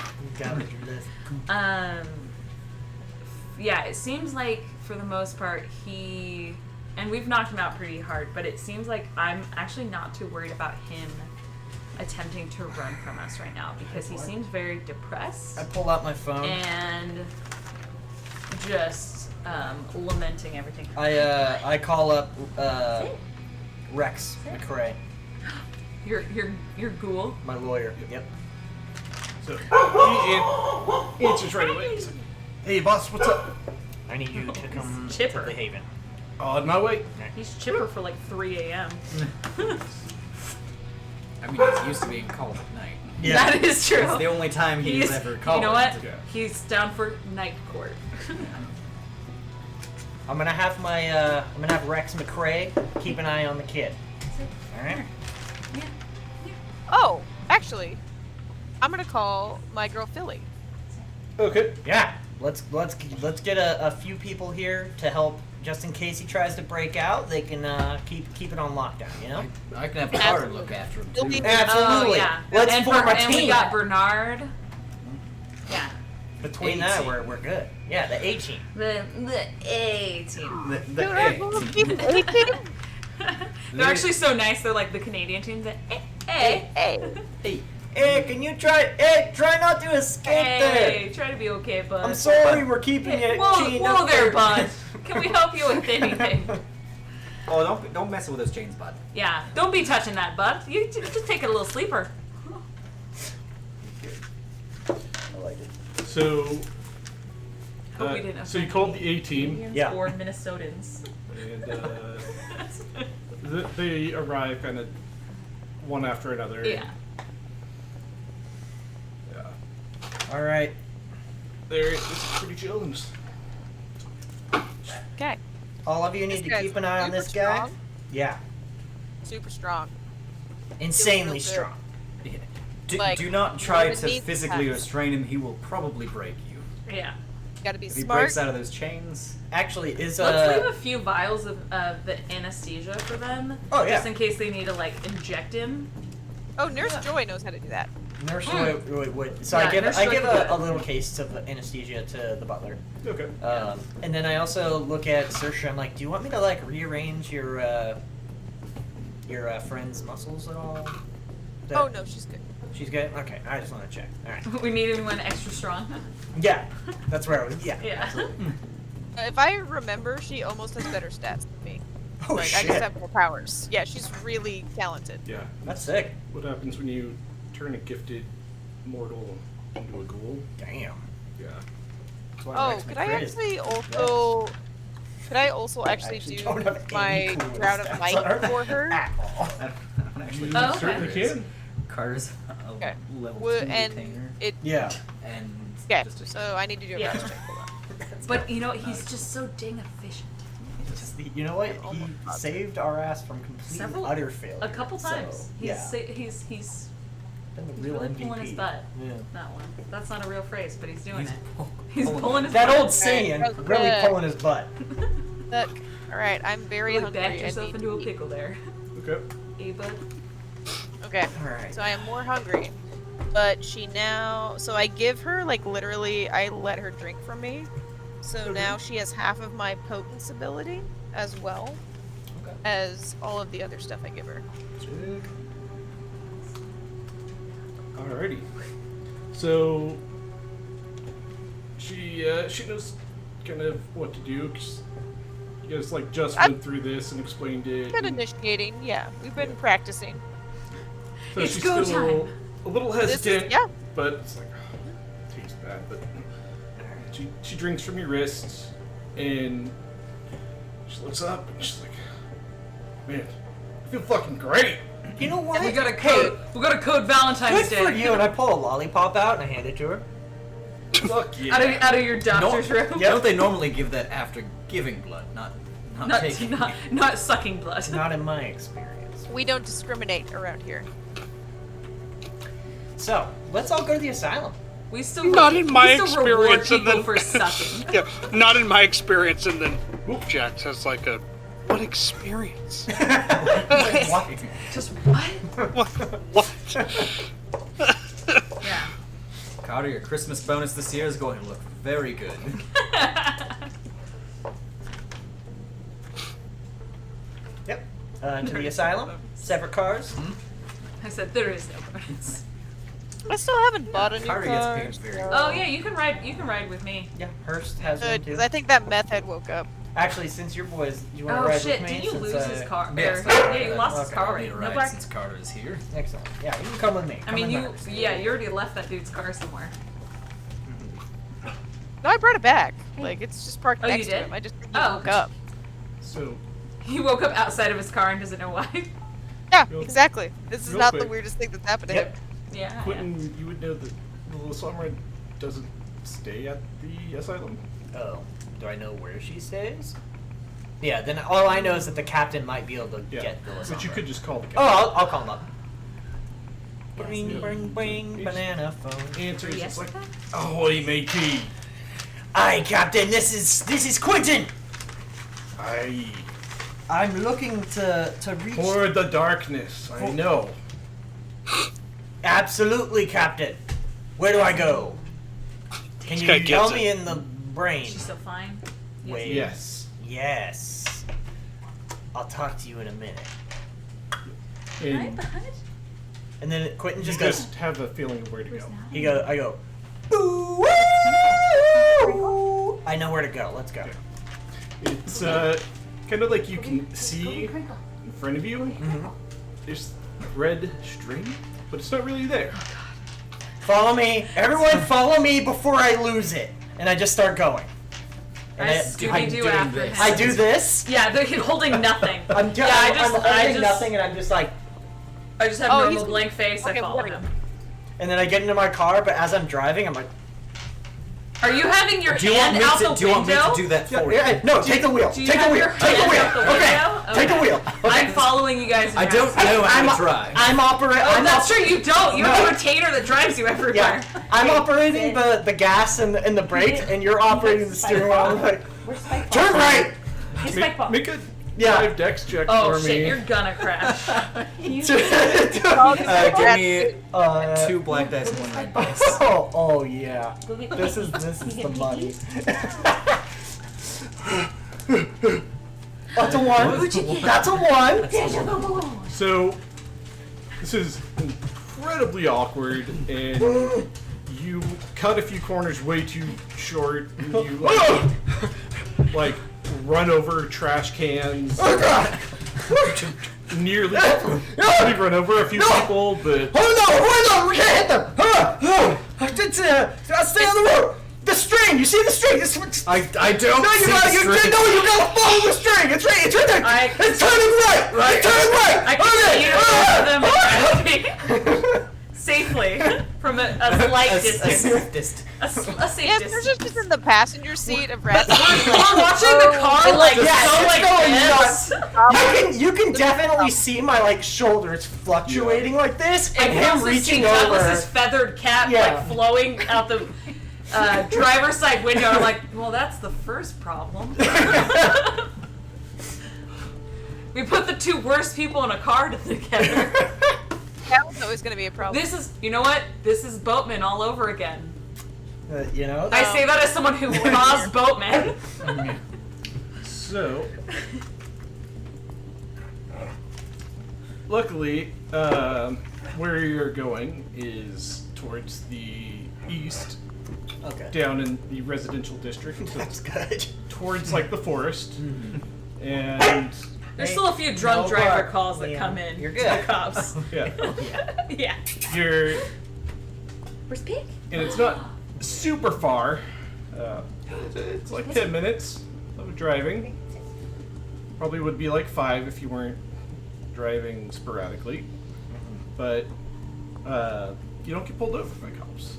Yeah, it seems like for the most part and we've knocked him out pretty hard, but it seems like I'm actually not too worried about him attempting to run from us right now because he seems very depressed I pull out my phone. and just lamenting everything. I call up Rex McRae, Your ghoul. my lawyer. Yep. So he answers right away. He's like, hey, boss, what's up? I need you to come to chipper. the Haven. On my way. He's chipper for like 3 a.m. I mean, he's used to being called at night. Yeah. That is true. It's the only time he's ever called. You know what? Yeah. He's down for night court. I'm gonna have Rex McRae keep an eye on the kid. All right. Oh, actually, I'm gonna call my girl Philly. Okay. Yeah. Let's get a few people here to help, just in case he tries to break out. They can keep it on lockdown. You know. I can have Carter look after him You'll too. be- Absolutely. Oh, yeah. Let's and form a and we team. got Bernard. Yeah. Between A that, team. we're good. Yeah, the A team. The A team. The Dude, I A love team. being an A team. They're actually so nice. They're like the Canadian team. The A. Hey, Hey, can you try not to escape Hey, try to be okay, bud. there? I'm sorry, we're keeping Hey, it whoa, chained whoa up there, bud. Can we help you with anything? oh, don't mess with those chains, bud. Yeah, don't be touching that, bud. You just take it a little sleeper. I like it. So. Hope we didn't So you offend called any the A team, Canadians Yeah. or Minnesotans. and they arrive kind of one after another. Yeah. Yeah. All right. They're just pretty chill and just. Okay. All of you This need to guy's keep an eye on super this guy. strong. Yeah. Super strong. Insanely good. strong. Like, Do not try even to needs physically that. restrain him. He will probably break you. Yeah. You gotta be If he smart. breaks out of those chains, Actually, is Let's leave a few vials of the anesthesia for them. Oh, yeah. Just in case they need to like inject him. Oh, Nurse Joy knows how to do that. Nurse Mm. Joy would. So Yeah, I give Nurse I Joy give could do it. a little case of anesthesia to the butler. Okay. And then I also look at Saoirse. I'm like, do you want me to like rearrange your friend's muscles at all? Oh no, she's good. She's good. Okay, I just want to check. All right. We need anyone extra strong. Yeah, that's where I was. Yeah. Yeah. If I remember, she almost has better stats than me. Oh Like I shit. just have more powers. Yeah, she's really talented. Yeah. That's sick. What happens when you turn a gifted mortal into a ghoul? Damn. Yeah. That's why Oh, Rex could I McRae is- actually also? Could I also actually do don't have any my clue what Drought his of stats are Light for her? At all. I don't actually. You Oh, okay. certainly can. Carter's a Okay. level 2 And retainer, it. Yeah. and Okay. just a So I need to do a Yeah. rest check. Hold on. But you know, he's just so dang efficient. You know what? I'm almost He positive. saved our ass from complete Several- utter failure. A couple so, times. yeah. He's Been the he's real really MVP. pulling his butt. Yeah. That one. That's not a real phrase, but he's doing He's it. pull- He's pulling pulling it. his That butt. old saying, Alright, really good. pulling his butt. Look. All right. I'm very Really hungry. backed I yourself need into to a eat. pickle there. Okay. Ava. Okay. Alright. So I am more hungry. But she now. So I give her like literally. I let her drink from me. So now she has half of my potence ability as well Okay. as all of the other stuff I give her. Alrighty. So she knows kind of what to do. 'Cause you guys like just went through this and explained it. Been and initiating. Yeah, we've been practicing. so It's she's go still time. a little This hesitant. is, yeah. But it's like, tastes bad. But she drinks from your wrist, and she looks up and she's like, "Man, I feel fucking great." You know what? We got a code. We got a code Valentine's Good Day. for you. And I pull a lollipop out and I hand it to her. Fuck yeah. Out of your doctor's room. Don't they normally give that after giving blood, not taking? Not sucking blood. Not in my experience. We don't discriminate around here. So let's all go to the asylum. We still Not in my we still reward experience, and people then for sucking. yeah, not in my experience. And then Jax has like a what experience? What? Just what? What? Yeah. Carter, your Christmas bonus this year is going to look very good. Yep. To the asylum. Separate cars. I said there is no bonus. I still haven't bought a new Carter car. gets paid very Oh yeah, you can ride with me. Yeah, Hurst has one too. Because I think that meth head woke up. Actually, since your boys, you want to Oh ride shit! with me? Did you since, lose his car? Yes, Or- I- yeah, you lost his okay, car I already. need a No ride black. since Carter is here. Excellent. Yeah, you can come with me. I mean, Come with you already left that dude's car somewhere. No, I brought it back. Like, it's just parked Oh, you next to did? him. I just think he Oh. woke up. So, He woke up outside of his car and doesn't know why. Yeah, Real- exactly. This is real not quick. the weirdest thing that's happened to Yep. him. Yeah. Quentin, you would know that the little samurai doesn't stay at the asylum? Oh, do I know where she stays? Yeah, then all I know is that the captain might be able to Yeah. get the But you could just call the Oh, captain. I'll call him up. Yeah. Bring, bring, bring, He's- banana phone. Answers, Yes, it's like, okay. ahoy, matey. Aye, Captain, this is Quentin! Aye. I'm looking to reach... For the darkness, I know. Absolutely, Captain. Where do I go? Can This you guy tell gets me it. in the brain? She's still fine. Wait. Yes. Yes. I'll talk to you in a minute. And And then Quentin you just goes... just have a feeling of where to go. I go... "Boo, woo." I know where to go. Let's go. It's kind of like you can see in front of you. Mm-hmm. There's red string, but it's not really there. Follow me. Everyone follow me before I lose it. And I just start going. And I I Scooby Doo doing after this. him. I do this. Yeah, they're holding nothing. I'm yeah, I holding just nothing, and I'm just like... I just have Oh, normal he's- blank face. okay, I follow what- him. And then I get into my car, but as I'm driving, I'm like... Are you having your Do you want hand me out to? the Do you want me window? to do that Yeah, for you? yeah, no, take the wheel. Do you Take the have wheel. your Take the hand wheel. out the Okay. window? Take the Okay. wheel. I'm Okay. following you guys. I don't know how to drive. I'm operating. Oh, that's true. You don't. You have No. a retainer that drives you everywhere. Yeah, I'm operating the gas and the brakes, and you're operating the steering wheel. I'm like, turn right. Make a Yeah. drive dex check Oh for shit! me. You're gonna crash. Give me Uh, 2 black dice and 1 red dice. oh yeah. This is the money. That's a 1. That's a 1. So, this is incredibly awkward, and you cut a few corners way too short, and you like run over trash cans. Oh god. Nearly run over a few people, but Oh no! We can't hit them! Stay on the road! The string! You see the string? I don't No, you see gotta, the string. you gotta follow the string! It's right there! It's turning right! Right. It's turning right! I can see you them and drive me safely from a slight distance. A safe Yeah, distance. they're just in the passenger seat of Rat's. We're watching the car like Yes, so it's like going this. You can definitely see my like shoulders fluctuating like this, and And him also see reaching over. Cutlass's feathered cap Yeah. like flowing out the driver's side window. I'm like, well, that's the first problem. We put the 2 worst people in a car together. That was always going to be a problem. This is, you know what? This is Boatman all over again. You know. I say that as someone who caused Boatman. so luckily, where you're going is towards the east, Okay. down in the residential district, so That's good. towards like the forest, and There's still a few drunk No driver bar. calls that Yeah. come in You're to good. the cops. yeah, Yeah. you're Where's Pig? and it's not super far. It's like 10 minutes of driving. Probably would be like 5 if you weren't driving sporadically. but you don't get pulled over by cops.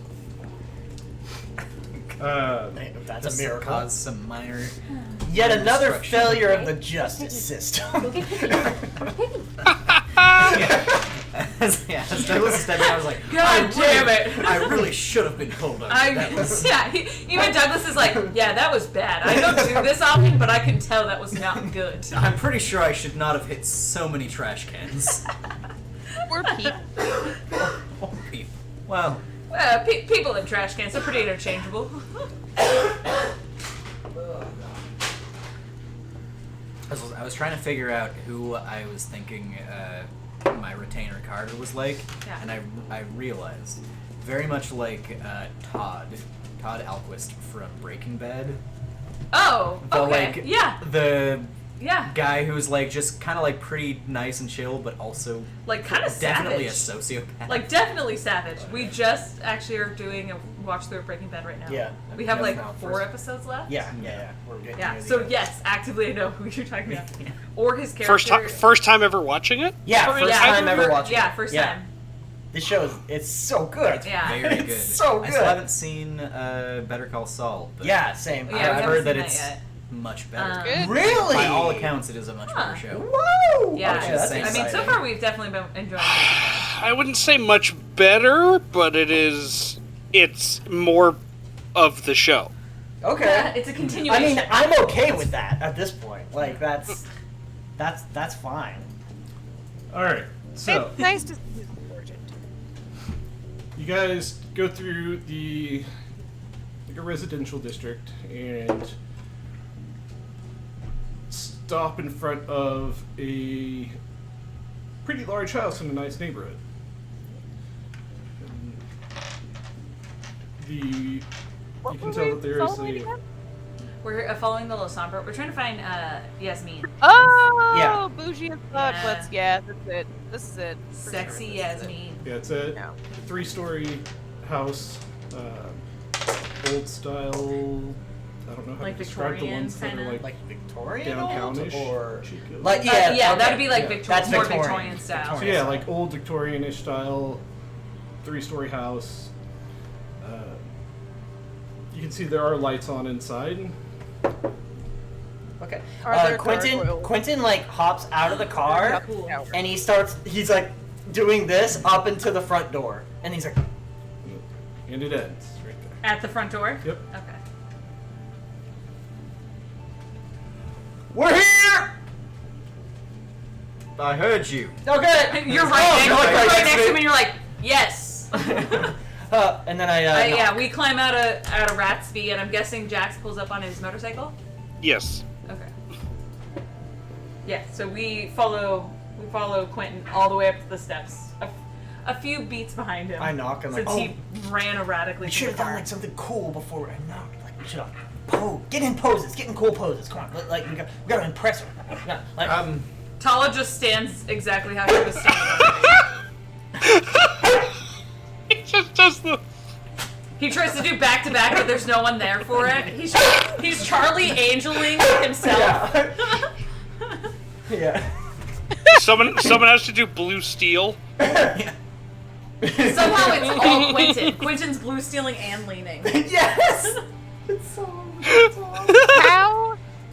That's This a miracle. caused some minor. Yet another destruction. failure of the justice system. As Douglas is stepping out, I was like, God damn it. I really should have been pulled over. That was- Even Douglas is like, yeah, that was bad. I don't do this often, but I can tell that was not good. I'm pretty sure I should not have hit so many trash cans. Or peep. Well, People and trash cans are pretty interchangeable. I was trying to figure out who I was thinking my retainer Carter was like, Yeah. and I realized very much like Todd Alquist from Breaking Bad. Oh, The, okay. like, Yeah, The yeah. guy who's like just kind of like pretty nice and chill, but also Like, kind of definitely savage. a sociopath. Like, definitely savage. We just actually are doing a watch through of Breaking Bad right now. Yeah. We have like Now, 4 first- episodes left. Yeah. We're getting Yeah. near the So end. yes, actively I know who you're talking about. Or his character. First time ever watching it? Yeah, first time ever watching. Yeah, it. first Yeah. time. This show it's so good. Yeah. Very good. It's so I good. still haven't seen Better Call Saul. But Yeah, same. Yeah, we I've haven't heard seen that that it's yet. much better. Good. Really? By all accounts, it is a much Huh. better show. Whoa! Yeah, Okay, that's I mean, I mean, so exciting. far we've definitely been enjoying Breaking Bad. I wouldn't say much better, but it's more of the show. Okay. It's a I continuation. mean, I'm okay with that at this point. Like that's fine. All right, so It's nice to see his origin. you guys go through a residential district and stop in front of a pretty large house in a nice neighborhood. You can tell that there is a We're following the Losombra. We're trying to find Yasmin. Oh, Yeah. bougie as fuck. Yeah. That's it. This is it. For Sexy sure. Yasmin. yeah, it's a No. 3-story house, old style. I don't know how Like to describe the Victorian ones that kinda? are Like Victorian downtownish, or Chico. like yeah, Yeah, okay. that'd be like Yeah. That's more Victorian. Victorian style. So Victorian. yeah, like old Victorian-ish style, 3-story house. You can see there are lights on inside. Okay. Are there Quentin gargoyles? Quentin like hops out of the car Cool. and he's like doing this up into the front door and he's like And it ends right there. At the front door? Yep. Okay. we're here. I heard you. Okay. You're Oh, right, you're like right next to me. him and you're like, yes! And then I knock. Yeah, we climb out of Ratsby and I'm guessing Jax pulls up on his motorcycle? Yes. Okay. Yeah, so we follow Quentin all the way up to the steps. A few beats behind him. I knock, I'm like, since he ran erratically We to should the have done car. like something cool before I knocked. Like we should have get in poses, get in cool poses. Come on, like we gotta impress her. Yeah, like, Tala just stands exactly how she was standing. It just does the. He tries to do back to back, but there's no one there for it. He's Charlie Angeling himself. yeah. Someone has to do blue steel. Somehow it's all Quentin. Quentin's blue stealing and leaning. Yes. It's so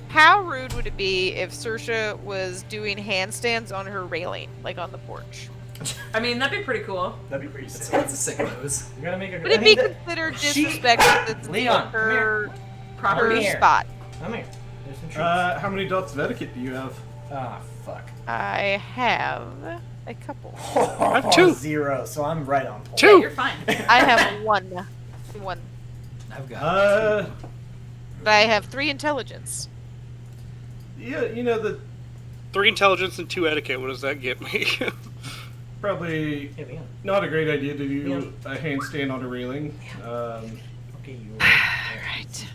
How rude would it be if Saoirse was doing handstands on her railing, like on the porch? I mean, that'd be pretty cool. That'd be pretty sick. That's a sick pose. We gotta make a. Would it be considered disrespectful to Leon, come her Property. here. spot? Come here. There's some treats. How many dots of etiquette do you have? Ah, fuck. I have a couple. I have 2. 0, so I'm right on point. 2. Yeah, you're fine. I have one, I've got but I have 3 intelligence. Yeah, you know the 3 intelligence and 2 etiquette. What does that get me? probably Yeah, Leon. not a great idea to do Yeah. a handstand on a railing. Okay, you. Alright.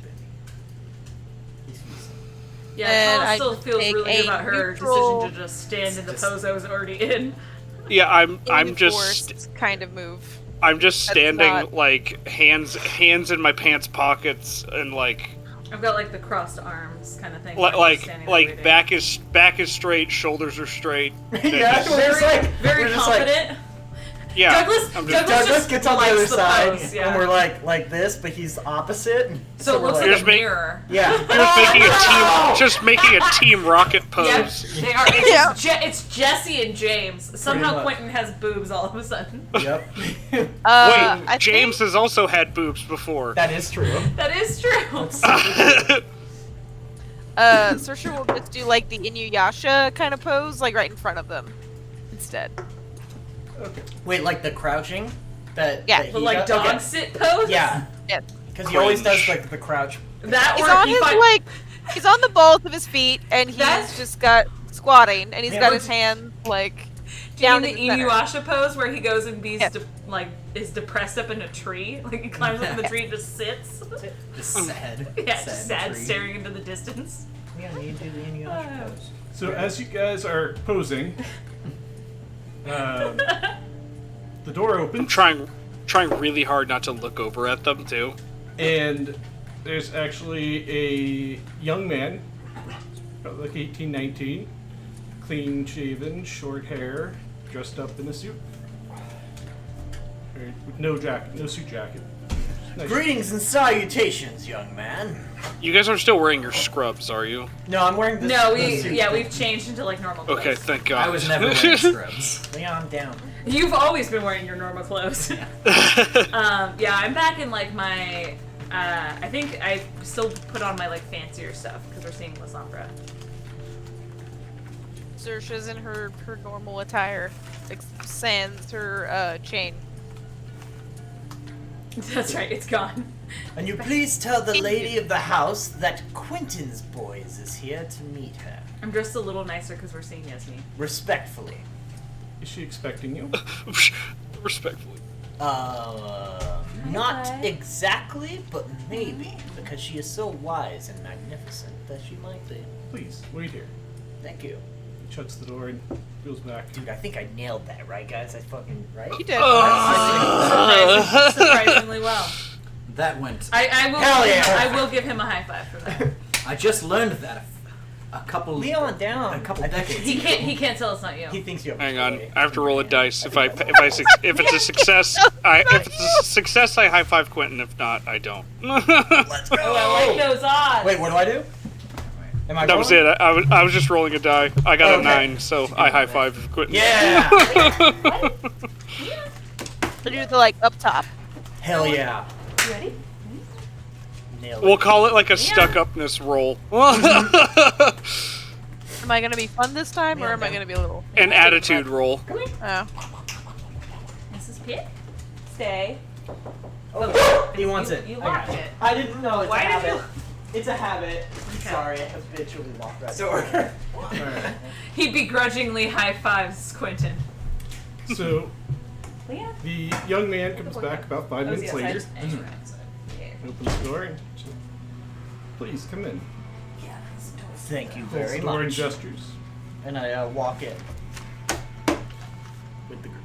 Yeah, And Tala I still just feels take really a good about her neutral- decision to just stand in the pose I was already in. Yeah, I'm just Enforced kind of move. That's standing not- like hands in my pants pockets and like I've got like the crossed arms kind of thing. like standing there waiting. back is straight, shoulders are straight. Yeah, Just- we're just like very we're just like, confident. Yeah. Douglas gets on the likes other side, pose, yeah. and we're like this, but he's opposite. So it we're looks like, like Here's a me. mirror. yeah. Just making a team rocket pose. Yes. They are. It's Jesse and James. Somehow much. Quentin has boobs all of a sudden. Yep. Wait, I James think, has also had boobs before. That is true. That is true. Saoirse will just do like the Inuyasha kind of pose, like right in front of them, instead. Okay. Wait, like the crouching? That Yeah. that But he like does? dog Okay. sit pose. Yeah, Yes. because he always does Cringe. like the crouch. That He's or on he his find- he's on the balls of his feet, and he's That's- just got squatting, and he's Yeah, got let's- his hands like Do you down mean in the the center. Inuyasha pose where he goes and Yes. is depressed up in a tree? Like he climbs up in the tree and just sits. Just sad. Yeah, just sad, tree. staring into the distance. Yeah, you do the Inuyasha Oh. pose. So as you guys are posing, the door I'm opens, trying really hard not to look over at them too. and there's actually a young man, about like 18, 19, clean shaven, short hair, dressed up in a suit. With no jacket, no suit jacket. Nice. Greetings and salutations, young man. You guys are still wearing your scrubs, are you? No, I'm wearing this. No, this suit. we've changed into like normal clothes. Okay, thank God. I was never wearing scrubs. Yeah, I'm down. You've always been wearing your normal clothes. Yeah, I'm back in like my. I think I still put on my like fancier stuff because we're seeing La Sombra. Saoirse's in her normal attire, sans her chain. That's right, it's gone. And you please tell the lady of the house that Quentin's boys is here to meet her. I'm dressed a little nicer because we're seeing Yasmin. Respectfully. Is she expecting you? Respectfully. Not five. exactly, but maybe, because she is so wise and magnificent that she might be. Please, wait here. Thank you. He shuts the door and goes back. Dude, I think I nailed that, right, guys? I fucking, right? You did. Surprisingly well. That went. I will. Hell yeah. I will give him a high five for that. I just learned that a couple. Leon, down. A couple I think decades. He can't. ago. He can't tell it's not you. He thinks you have Hang a on, toy. I have to roll a dice. If it's a success, I high five Quentin. If not, I don't. Let's go! Oh, I like those odds. Wait, what do I do? Am I That was rolling? it. I was just rolling a die. I got a Okay. 9, so I high five Quentin. Yeah! So do the like up top. Hell yeah. You ready? Nailed We'll it. call it like a stuck-upness roll. Am I gonna be fun this time, or Yeah, am I down. gonna be a little? An attitude roll. Come here. Oh. Mrs. Pitt. Stay. Oh, he wants it. You I got locked it. I didn't know it's Why a did habit. you- It's a habit. Okay. Sorry, I habitually locked that door. Alright. He begrudgingly high fives Quentin. So Leah? the young man comes back about 5 minutes later, opens the door, and please come in. Thank you Closes very the door and much. gestures. And I walk in. With the group.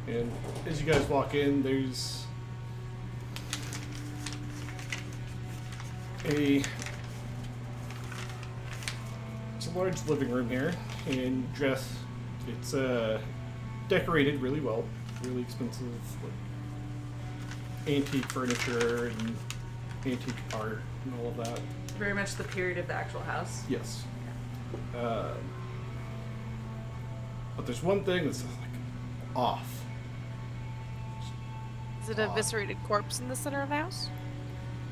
And as you guys walk in, there's it's a large living room here, and it's decorated really well, really expensive, like, antique furniture and antique art and all of that. Very much the period of the actual house. Yes. But there's one thing that's like off. Is it a eviscerated corpse in the center of the house?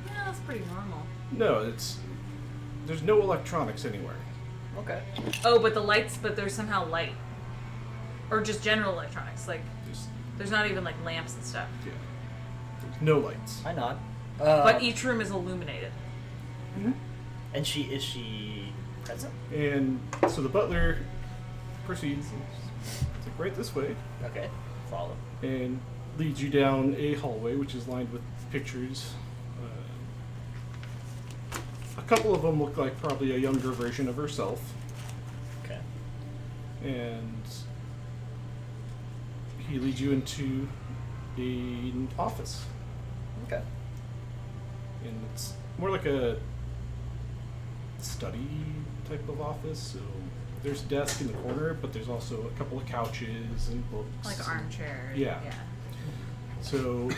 Yeah, that's pretty normal. No, there's no electronics anywhere. Okay. Oh, but there's somehow light. Or just general electronics. Like, there's not even like lamps and stuff. Yeah. There's no lights. I nod. But each room is illuminated. And is she present? And so the butler proceeds, it's like right this way, Okay. Follow. and leads you down a hallway which is lined with pictures. A couple of them look like probably a younger version of herself, Okay. and he leads you into an office, Okay. and it's more like a study type of office. So there's a desk in the corner, but there's also a couple of couches and books. Like armchairs. Yeah. So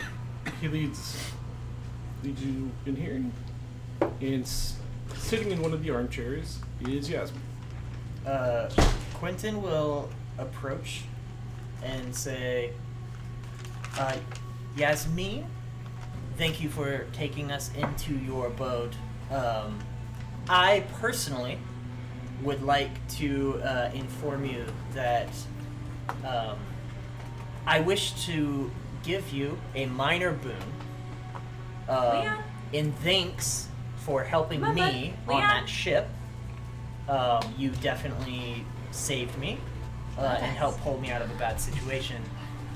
he leads you in here, and sitting in one of the armchairs is Yasmin. Quentin will approach and say, Yasmin, thank you for taking us into your abode. I personally would like to inform you that I wish to give you a minor boon in thanks for helping me on that ship. You definitely saved me and helped pull me out of a bad situation,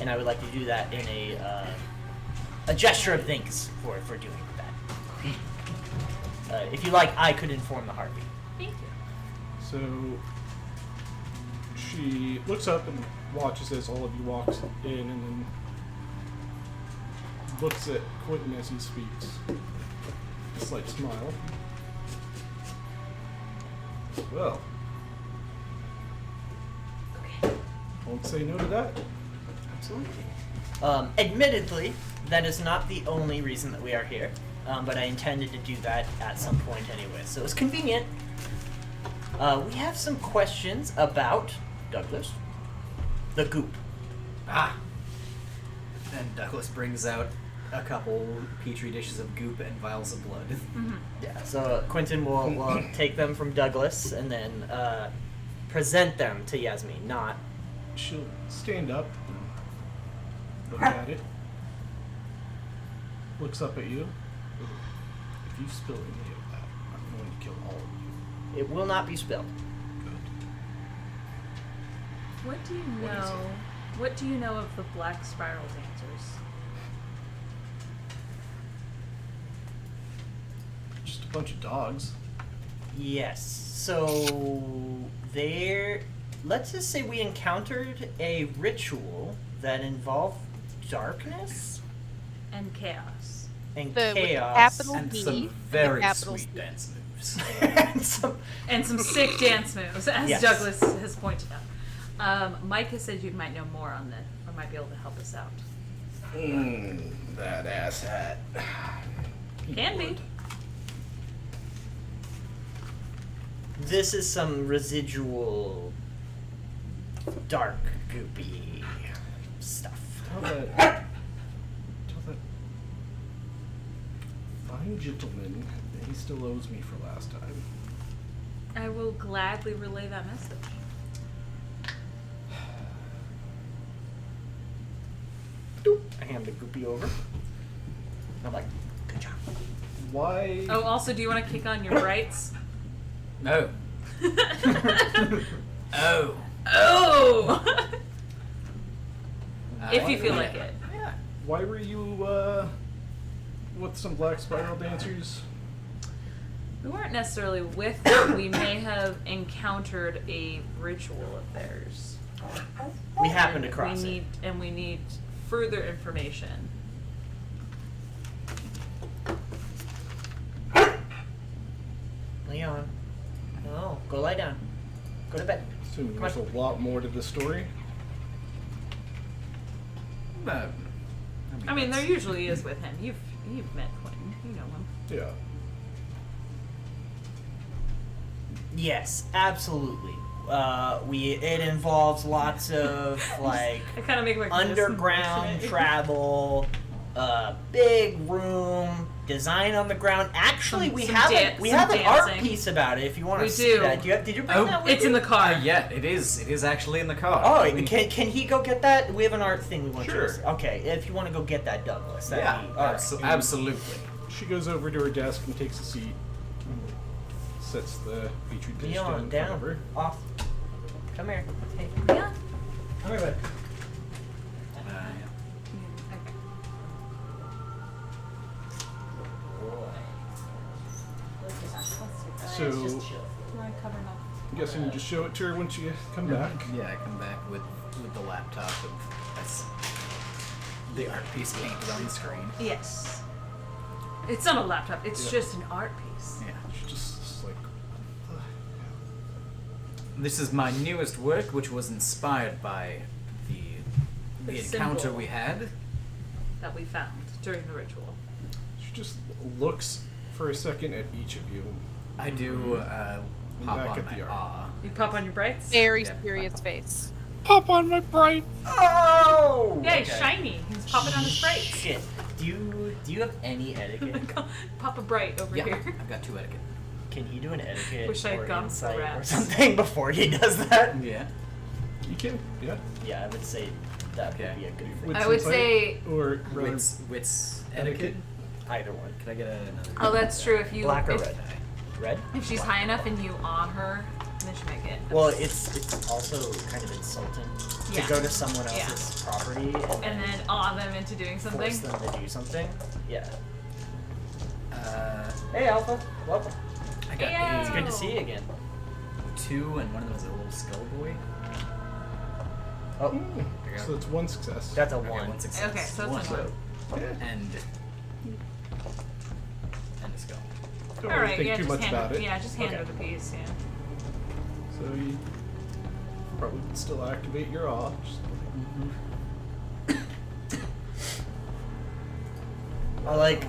and I would like to do that in a gesture of thanks for doing that. If you like, I could inform the heartbeat. Thank you. So she looks up and watches as all of you walks in, and then looks at Quentin as he speaks. A slight smile. Well, Okay. won't say no to that. Absolutely. Admittedly, that is not the only reason that we are here, but I intended to do that at some point anyway, so it's convenient. We have some questions about Douglas, the goop. Ah. And Douglas brings out a couple petri dishes of goop and vials of blood. Yeah, so Quentin will take them from Douglas and then present them to Yasmin, not... She'll stand up, look at it, looks up at you. If you spill any of that, I'm going to kill all of you. It will not be spilled. Good. What do you What is know? What do you know of the Black Spiral dancers? Just a bunch of dogs. Yes, so there... Let's just say we encountered a ritual that involved darkness And chaos. and With the chaos. capital And B, some very capital sweet C. dance moves. and some... And some sick dance moves, as Yes. Douglas has pointed out. Mike has said you might know more on this, or might be able to help us out. That asshat. Can be. This is some residual dark, goopy stuff. Tell that fine gentleman that he still owes me for last time. I will gladly relay that message. I hand the goopy over. I'm like, good job. Why? Oh, also, do you want to kick on your brights? No. Oh. Oh! If you feel like it. Yeah. Why were you with some Black Spiral dancers? We weren't necessarily with them. We may have encountered a ritual of theirs. We happened to cross we need further information. Leon, no, go lie down. Go to bed. Assuming Come there's on. a lot more to the story. No. I mean, there usually is with him. You've met Quentin. You know him. Yeah. Yes, absolutely. It involves lots of like I kind of make my underground travel, big room, design on the ground. Actually, we Some have dan- we some have an art dancing. piece about it. If you want We to see do. that, did you bring Oh, that with It's you? in the car. Yeah, it is. It is actually in the car. Oh, I mean, can he go get that? We have an art thing we want Sure. to see. Okay, if you want to go get that, Douglas. That'd yeah, be, all right. absolutely. She goes over to her desk and takes a seat. Sets the petri dish down Leon, in front down, of her. off. Come here. Hey, Yeah. come here, bud. So, I'm guessing you just show it to her once you come back. Yeah, I come back with the laptop of that's the art piece painted on the screen. Yes. It's not a laptop. It's Yeah. just an art piece. Yeah. She's just like, This is my newest work, which was inspired by the encounter symbol we had. that we found during the ritual. She just looks for a second at each of you. I do pop Back on at the my art. awe. You pop on your brights? Very Yeah. serious face. Pop on my bright. Oh! Yeah, he's shiny. He's popping on his brights. Shit. Do you have any etiquette? Pop a bright over Yeah, here. I've got 2 etiquette. Can he do an etiquette Wish I'd or gone for insight or rats. something before he does that? Yeah. You can, yeah. Yeah, I would say that Okay. would be a good thing. Wits I would insight, say- or rather, Wits etiquette. etiquette. Either one. Could I get another? Oh, that's true. If you Black or if, red? Red? if she's high enough and you awe her, then she might get. Well, it's also kind of insulting Yeah. to go to someone Yeah. else's property and then awe them into doing something. force them to do something. Yeah. Uh, Hey, Alpha. Welcome. I got Heyo. It's good to see you again. 2, and one of them is a little skull boy. Oh, There you so go. that's 1 success. that's a Okay, one. 1 success. Okay, so it's one. a one. Yeah. And a skull. Don't All really right, think yeah, too just much hand about her. it. Yeah, just hand Okay. her the piece. Yeah. So you probably would still activate your awe. Just I like.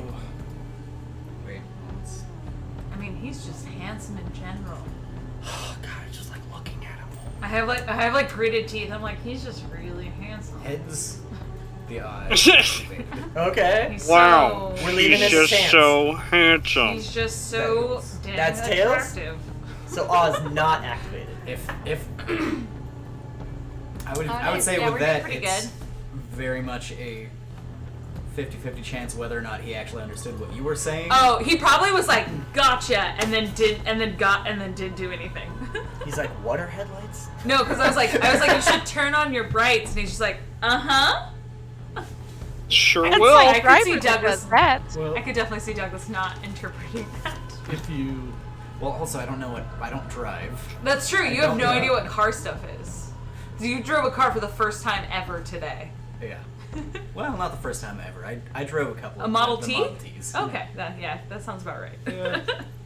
Wait, once. I mean, he's just handsome in general. Oh God, I just like looking at him. I have like gritted teeth. I'm like, he's just really handsome. Heads, the eyes. Okay. He's Wow. so, We're leaving He's this just chance. so handsome. he's just so That's- damn that's tails? attractive. So Oz not activated. If I would Alright, say yeah, with we're that doing pretty it's good. very much a 50-50 chance whether or not he actually understood what you were saying. Oh, he probably was like, gotcha, and then didn't do anything. He's like, what are headlights? No, because I was like, you should turn on your brights, and he's just like, Sure That's will. like- I could see Driver that Douglas- does that. well, I could definitely see Douglas not interpreting that. if you Well, also I don't drive. That's true. You I have don't no know. idea what car stuff is. You drove a car for the first time ever today. Yeah. Well, not the first time ever. I drove a couple. A of Model the T? Model Ts. Okay, that sounds about right. Yeah.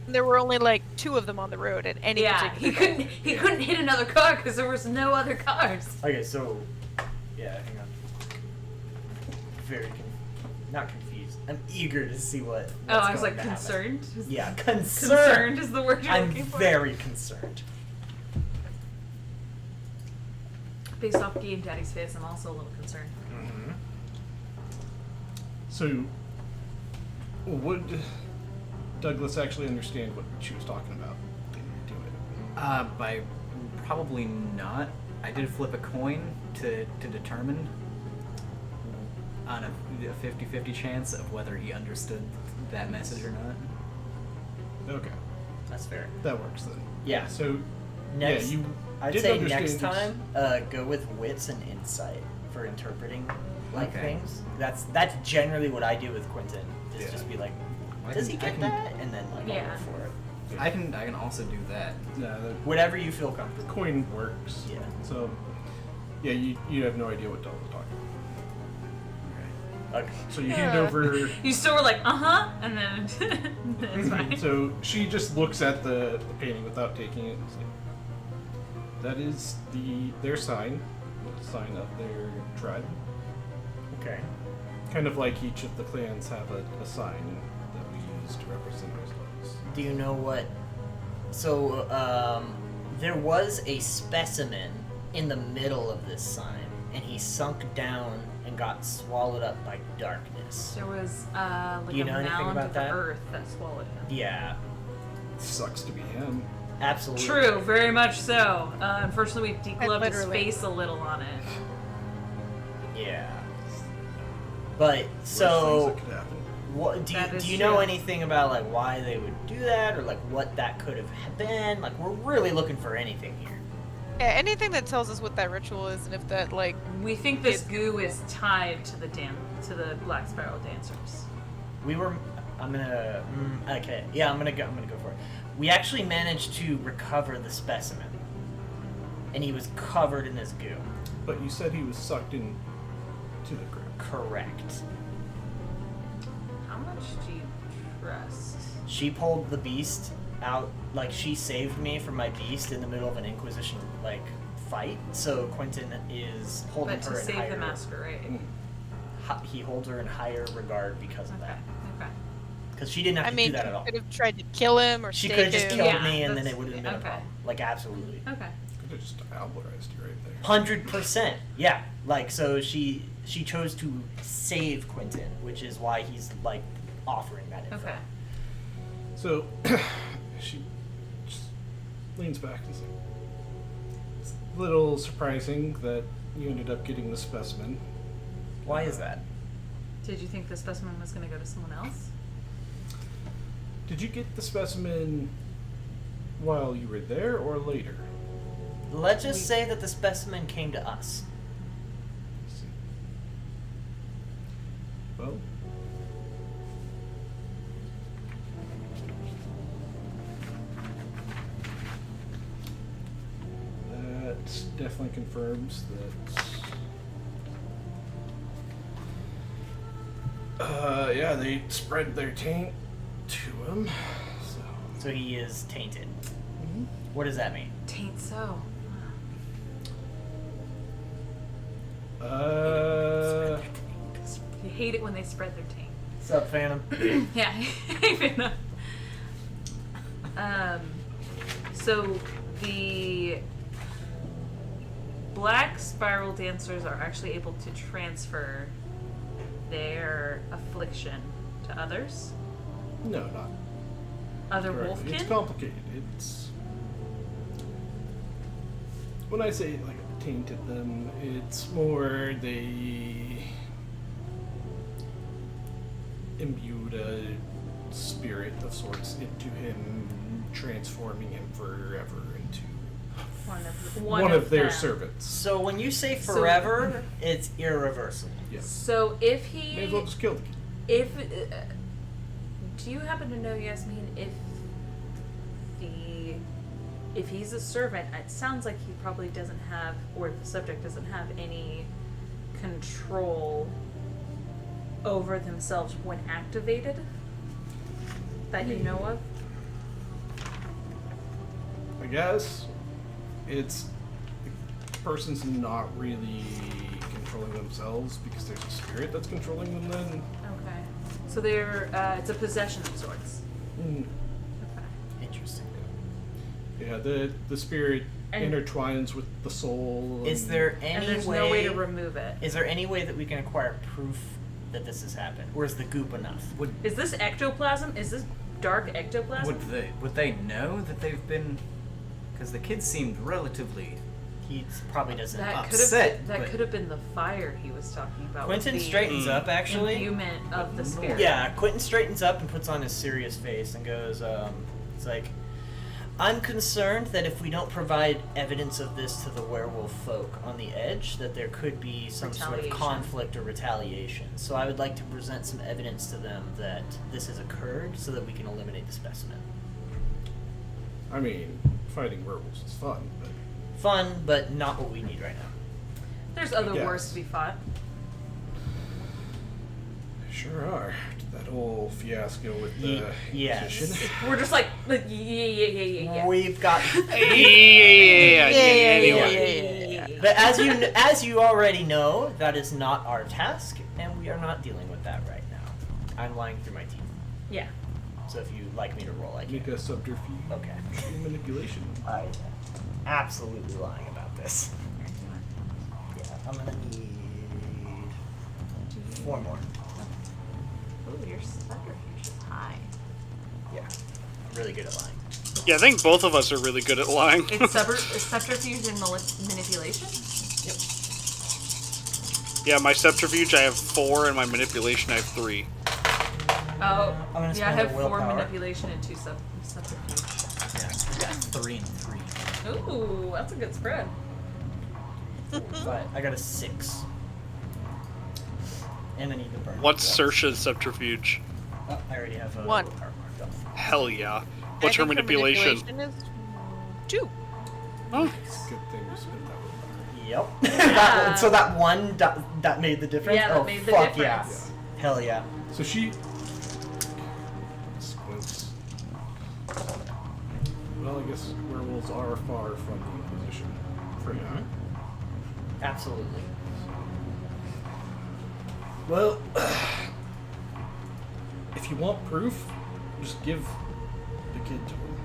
There were only like 2 of them on the road at any Yeah, particular he couldn't hit another car because there was no other cars. Okay, so yeah, hang on. Not confused. I'm eager to see what. Oh, what's I was going like to happen. concerned. Yeah, Concerned concerned. is the word you're I'm looking for. very concerned. Based off Game Daddy's face, I'm also a little concerned. Mm-hmm. so would Douglas actually understand what she was talking about? Didn't do it. By probably not. I did flip a coin to determine on a 50-50 chance of whether he understood that message or not. Okay, That's fair. that works then. Yeah. So Next, yeah, you. I'd did say understand next this- time, go with wits and insight for interpreting like Okay. things. That's generally what I do with Quentin. Is Yeah. just be like, I does can- he I get can- that? And then like Yeah. I'll go for it. I can also do that. Yeah, the Whatever you feel comfortable. coin works. Yeah. So yeah, you have no idea what Doug was talking about. Okay. So you hand over. You still were like, and then it's fine. So she just looks at the painting without taking it. And is like, that is their sign, the sign of their tribe. Okay. Kind of like each of the clans have a sign that we use to represent ourselves. Do you know what? So there was a specimen in the middle of this sign, and he sunk down and got swallowed up by darkness. There was like Do you a know anything mound about of that? earth that swallowed him. Yeah. Sucks to be him. Absolutely. True, very much so. Unfortunately, we've degloved his literally. face a little on it. Yeah. But Worst things so, that could happen. what do That you, is do you know true. anything about like why they would do that, or like what that could have been? Like we're really looking for anything here. Yeah, anything that tells us what that ritual is and if that like We think this goo is tied to the Black Spiral dancers. We were. I'm gonna. Okay. Yeah, I'm gonna go for it. We actually managed to recover the specimen, and he was covered in this goo. But you said he was sucked in to the ground. Correct. How much do you trust? She pulled the beast out. Like, she saved me from my beast in the middle of an Inquisition like fight. So Quentin is holding But to her in save higher. the masquerade. He holds her in higher regard because of that. Okay. Because she didn't have I to mean, do that she at all. could have tried to kill him or She stake could have just him. killed Yeah, me, and then that's- it would have been a okay. problem. Like, absolutely. Okay. Could have just alblerized you right there. 100%. Yeah. Like, so she chose to save Quentin, which is why he's, like, offering that info. Okay. So she just leans back and says, "It's a little surprising that you ended up getting the specimen. Why is that? Did you think the specimen was going to go to someone else? Did you get the specimen while you were there or later?" Let's just say that the specimen came to us. Let's see. Well, that definitely confirms that. Yeah, they spread their taint to him. So he is tainted. What does that mean? Taint so. You hate it when they spread their taint. What's up, Phantom? Yeah, Phantom. So the black spiral dancers are actually able to transfer their affliction to others. No, not Other correctly. It's wolfkin? complicated. It's when I say like tainted them, it's more they imbued a spirit of sorts into him, transforming him forever into one of their them. servants. So when you say So- forever, it's irreversible. Yes. So if he, May as well just kill the kid. if, do you happen to know, Yasmin, if he's a servant, it sounds like he probably doesn't have, or the subject doesn't have any control over themselves when activated that you know of? I guess it's the person's not really controlling themselves because there's a spirit that's controlling them then. Okay. So they're, it's a possession of sorts. Mm. Okay. Interesting. Yeah, the spirit And- intertwines with the soul. Is there any And there's way? no way to remove it. Is there any way that we can acquire proof that this has happened, or is the goop enough? Is this ectoplasm? Is this dark ectoplasm? Would they know that they've been? Because the kid seemed relatively. He probably doesn't. That upset, that but- could have been the fire he was talking about. with Quentin the straightens up actually. imbuement of the spirit. Yeah, Quentin straightens up and puts on his serious face and goes, it's like, I'm concerned that if we don't provide evidence of this to the werewolf folk on the edge, that there could be some sort of Retaliation. conflict or retaliation. So I would like to present some evidence to them that this has occurred so that we can eliminate the specimen. I mean, fighting werewolves is fun, but Fun, but not what we need right now. There's other Yes. wars to be fought. they sure are. That whole fiasco with the Yes. Inquisition. We're just like yeah. We've got. Yeah. But as you already know, that is not our task, and we are not dealing with that right now. I'm lying through my teeth. Yeah. So if you'd like me to roll, I can. Make a subterfuge Okay. manipulation. I'm absolutely lying about this. Yeah, I'm gonna need 4 more. Ooh, your subterfuge is high. Yeah, I'm really good at lying. Yeah, I think both of us are really good at lying. It's subterfuge and manipulation. Yep. Yeah, my subterfuge I have 4, and my manipulation I have 3. Oh, I'm gonna yeah. I spend have a 4 willpower. manipulation and 2 subterfuge. Yeah, I got 3 and 3. Ooh, that's a good spread. But I got a 6. And I need to burn. What's so. Sersha's subterfuge? Oh, I already have a 1. willpower marked off. Hell yeah. I What's her think manipulation? is 2. Oh, Good thing you spent that willpower. Yep. So that one that made the difference. Yeah, that oh, made the fuck difference. Yeah. Hell yeah. So she squints. Well, I guess werewolves are far from the Inquisition for now. Absolutely. Well, if you want proof, just give the kid to him.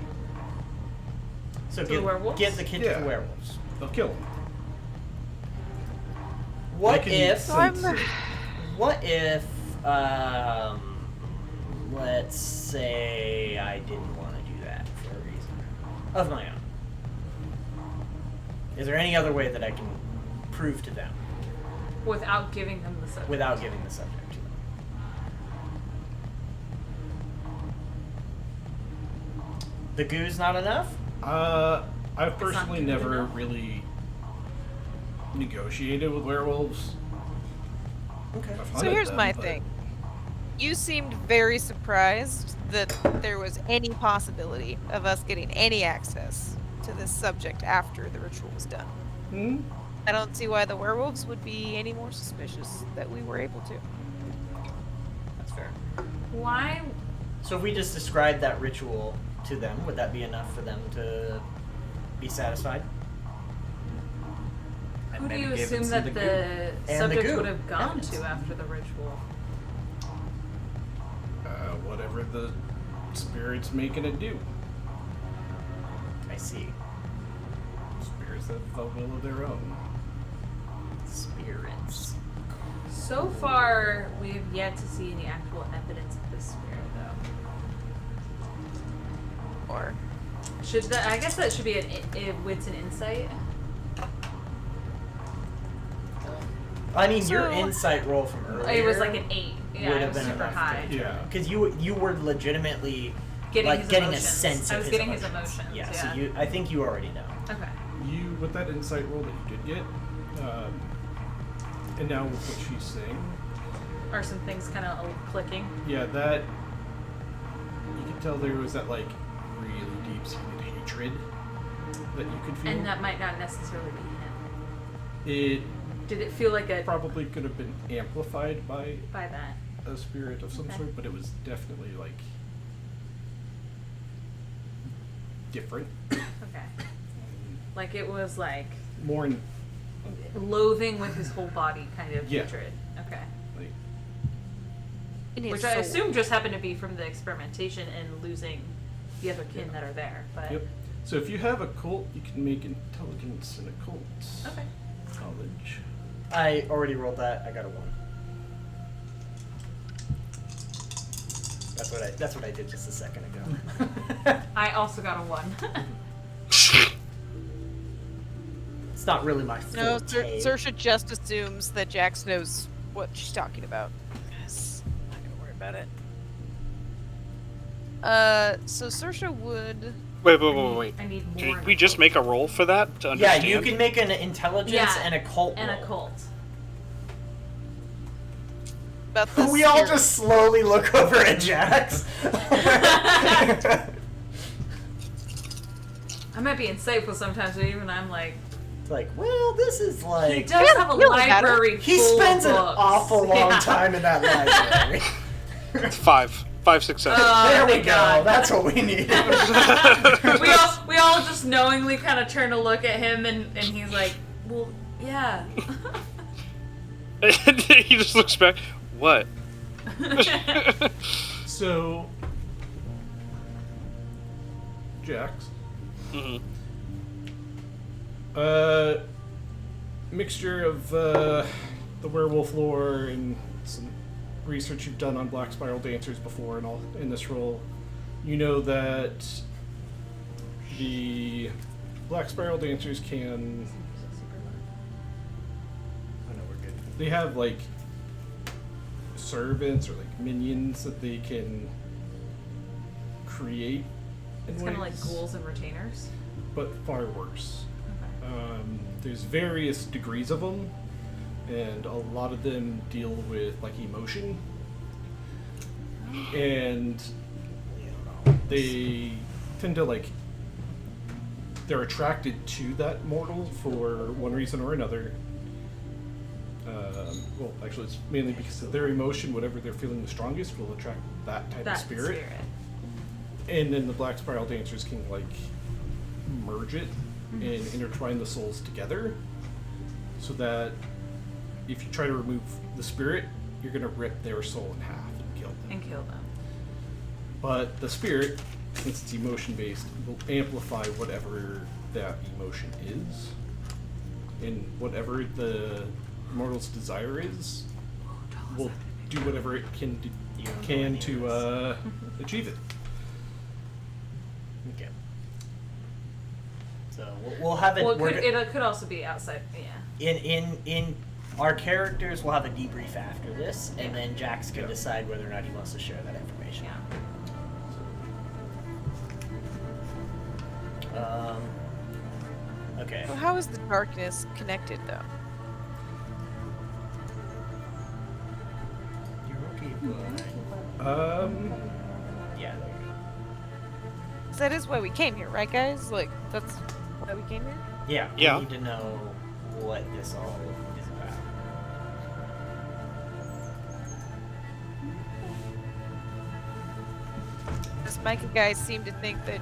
So the werewolves? give the kid to Yeah. the werewolves. They'll kill him. What They can if? sense it. What if? Let's say I didn't want to do that for a reason of my own. Is there any other way that I can prove to them Without giving them the subject. without giving the subject to them? The goo's not enough? I've personally good never enough. really negotiated with werewolves. Okay. I've So hunted here's them, my but- thing. You seemed very surprised that there was any possibility of us getting any access to this subject after the ritual was done. Hmm? I don't see why the werewolves would be any more suspicious that we were able to. That's fair. Why? So if we just describe that ritual to them, would that be enough for them to be satisfied? Who do maybe you give assume them that some the And the subject goo. would have gone Evidence. to after the ritual? Whatever the spirit's making it do. I see. Spirits have a will of their own. Spirits. So far, we have yet to see any actual evidence of this spirit, though. Or Should that? I guess that should be a wits and insight. I mean, your So- insight roll from earlier. It was like an 8. Yeah, would it have was been super enough high. Yeah. Because you were legitimately Getting like his getting emotions. a sense of I was his getting emotions. his emotions. Yeah, Yeah. so I think you already know. Okay. You, with that insight roll that you did get, and now with what she's saying, Are some things kind of clicking? yeah, that you could tell there was that like really deep-seated hatred that you could feel. And that might not necessarily be him. It Did it feel like a probably could have been amplified by by that? a spirit of some Okay. sort, but it was definitely like different, Okay. Like it was like more in loathing with his whole body kind of Yeah. hatred. Okay. like in his Which I soul. assume just happened to be from the experimentation and losing the other kin that are there. But yep. So if you have a cult, you can make intelligence and occult okay. knowledge. I already rolled that. I got a 1. That's what I did just a second ago. I also got a 1. It's not really my No, forte. Saoirse just assumes that Jax knows what she's talking about. Yes, I'm not gonna worry about it. So Saoirse would. Wait. I need more. Did we just make a roll for that to Yeah, understand? you can make an intelligence Yeah, and a cult and roll. a cult. About the We all spirit. just slowly look over at Jax. I might be insightful sometimes, but even I'm like, It's like, well, this is he like... does have a we don't matter. library. He full spends of an books. awful long Yeah. time in that library. 5, 6, 7. There we thank go. God. That's what we need. we all just knowingly kind of turn to look at him, and he's like, well, yeah. And he just looks back. What? So, Jax, Mhm. mixture of the werewolf lore and some research you've done on Black Spiral Dancers before and all in this role, you know that the Black Spiral Dancers can... Oh, no, we're good. They have, like, servants or, like, minions that they can create in It's kind of like ways, ghouls and retainers. but far worse. Okay. There's various degrees of them, and a lot of them deal with like emotion, and they tend to like they're attracted to that mortal for one reason or another. Well, actually, it's mainly because of their emotion. Whatever they're feeling the strongest will attract that type That of spirit. And then the Black Spiral Dancers can like merge it and intertwine the souls together, so that if you try to remove the spirit, you're gonna rip their soul in half and kill them. And kill them. But the spirit, since it's emotion-based, will amplify whatever that emotion is. And whatever the mortal's desire is, will do whatever it can to achieve it. Okay. So we'll have it. Well, it could also be outside. Yeah. In our characters, we'll have a debrief after this, and then Jax can decide whether or not he wants to share that information. Yeah. Okay. Well, how is the darkness connected, though? You're okay, bud. Yeah, there you go. 'Cause that is why we came here, right, guys? Like, that's why we came here? Yeah. Yeah. We need to know what this all is about. This Micah guy seemed to think that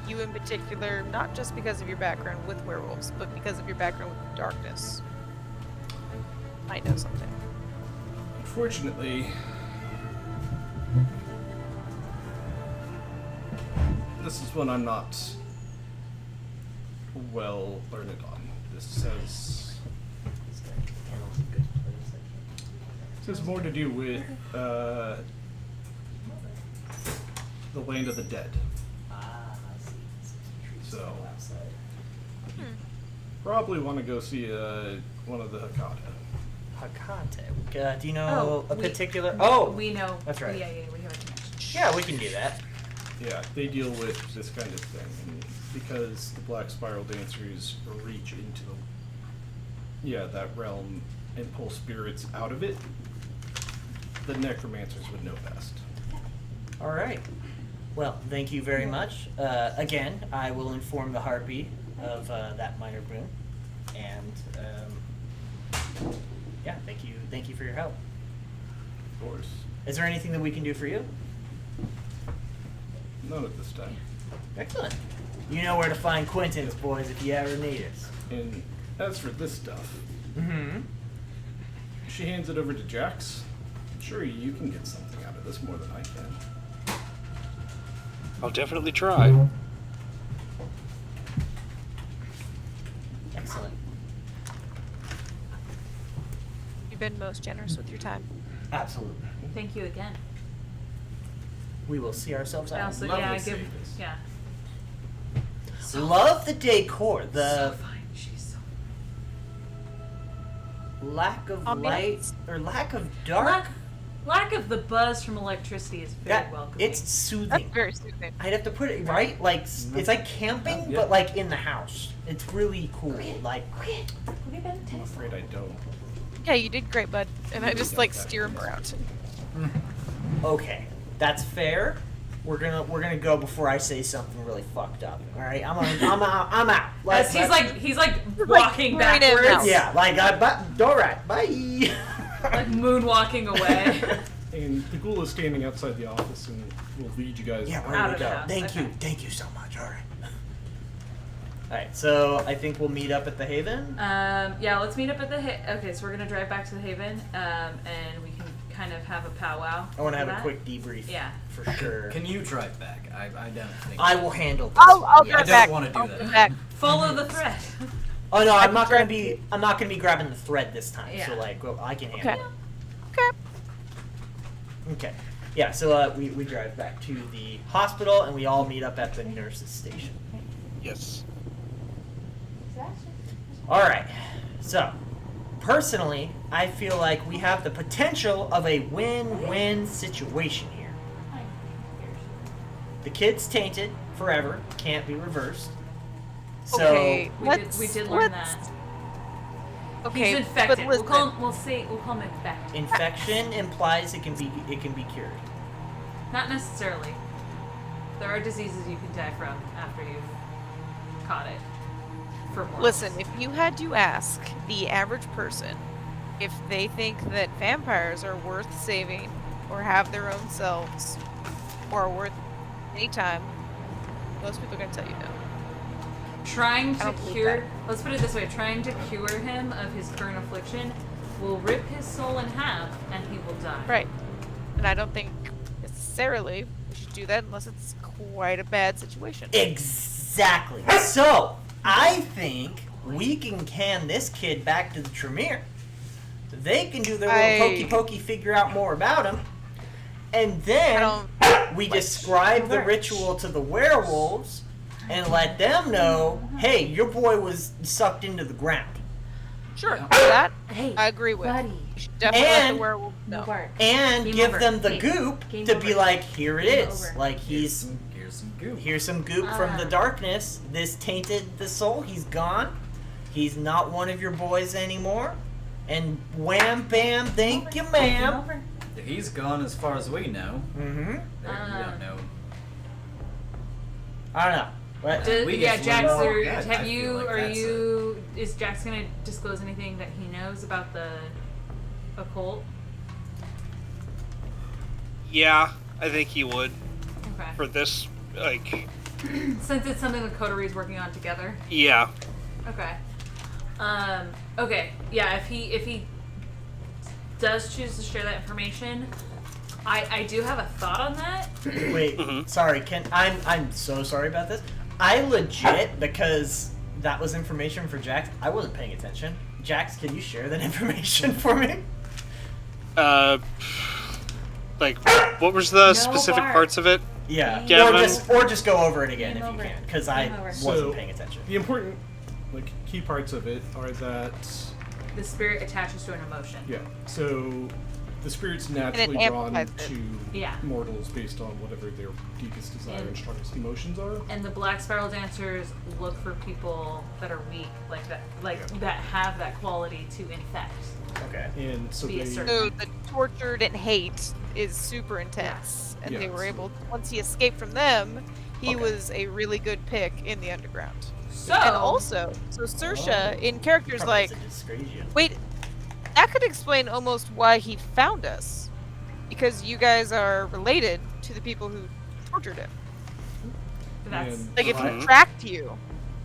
you in particular, not just because of your background with werewolves, but because of your background with darkness, might know something. Unfortunately, this is one I'm not well learned on. This has more to do with the land of the dead. Ah, I see. So, Outside. probably want to go see one of the Hakata. Hakate. Do you know a particular? We know. That's right. Yeah, we have a connection. Yeah, we can do that. Yeah, they deal with this kind of thing, and because the Black Spiral Dancers reach into that realm and pull spirits out of it, the necromancers would know best. All right. Well, thank you very much. Again, I will inform the Harpy of that minor boon, and yeah, thank you for your help. Of course. Is there anything that we can do for you? None at this time. Excellent. You know where to find Quentin's, boys, if you ever need us. And as for this stuff, Mm-hmm. she hands it over to Jax. I'm sure you can get something out of this more than I can. I'll definitely try. Excellent. You've been most generous with your time. Absolutely. Thank you again. We will see ourselves I out. also, Lovely yeah, to see this. yeah. Love the decor. The So fine. She's so lack of Ambiance. light or lack of dark. lack of the buzz from electricity is very That welcoming. it's That's soothing. very soothing. I'd have to put it right, like it's like camping, Yeah. but like in the house. It's really cool. Like I'm afraid I don't. Yeah, you did great, bud. And I just like steer him around. okay, that's fair. We're gonna go before I say something really fucked up. All right, I'm out. As he's like Like, walking right in backwards, now. yeah, like all right, bye. like moonwalking away. And the ghoul is standing outside the office and will lead you guys. Yeah, Out where do we of the go? house, okay. Thank you so much. All right. All right, so I think we'll meet up at the Haven. Yeah, let's meet up at the okay, so we're gonna drive back to the Haven, and we can kind of have a powwow. I want to for have that. a quick debrief. Yeah. for sure. Can you drive back? I don't think. I will handle this. I'll one, drive yes. back. wanna do I'll that. drive back. Follow the thread. Oh no, I'm can not gonna drive be. I'm not gonna be grabbing the thread this time. Yeah. So like, well, I can handle Okay. it. Okay. Okay. Yeah, so we drive back to the hospital and we all meet up at the nurse's station. Yes. Alright, so personally, I feel like we have the potential of a win-win situation here. The kid's tainted forever, can't be reversed. So, Okay, We did learn that. Okay, He's infected. but We'll listen, call him infected. infection implies it can be cured. Not necessarily. There are diseases you can die from after you've caught it. For more. listen, if you had to ask the average person if they think that vampires are worth saving or have their own selves or are worth any time, most people are going to tell you no. trying I to don't believe cure. that. Let's put it this way: trying to cure him of his current affliction will rip his soul in half, and he will die. Right. And I don't think necessarily we should do that unless it's quite a bad situation. Exactly. So, I think we can can this kid back to the Tremere. They can do their little pokey pokey, figure out more about him. And then we describe the ritual to the werewolves and let them know, hey, your boy was sucked into the ground. Sure. Yeah. That Hey, I agree with. buddy. You should definitely let the werewolf No know. bark. And Game give over. them the Game- goop game to be over. like, here it Game is. over. Like, Here's some goop. here's some goop from the darkness. This tainted the soul. He's gone. He's not one of your boys anymore. And wham, bam, thank you, Game ma'am. over. He's gone as far as we know. Mm-hmm. We don't know. I don't know. What? We Yeah, just Jax, learned- are, yeah, I have feel you? like Are that's you? Is Jax gonna disclose anything that he knows about the occult? Yeah, I think he would Okay. for this. Like, Since it's something the Coterie is working on together. yeah. Okay. Okay. Yeah. If he does choose to share that information, I do have a thought on that. Wait, Mhm. sorry. I'm so sorry about this. I legit, because that was information for Jax. I wasn't paying attention. Jax, can you share that information for me? Like, what was the No specific bark. parts of it? Yeah. Gavin? Or just go over it again Game if you over. can, because I Game over. wasn't So- paying attention. The important, key parts of it are that, The spirit attaches to an emotion. yeah. So the spirit's naturally drawn amplifies it. to Yeah. mortals based on whatever their deepest desire and strongest emotions are. And the black spiral dancers look for people that are weak, that have that quality to infect. Okay. And so Be they, assertive. So the tortured and hate is super intense, and they Yeah, were so- able. Once he escaped from them, he Okay. was a really good pick in the underground. So And also, so Saoirse in characters Probably like, is a dyscrasia. wait, that could explain almost why he found us, because you guys are related to the people who tortured him. that's And- Like if Right. he tracked you,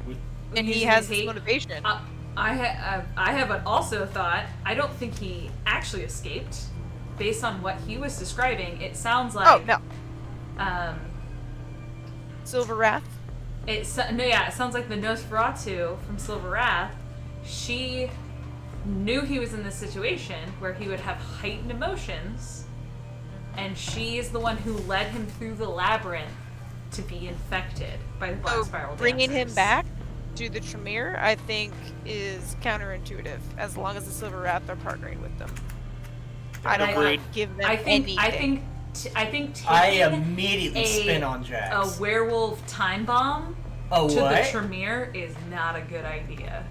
with, and he using has his this hate. motivation. I have also thought I don't think he actually escaped. Based on what he was describing, it sounds like Oh no, Silver Wrath. it sounds like the Nosferatu from Silver Wrath. She knew he was in this situation where he would have heightened emotions, and she is the one who led him through the labyrinth to be infected by the black So spiral bringing him dancers. back to the Tremere, I think, is counterintuitive. As long as the Silver Wrath are partnering with them, I don't want Agreed. to give them I think anything. I think I taking immediately spin on Jax. a werewolf time bomb A to the what? Tremere is not a good idea.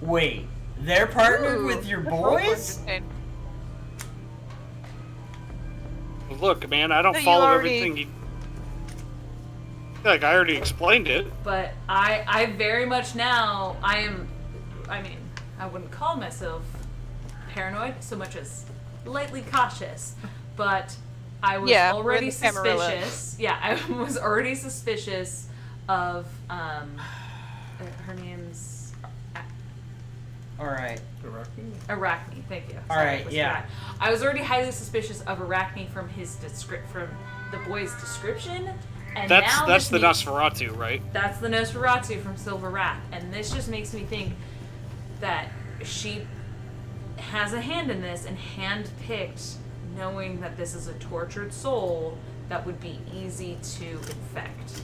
Wait, they're partnered Ooh, with your that's also boys? interesting. Look, man, I don't No, you follow already- everything you. Like, I already explained it. But I very much now I mean, I wouldn't call myself paranoid so much as lightly cautious, but I was Yeah, we're already the Camarilla. suspicious. Yeah, I was already suspicious of her name's Alright. Arachne. Thank you. All Sorry, right, I was yeah. forgot. I was already highly suspicious of Arachne from from the boy's description, and now That's the this makes- Nosferatu, right? That's the Nosferatu from Silver Wrath, and this just makes me think that she has a hand in this and handpicked, knowing that this is a tortured soul that would be easy to infect.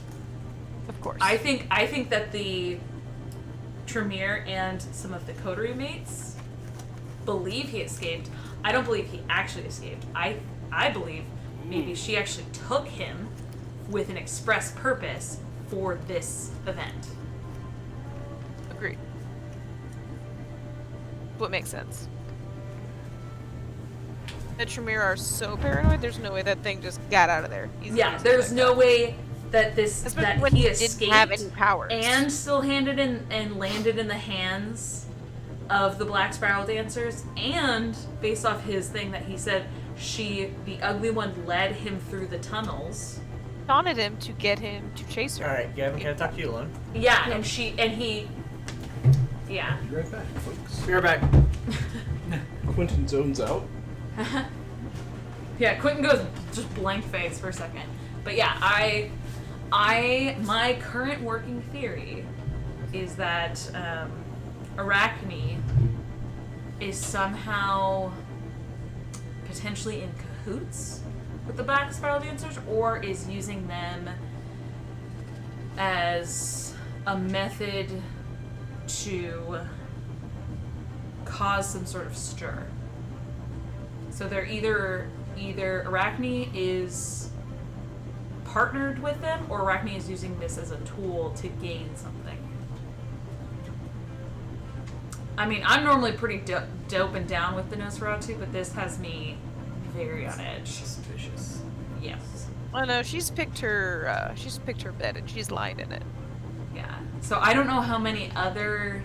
Of course. I think that the Tremere and some of the coterie mates believe he escaped. I don't believe he actually escaped. I believe maybe she actually took him with an express purpose for this event. Agreed. What makes sense. The Tremere are so paranoid. There's no way that thing just got out of there. Yeah, there's no way that Especially that when he he didn't have escaped any powers. and still handed in and landed in the hands of the Black Spiral Dancers, and based off his thing that he said, the ugly one led him through the tunnels. taunted him to get him to chase her. All right, Gavin, can I talk to you alone? Yeah, and he. Yeah. Be right back, folks. Be right back. Quentin zones out. Yeah, Quentin goes just blank face for a second. But yeah, my current working theory is that Arachne is somehow potentially in cahoots with the Black Spiral Dancers, or is using them as a method to cause some sort of stir. So they're either Arachne is partnered with them, or Arachne is using this as a tool to gain something. I mean, I'm normally pretty dope and down with the Nosferatu, but this has me very on edge. Suspicious. Yes. Oh no, she's picked her bed and she's lying in it. Yeah. So I don't know how many other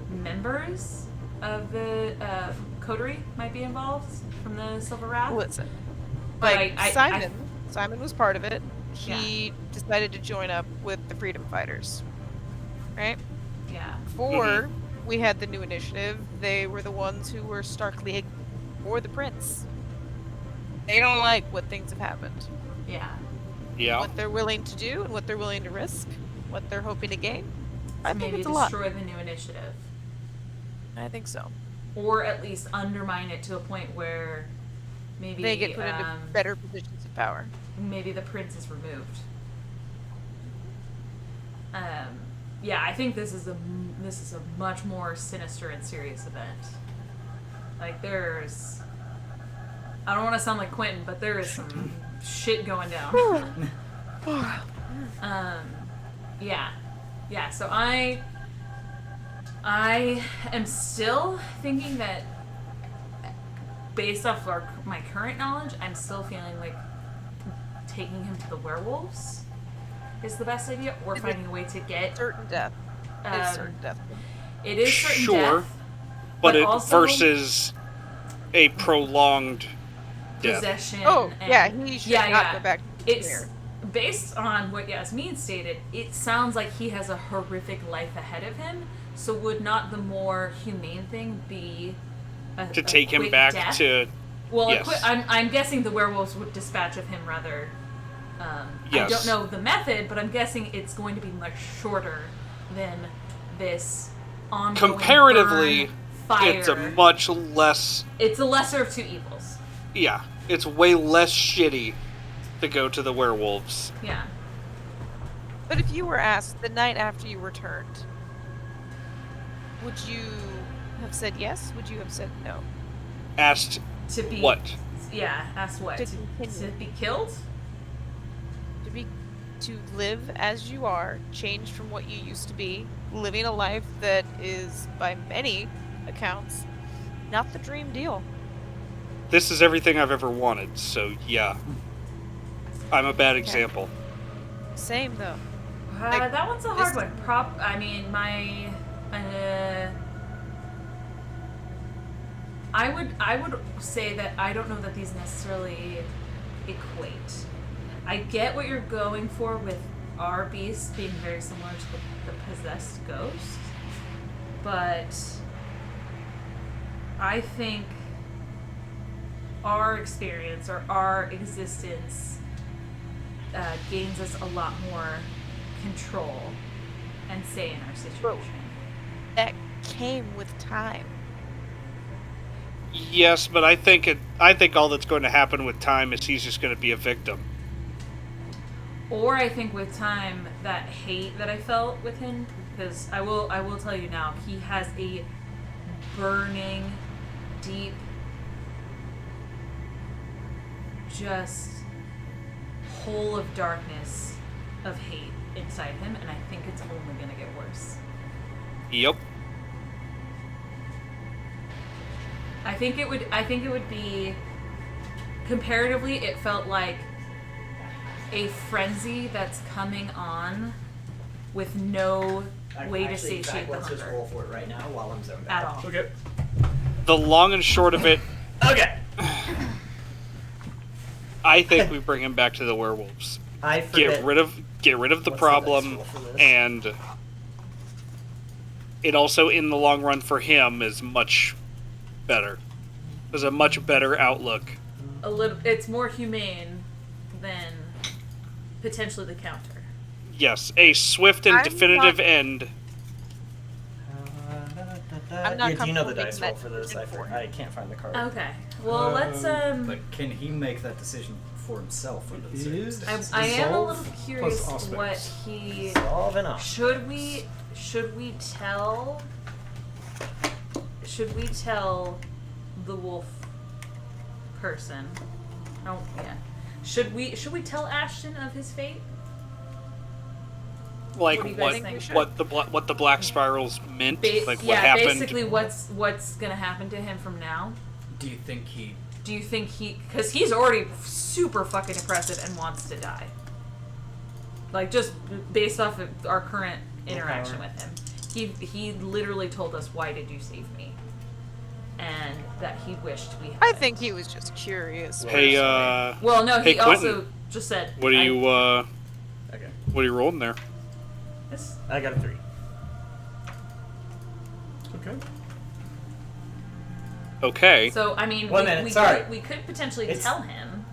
members of the coterie might be involved from the Silver Wrath. Listen, But like Simon was part of it. He decided to join up with the Freedom Fighters, right? Yeah. Before we had the new initiative, they were the ones who were starkly for the prince. They don't like what things have happened. Yeah. Yeah. What they're willing to do and what they're willing to risk, what they're hoping to gain. I think Maybe it's a lot. destroy the new initiative. I think so. Or at least undermine it to a point where maybe They get put into better positions of power. maybe the prince is removed. Yeah, I think this is a much more sinister and serious event. Like there's, I don't want to sound like Quentin, but there is some shit going down. Yeah. So I am still thinking that, based off my current knowledge, I'm still feeling like taking him to the werewolves is the best idea, or finding a way to get Certain death. It's certain death. It is certain Sure, death, but it also versus a prolonged death. possession. Oh, and, yeah, he should not go back to the It's mirror. based on what Yasmin stated. It sounds like he has a horrific life ahead of him. So would not the more humane thing be To take him quick back death? to... Well, yes. I'm guessing the werewolves would dispatch of him rather. Yes. I don't know the method, but I'm guessing it's going to be much shorter than this ongoing Comparatively, burn, fire. it's a much less... It's a lesser of two evils. Yeah, it's way less shitty to go to the werewolves. Yeah. But if you were asked the night after you returned, would you have said yes? Would you have said no? Asked To be what? Yeah. Ask what? To To continue. be killed? To live as you are, changed from what you used to be, living a life that is, by many accounts, not the dream deal. This is everything I've ever wanted, so yeah. I'm a bad example. Same though. That one's a hard this- one. I would say that I don't know that these necessarily equate. I get what you're going for with our beast being very similar to the possessed ghost, but I think our experience or our existence gains us a lot more control and say in our situation. That came with time. Yes, but I think all that's going to happen with time is he's just going to be a victim. Or I think with time, that hate that I felt with him, because I will tell you now, he has a burning, deep, just hole of darkness of hate inside him, and I think it's only gonna get worse. Yep. I think it would be, comparatively, it felt like a frenzy that's coming on with no way to satiate the let's just hunger roll for it right now while I'm zoned at out. all. Okay. The long and short of it, Okay. I think we bring him back to the werewolves. I forget. get rid of the What's the problem, dice roll for this? and it also, in the long run, for him, is much better. There's a much better outlook. It's more humane than potentially the counter. Yes, a swift and I'm definitive not- end. I'm not Yeah, do you know the comfortable dice making roll that for this? decision for him. I can't find the card. Okay. Well, let's But can he make that decision for himself under the It is- circumstances? I am a Resolve little curious plus what aspects. he Solve and off. should we tell the wolf person? Oh yeah. Should we tell Ashton of his fate? Like What do you guys think? what the black spirals meant, like what yeah, happened. basically what's gonna happen to him from now. Do you think he... Because he's already super fucking aggressive and wants to die. Like, just based off of our current interaction with him. He literally told us, "Why did you save me?" And that he wished we had. I think he was just curious. Hey, Well, no, he hey, also Quentin, just said. what are you Okay. what are you rolling there? I got a 3. Okay. Okay. So, I mean, One minute, sorry. we could potentially It's- tell him.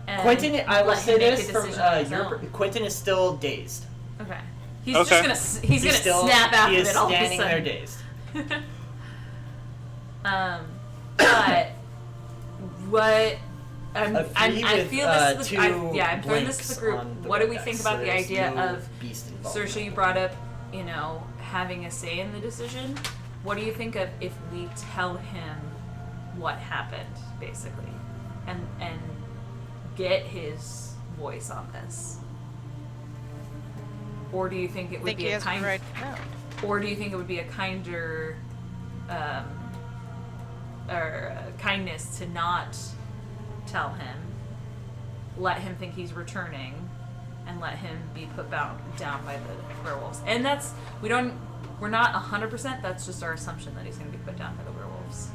And Quentin, I will let say him make this a from decision on his your. own. Quentin is still dazed. Okay. He's Okay. just gonna he's gonna still, snap out he of is it all of a standing there sudden. dazed. But what A three I with, feel this is the, two I'm throwing this to blanks the group. on the What do red we dice, think so about the there's idea no of beast involved. Saoirse? You brought up, having a say in the decision. What do you think of if we tell him what happened, basically, and get his voice on this? Or do you think it I would think be he a has the kind? right to know. Or do you think it would be a kinder, or kindness to not tell him, let him think he's returning, and let him be put down by the werewolves? And we're not 100%, that's just our assumption that he's going to be put down by the werewolves.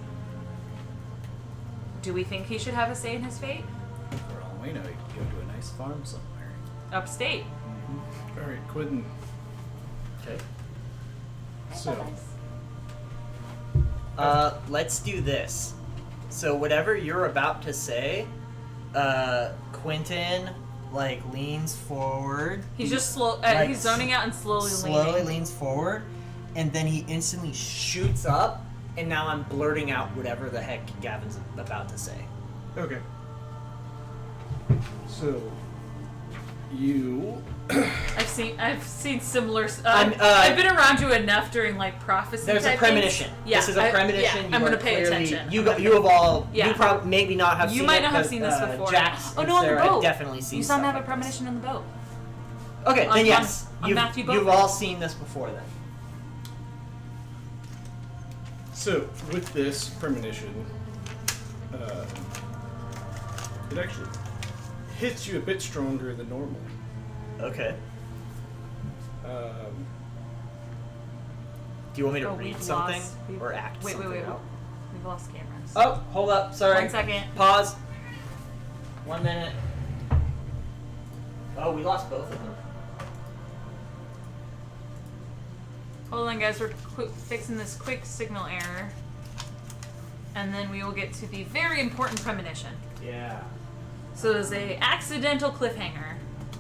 Do we think he should have a say in his fate? For all we know, he could go to a nice farm somewhere. Upstate. All right, Quentin. Okay. So, Let's do this. So whatever you're about to say, Quentin leans forward. He's just he's zoning out and slowly leaning. leans forward, and then he instantly shoots up, and now I'm blurting out whatever the heck Gavin's about to say. okay. So, you. I've seen similar. I've been around you enough during prophecy. There's a type premonition. things. Yeah, This is a premonition. Yeah, You I'm are gonna pay clearly- attention. You have all. Yeah. You probably maybe not have. You seen might it, not have but, seen this before. Jax Oh and no, on the Sarah have boat. definitely seen. You saw him stuff have a like premonition on the boat. this. Okay, then on- yes, on Matthew you've Boatman. all seen this before then. So, with this premonition, it actually hits you a bit stronger than normal. Okay. Do you want me to Oh, read we've something lost- or act Wait, something out? We've lost cameras. Oh, hold up. Sorry. 1 second. Pause. 1 minute. Oh, we lost both of them. Hold on, guys. We're fixing this quick signal error, and then we will get to the very important premonition. Yeah. So there's a accidental cliffhanger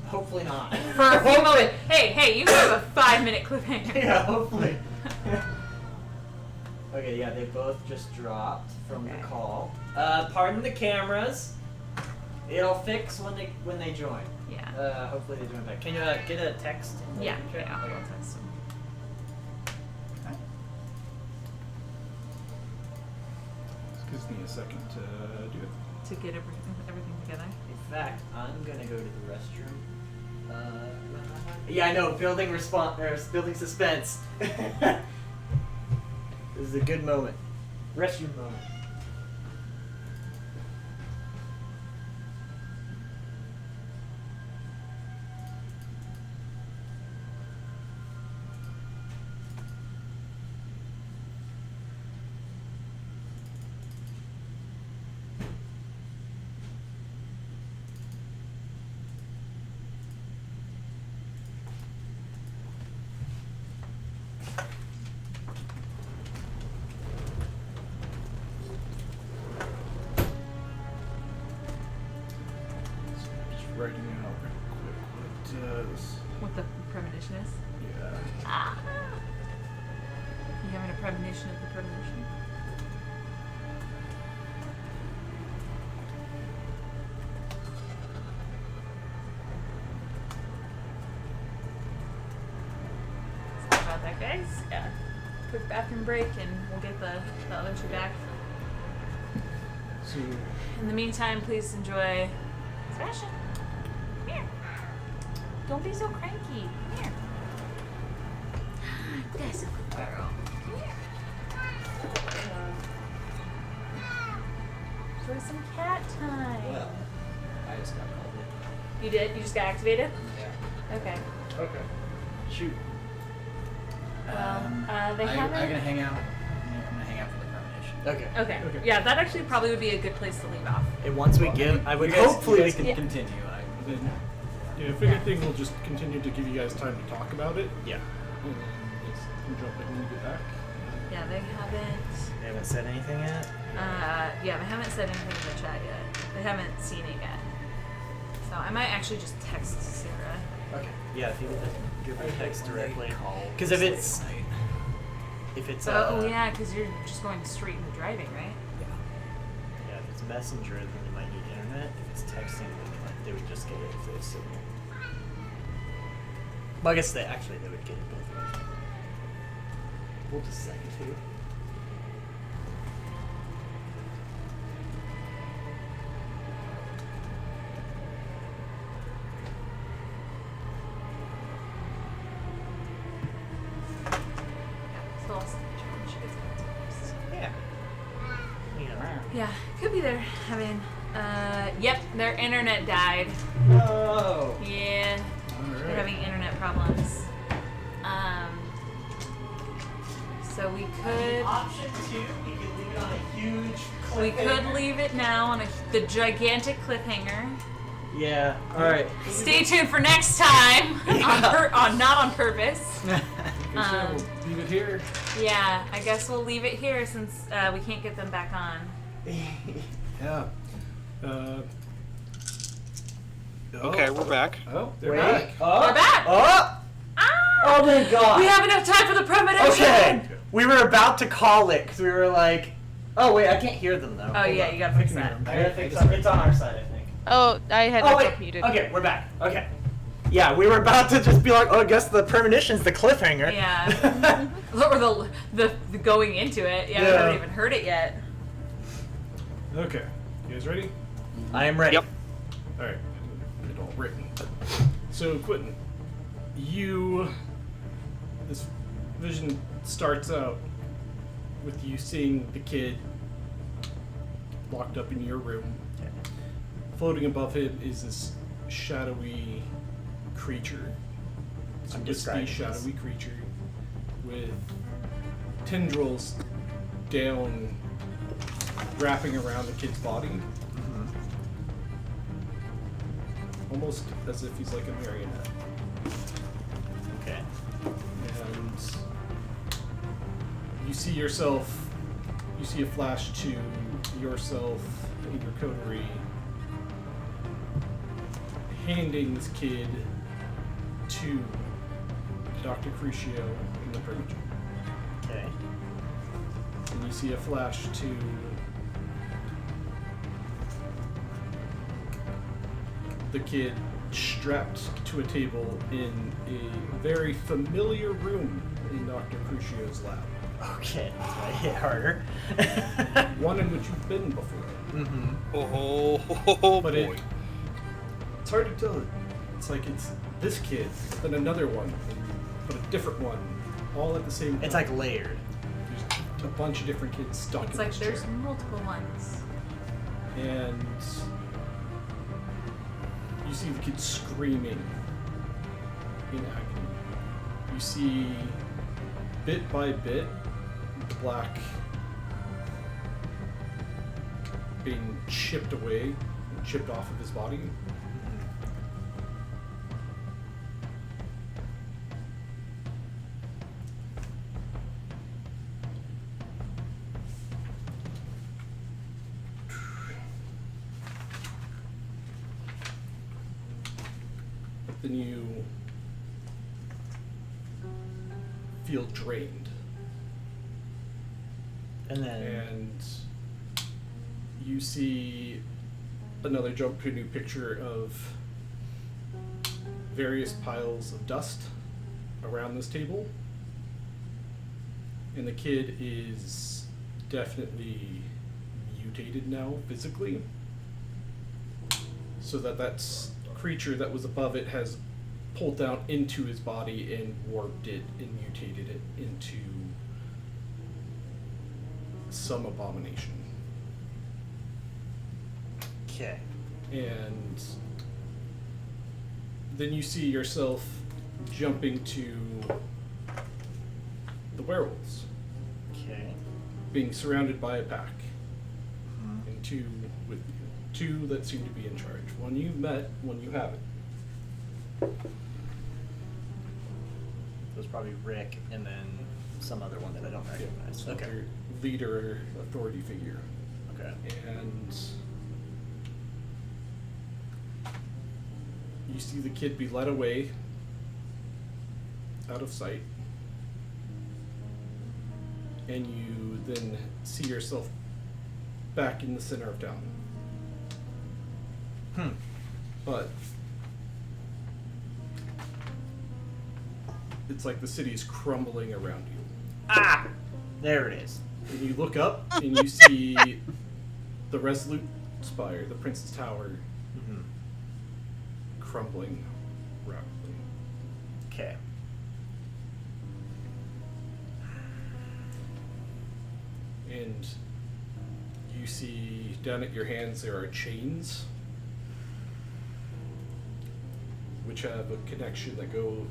Hopefully not. for a few moments. Hey, you have a 5-minute cliffhanger. Yeah, hopefully. Okay, yeah, they both just dropped from Okay. the call. Pardon the cameras. It'll fix when they join. Yeah. Hopefully they join back. Can you get a text? In the Yeah. chat? Yeah. Okay. I'll text him. This gives me a second to do it. To get everything together. In fact, I'm gonna go to the restroom. Yeah, I know. Building building suspense. This is a good moment. Restroom moment. writing out real quick what it does. What the premonition is? Yeah. Ah. You having a premonition of the premonition? Sorry about that, guys. Yeah. Quick bathroom break, and we'll get the other two back. So, In the meantime, please enjoy. Sebastian, come here. Don't be so cranky. Come here. That's a good girl. Come here. Enjoy some cat time. Well, I just got called in. You did? You just got activated? Yeah. Okay. okay. Shoot. Well, they I'm haven't. gonna hang out. I'm gonna hang out for the premonition. Okay. Okay. Okay. Yeah, that actually probably would be a good place to leave off. And once we give, I would You guys, hopefully you we guys can can. continue. Then, yeah, if anything, we'll just continue to give you guys time to talk about it. Yeah. And then just jump in when you get back. Yeah, they haven't. They haven't said anything yet. Yeah, they haven't said anything in the chat yet. They haven't seen it yet. So I might actually just text Sarah. Okay. Yeah, if you could just give me a text directly. Because Because if it's Oh yeah, because you're just going straight into driving, right? yeah, if it's messenger, then they might need internet. If it's texting, then they would just get it if they have signal. Well, I guess they would get it both ways. We'll just send it to you. So I'll send it to her when she gets back. Yeah. You know. Yeah, could be they're having. Yep, their internet died. No. Yeah, they're having internet problems. So we could. Option 2, we could leave it on a huge We cliffhanger. could leave it now on the gigantic cliffhanger. Yeah. All right. Stay tuned for next time. Not on purpose. Okay, so we'll leave it here. Yeah, I guess we'll leave it here since we can't get them back on. Yeah. Okay, we're back. Oh, they're Wait. back. Oh. We're back. Oh. Ah! Oh my God. We have enough time for the premonition. Okay. We were about to call it because we were like, oh wait, I can't hear them though. Oh Hold yeah, on. you gotta fix I can that. hear 'em. I gotta fix it. It's on our side, I think. Oh, I had Oh myself wait. muted. Okay, we're back. Okay. Yeah, we were about to just be like, oh, I guess the premonition's the cliffhanger. Yeah. Or the going into it. Yeah, we Yeah. haven't even heard it yet. Okay. You guys ready? I am ready. Yep. All right. It all written. So, Quentin, this vision starts out with you seeing the kid locked up in your room. Floating above him is this shadowy creature. This I'm wispy, describing this. shadowy creature with tendrils down, wrapping around the kid's body. Almost as if he's like a marionette. Okay. And you see a flash to yourself in your coterie handing this kid to Dr. Crucio in the bridge. Okay. And you see a flash to the kid strapped to a table in a very familiar room in Dr. Crucio's lab. Okay, that's why I hit harder. One in which you've been before. Mm-hmm. Oh, But boy. it's hard to tell. It's like it's this kid, then another one, but a different one, all at the same time. It's like layered. There's a bunch of different kids stuck It's in like this there's chair. multiple ones. And you see the kid screaming in agony. You see, bit by bit, the black being chipped away, chipped off of his body. then you feel drained. And then And you see another jump to a new picture of various piles of dust around this table. And the kid is definitely mutated now physically. So that creature that was above it has pulled down into his body and warped it and mutated it into some abomination. okay. And then you see yourself jumping to the werewolves, Okay. being surrounded by a pack, and two with you. Two that seem to be in charge. One you've met, one you haven't. It was probably Rick and then some other one that I don't recognize. So Okay. your leader, authority figure. Okay. And you see the kid be led away out of sight. And you then see yourself back in the center of town. But it's like the city is crumbling around you. Ah! There it is. And you look up and you see the Resolute Spire, the Prince's Tower, crumbling rapidly. Okay. And you see down at your hands there are chains which have a connection that go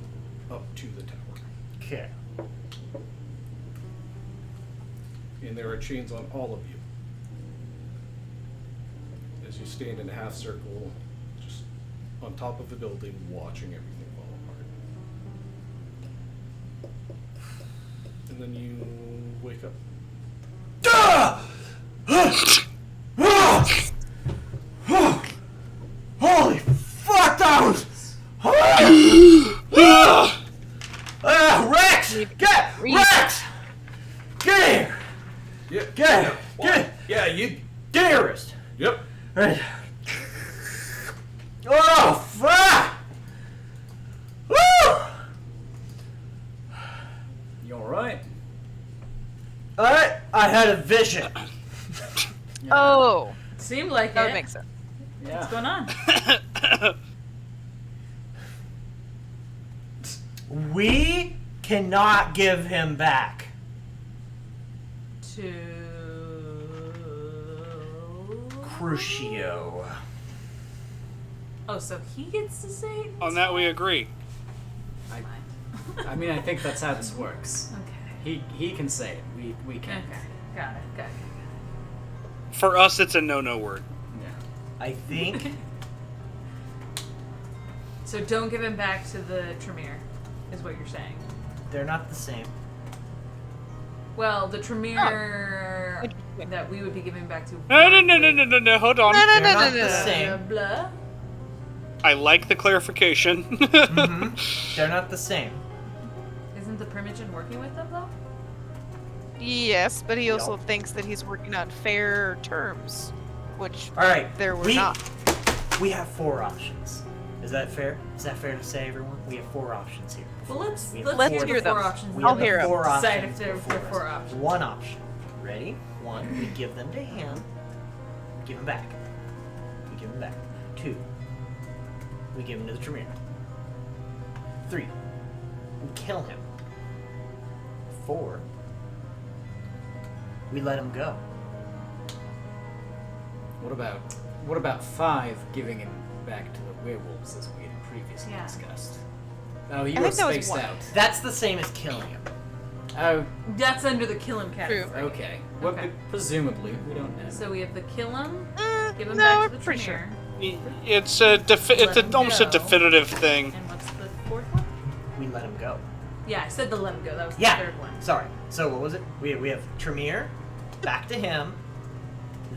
up to the tower. Okay. And there are chains on all of you. As you stand in a half circle, just on top of the building, watching everything fall apart. And then you wake up. Holy fuck, that was... Rex! Get! Rex! Get here! Yep. Get! What? Yeah, you. Get your wrist! Yep. Right. Oh, fuck! Woo! You alright? I had a vision. Oh, Seemed like that it. would make sense. Yeah. What's going on? We cannot give him back. To Crucio. Oh, so he gets to say it? On that we agree. I mean, I think that's how this works. Okay. He can say it. We can't. Okay. Got it. For us, it's a no-no word. Yeah. I think So don't give him back to the Tremere, is what you're saying. they're not the same. Well, the Tremere that we would be giving back to. No, hold on. They're not the same. Blah. I like the clarification. They're not the same. Isn't the Primogen working with them though? Yes, but he also thinks that he's working on fair terms, which All right. there were we, not. We have 4 options. Is that fair? Is that fair to say, everyone? We have 4 options here. Well, let's We have Let's hear hear the 4 them. options. We I'll have the hear 'em. 4 Decide options if they're before 4 us. options. 1 option. Ready? 1. We give them to him. Give him back. We give him back. 2. We give him to the Tremere. 3. We kill him. 4. We let him go. What about 5 giving him back to the werewolves as we had previously Yeah. discussed? Oh, you I were think that was spaced 1. out. That's the same as killing him. Oh, That's under the kill him True. category. okay. Well, Okay. presumably, we don't know. So we have the kill him, give him no, back to I'm the pretty Tremere. It's Let him almost a go. definitive thing. And what's the 4th one? We let him go. Yeah, I said the let him go. That was Yeah. the 3rd one. Sorry. So what was it? We have Tremere, back to him,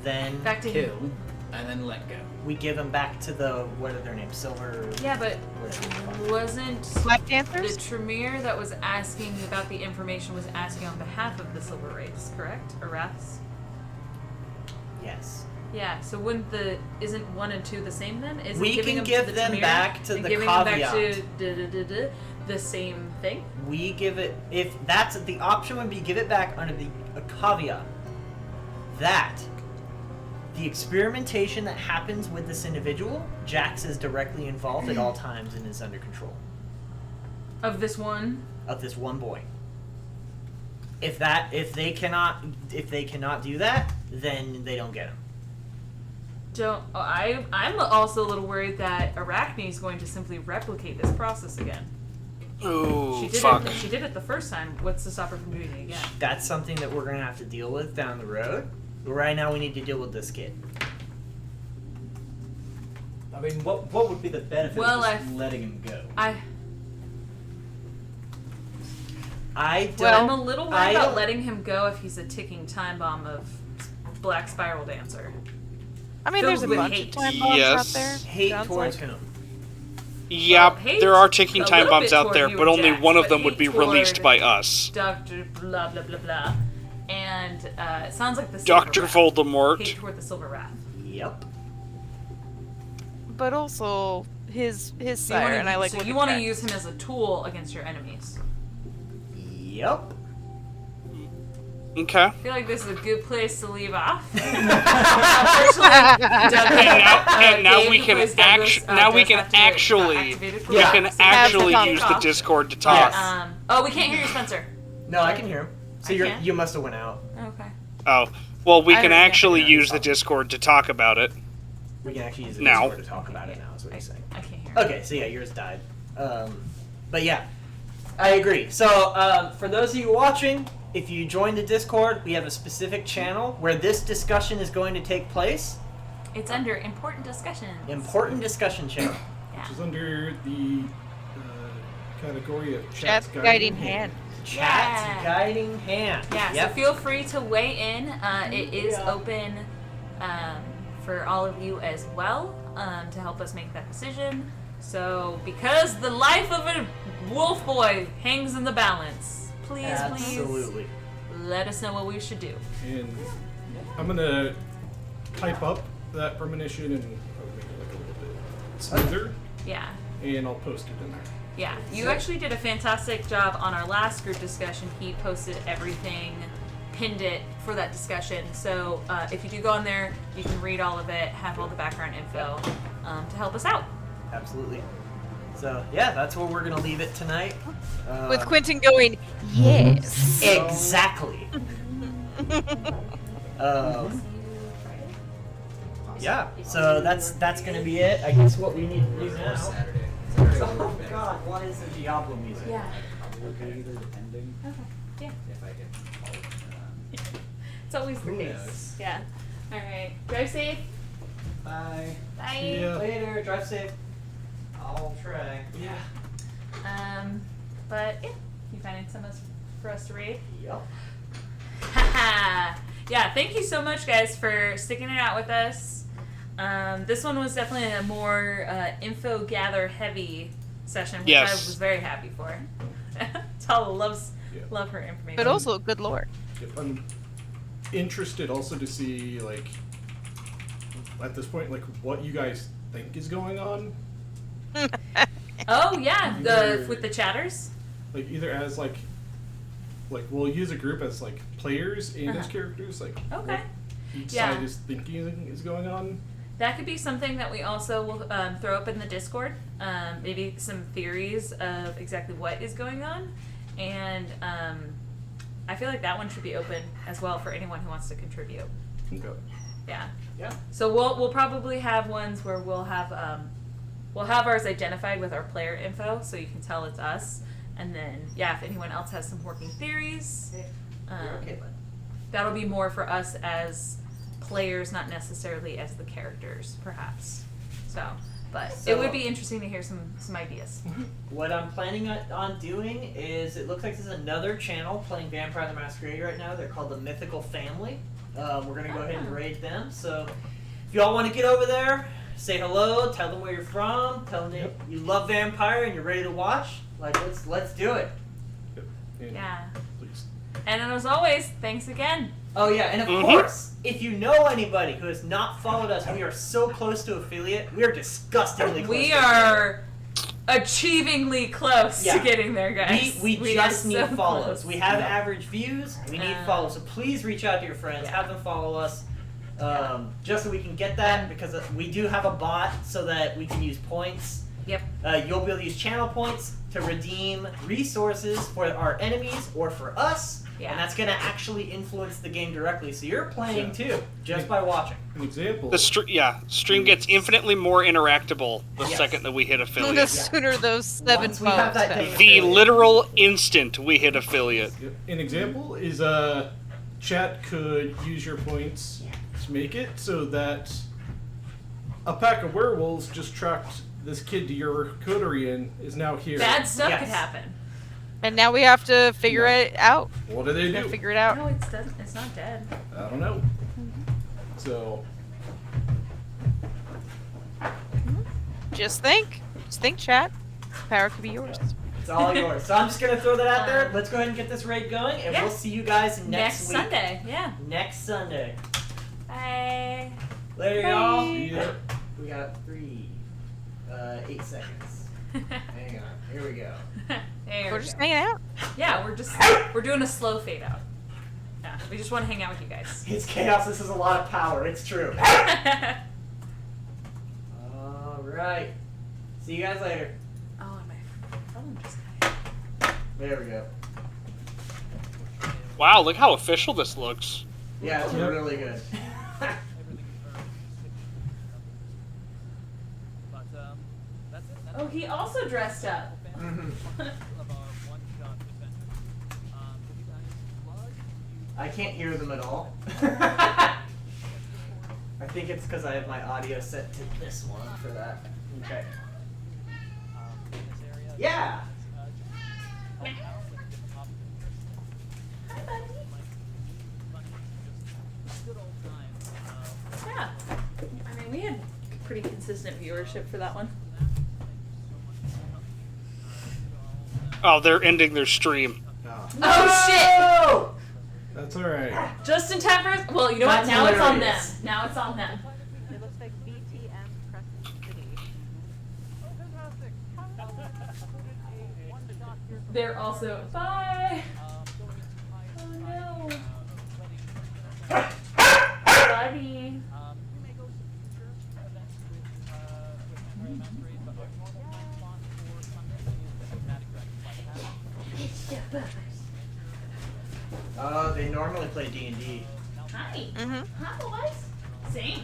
then Back to Kill, him. and then let go. we give them back to the, what are their names? Silver. Yeah, but wasn't Black the Dancers? Tremere that was asking about the information was asking on behalf of the Silver Race, correct? Or Wraths? Yes. Yeah, so isn't 1 and 2 the same then? Isn't We giving can to give the them Tremere back to and the giving them back caveat. to the same thing? We give it, if that's, the option would be give it back under a caveat that the experimentation that happens with this individual, Jax is directly involved at all times and is under control Of this one? of this one boy. If they cannot do that, then they don't get him. I'm also a little worried that Arachne is going to simply replicate this process again. Ooh, She did fuck. it. She did it the first time. What's to stop her from doing it again? That's something that we're gonna have to deal with down the road. But right now, we need to deal with this kid. I mean, what would be the benefit Well, of just letting him go? Well, I'm a little worried about letting him go if he's a ticking time bomb of Black Spiral Dancer. I mean, Filled there's a with bunch hate. of time bombs Yes. out there. hate sounds towards like. whom? Yeah, Well, hate there are ticking a time little bombs bit out toward there, you but and only Jax, one of but them would hate be released toward by us. Dr. Blah blah blah blah. And it sounds like the Dr. Silver Wrath. Voldemort. Hate toward the Silver Wrath. Yep. But also his So sire, and I like. you want to use him as a tool against your enemies. Yep. Okay. I feel like this is a good place to leave off. And now we can actually use the Discord to talk. Oh, we can't hear you, Spencer. No, I can hear him. So I can't? you must have went out. Okay. Oh, well, we I can don't know. actually Yeah, use it's the fine. Discord to talk about it. We can actually use the Now. Discord to talk about it now, is what you're saying. I can't hear. Okay, so yeah, yours died. But yeah, I agree. So for those of you watching, if you join the Discord, we have a specific channel where this discussion is going to take place. It's under important discussions. Important discussion channel. Yeah. Which is under the category of Chat's guiding hand. Chat's Yeah. guiding hand. Yeah, Yep. so feel free to weigh in. It is open for all of you as well to help us make that decision. So, because the life of a wolf boy hangs in the balance, please Absolutely. let us know what we should do. And I'm gonna type up that premonition and probably make it like a little bit smoother, Yeah. and I'll post it in there. Yeah, you actually did a fantastic job on our last group discussion. He posted everything, pinned it for that discussion. So if you do go on there, you can read all of it, have all the background info to help us out. Absolutely. So yeah, that's where we're gonna leave it tonight. With Quentin going, yes. Exactly. Yeah. So that's gonna be it. I guess what we need to do now. Saturday. Oh God, why is the Diablo music? Yeah. Okay, either depending Okay. Yeah. if I can. It's always the Who case. knows? Yeah. All right. Drive safe. Bye. Bye. Yeah. Later. Drive safe. I'll try. Yeah. But yeah, you finding some for us to read? Yep. Haha. Yeah, thank you so much, guys, for sticking it out with us. This one was definitely a more info gather heavy session, which I Yes. was very happy for. Tala love her information. But also good lore. If I'm interested also to see, like, at this point, like, what you guys think is going on. Oh yeah, Either- with the chatters. Like, either as, like we'll use a group as, like, players and as Uh-huh. characters, like, Okay. what each Yeah. side is thinking is going on. That could be something that we also will throw up in the Discord. Maybe some theories of exactly what is going on, and I feel like that one should be open as well for anyone who wants to contribute. Okay. Yeah. Yeah. So we'll probably have ones where we'll have ours identified with our player info, so you can tell it's us. And then if anyone else has some working theories, You're okay, bud. that'll be more for us as players, not necessarily as the characters, perhaps. But it would be interesting to hear some ideas. What I'm planning on doing is, it looks like there's another channel playing Vampire the Masquerade right now. They're called the Mythical Family. We're gonna go ahead and raid them. So if y'all want to get over there, say hello, tell them where you're from, tell them that you love Vampire and you're ready to watch. Like, let's do it. And Yeah. please. And as always, thanks again. Oh yeah, and of course, if you know anybody who has not followed us, we are so close to affiliate. We are disgustingly close. We to are achievingly close Yeah. to getting there, guys. We are just need so follows. close. We have average views. We need follows. So please reach out to your friends. Yeah. Have them follow us. Just so we can get that, because we do have a bot so that we can use points. Yep. You'll be able to use channel points to redeem resources for our enemies or for us. Yeah. And that's going to actually influence the game directly. So you're playing Yeah. too, just by watching. An example. The stream gets infinitely more interactable the Yes. second that we hit The affiliate. sooner those 7 Once we have phones that finish. The literal instant we hit affiliate. Yep. An example is chat could use your points to make it so that a pack of werewolves just tracked this kid to your coterie and is now here. Bad stuff Yes. could happen. And now we have to figure it out. What do they We gotta do? figure it out. No, it's not dead. I don't know. So Just think, chat. Power could be yours. It's all yours. So I'm just going to throw that out there. Let's go ahead and get this raid going, and Yeah. we'll see you guys next week. Sunday. Yeah. Next Sunday. Bye. Later, y'all. yeah. We got 8 seconds. Hang on. Here we go. There We're we just go. hanging out. Yeah, we're doing a slow fade out. Yeah, we just want to hang out with you guys. It's chaos. This is a lot of power. It's true. All right. See you guys later. Oh, and my phone just died. There we go. Wow, look how official this looks. Yeah, it's Yep. really good. Oh, he also dressed up. I can't hear them at all. I think it's because I have my audio set to this one for that. Okay. Yeah. Hi, buddy. Yeah. I mean, we had pretty consistent viewership for that one. Oh, they're ending their stream. Oh, shit! That's alright. Just in time for... Well, you know what? That's Now it's on them. hilarious. Now it's on them. It looks like BTM Crescent City. They're also... Bye! Oh, no. Buddy. They normally play D&D. Hi. Mm-hmm. Hi, boys. Same.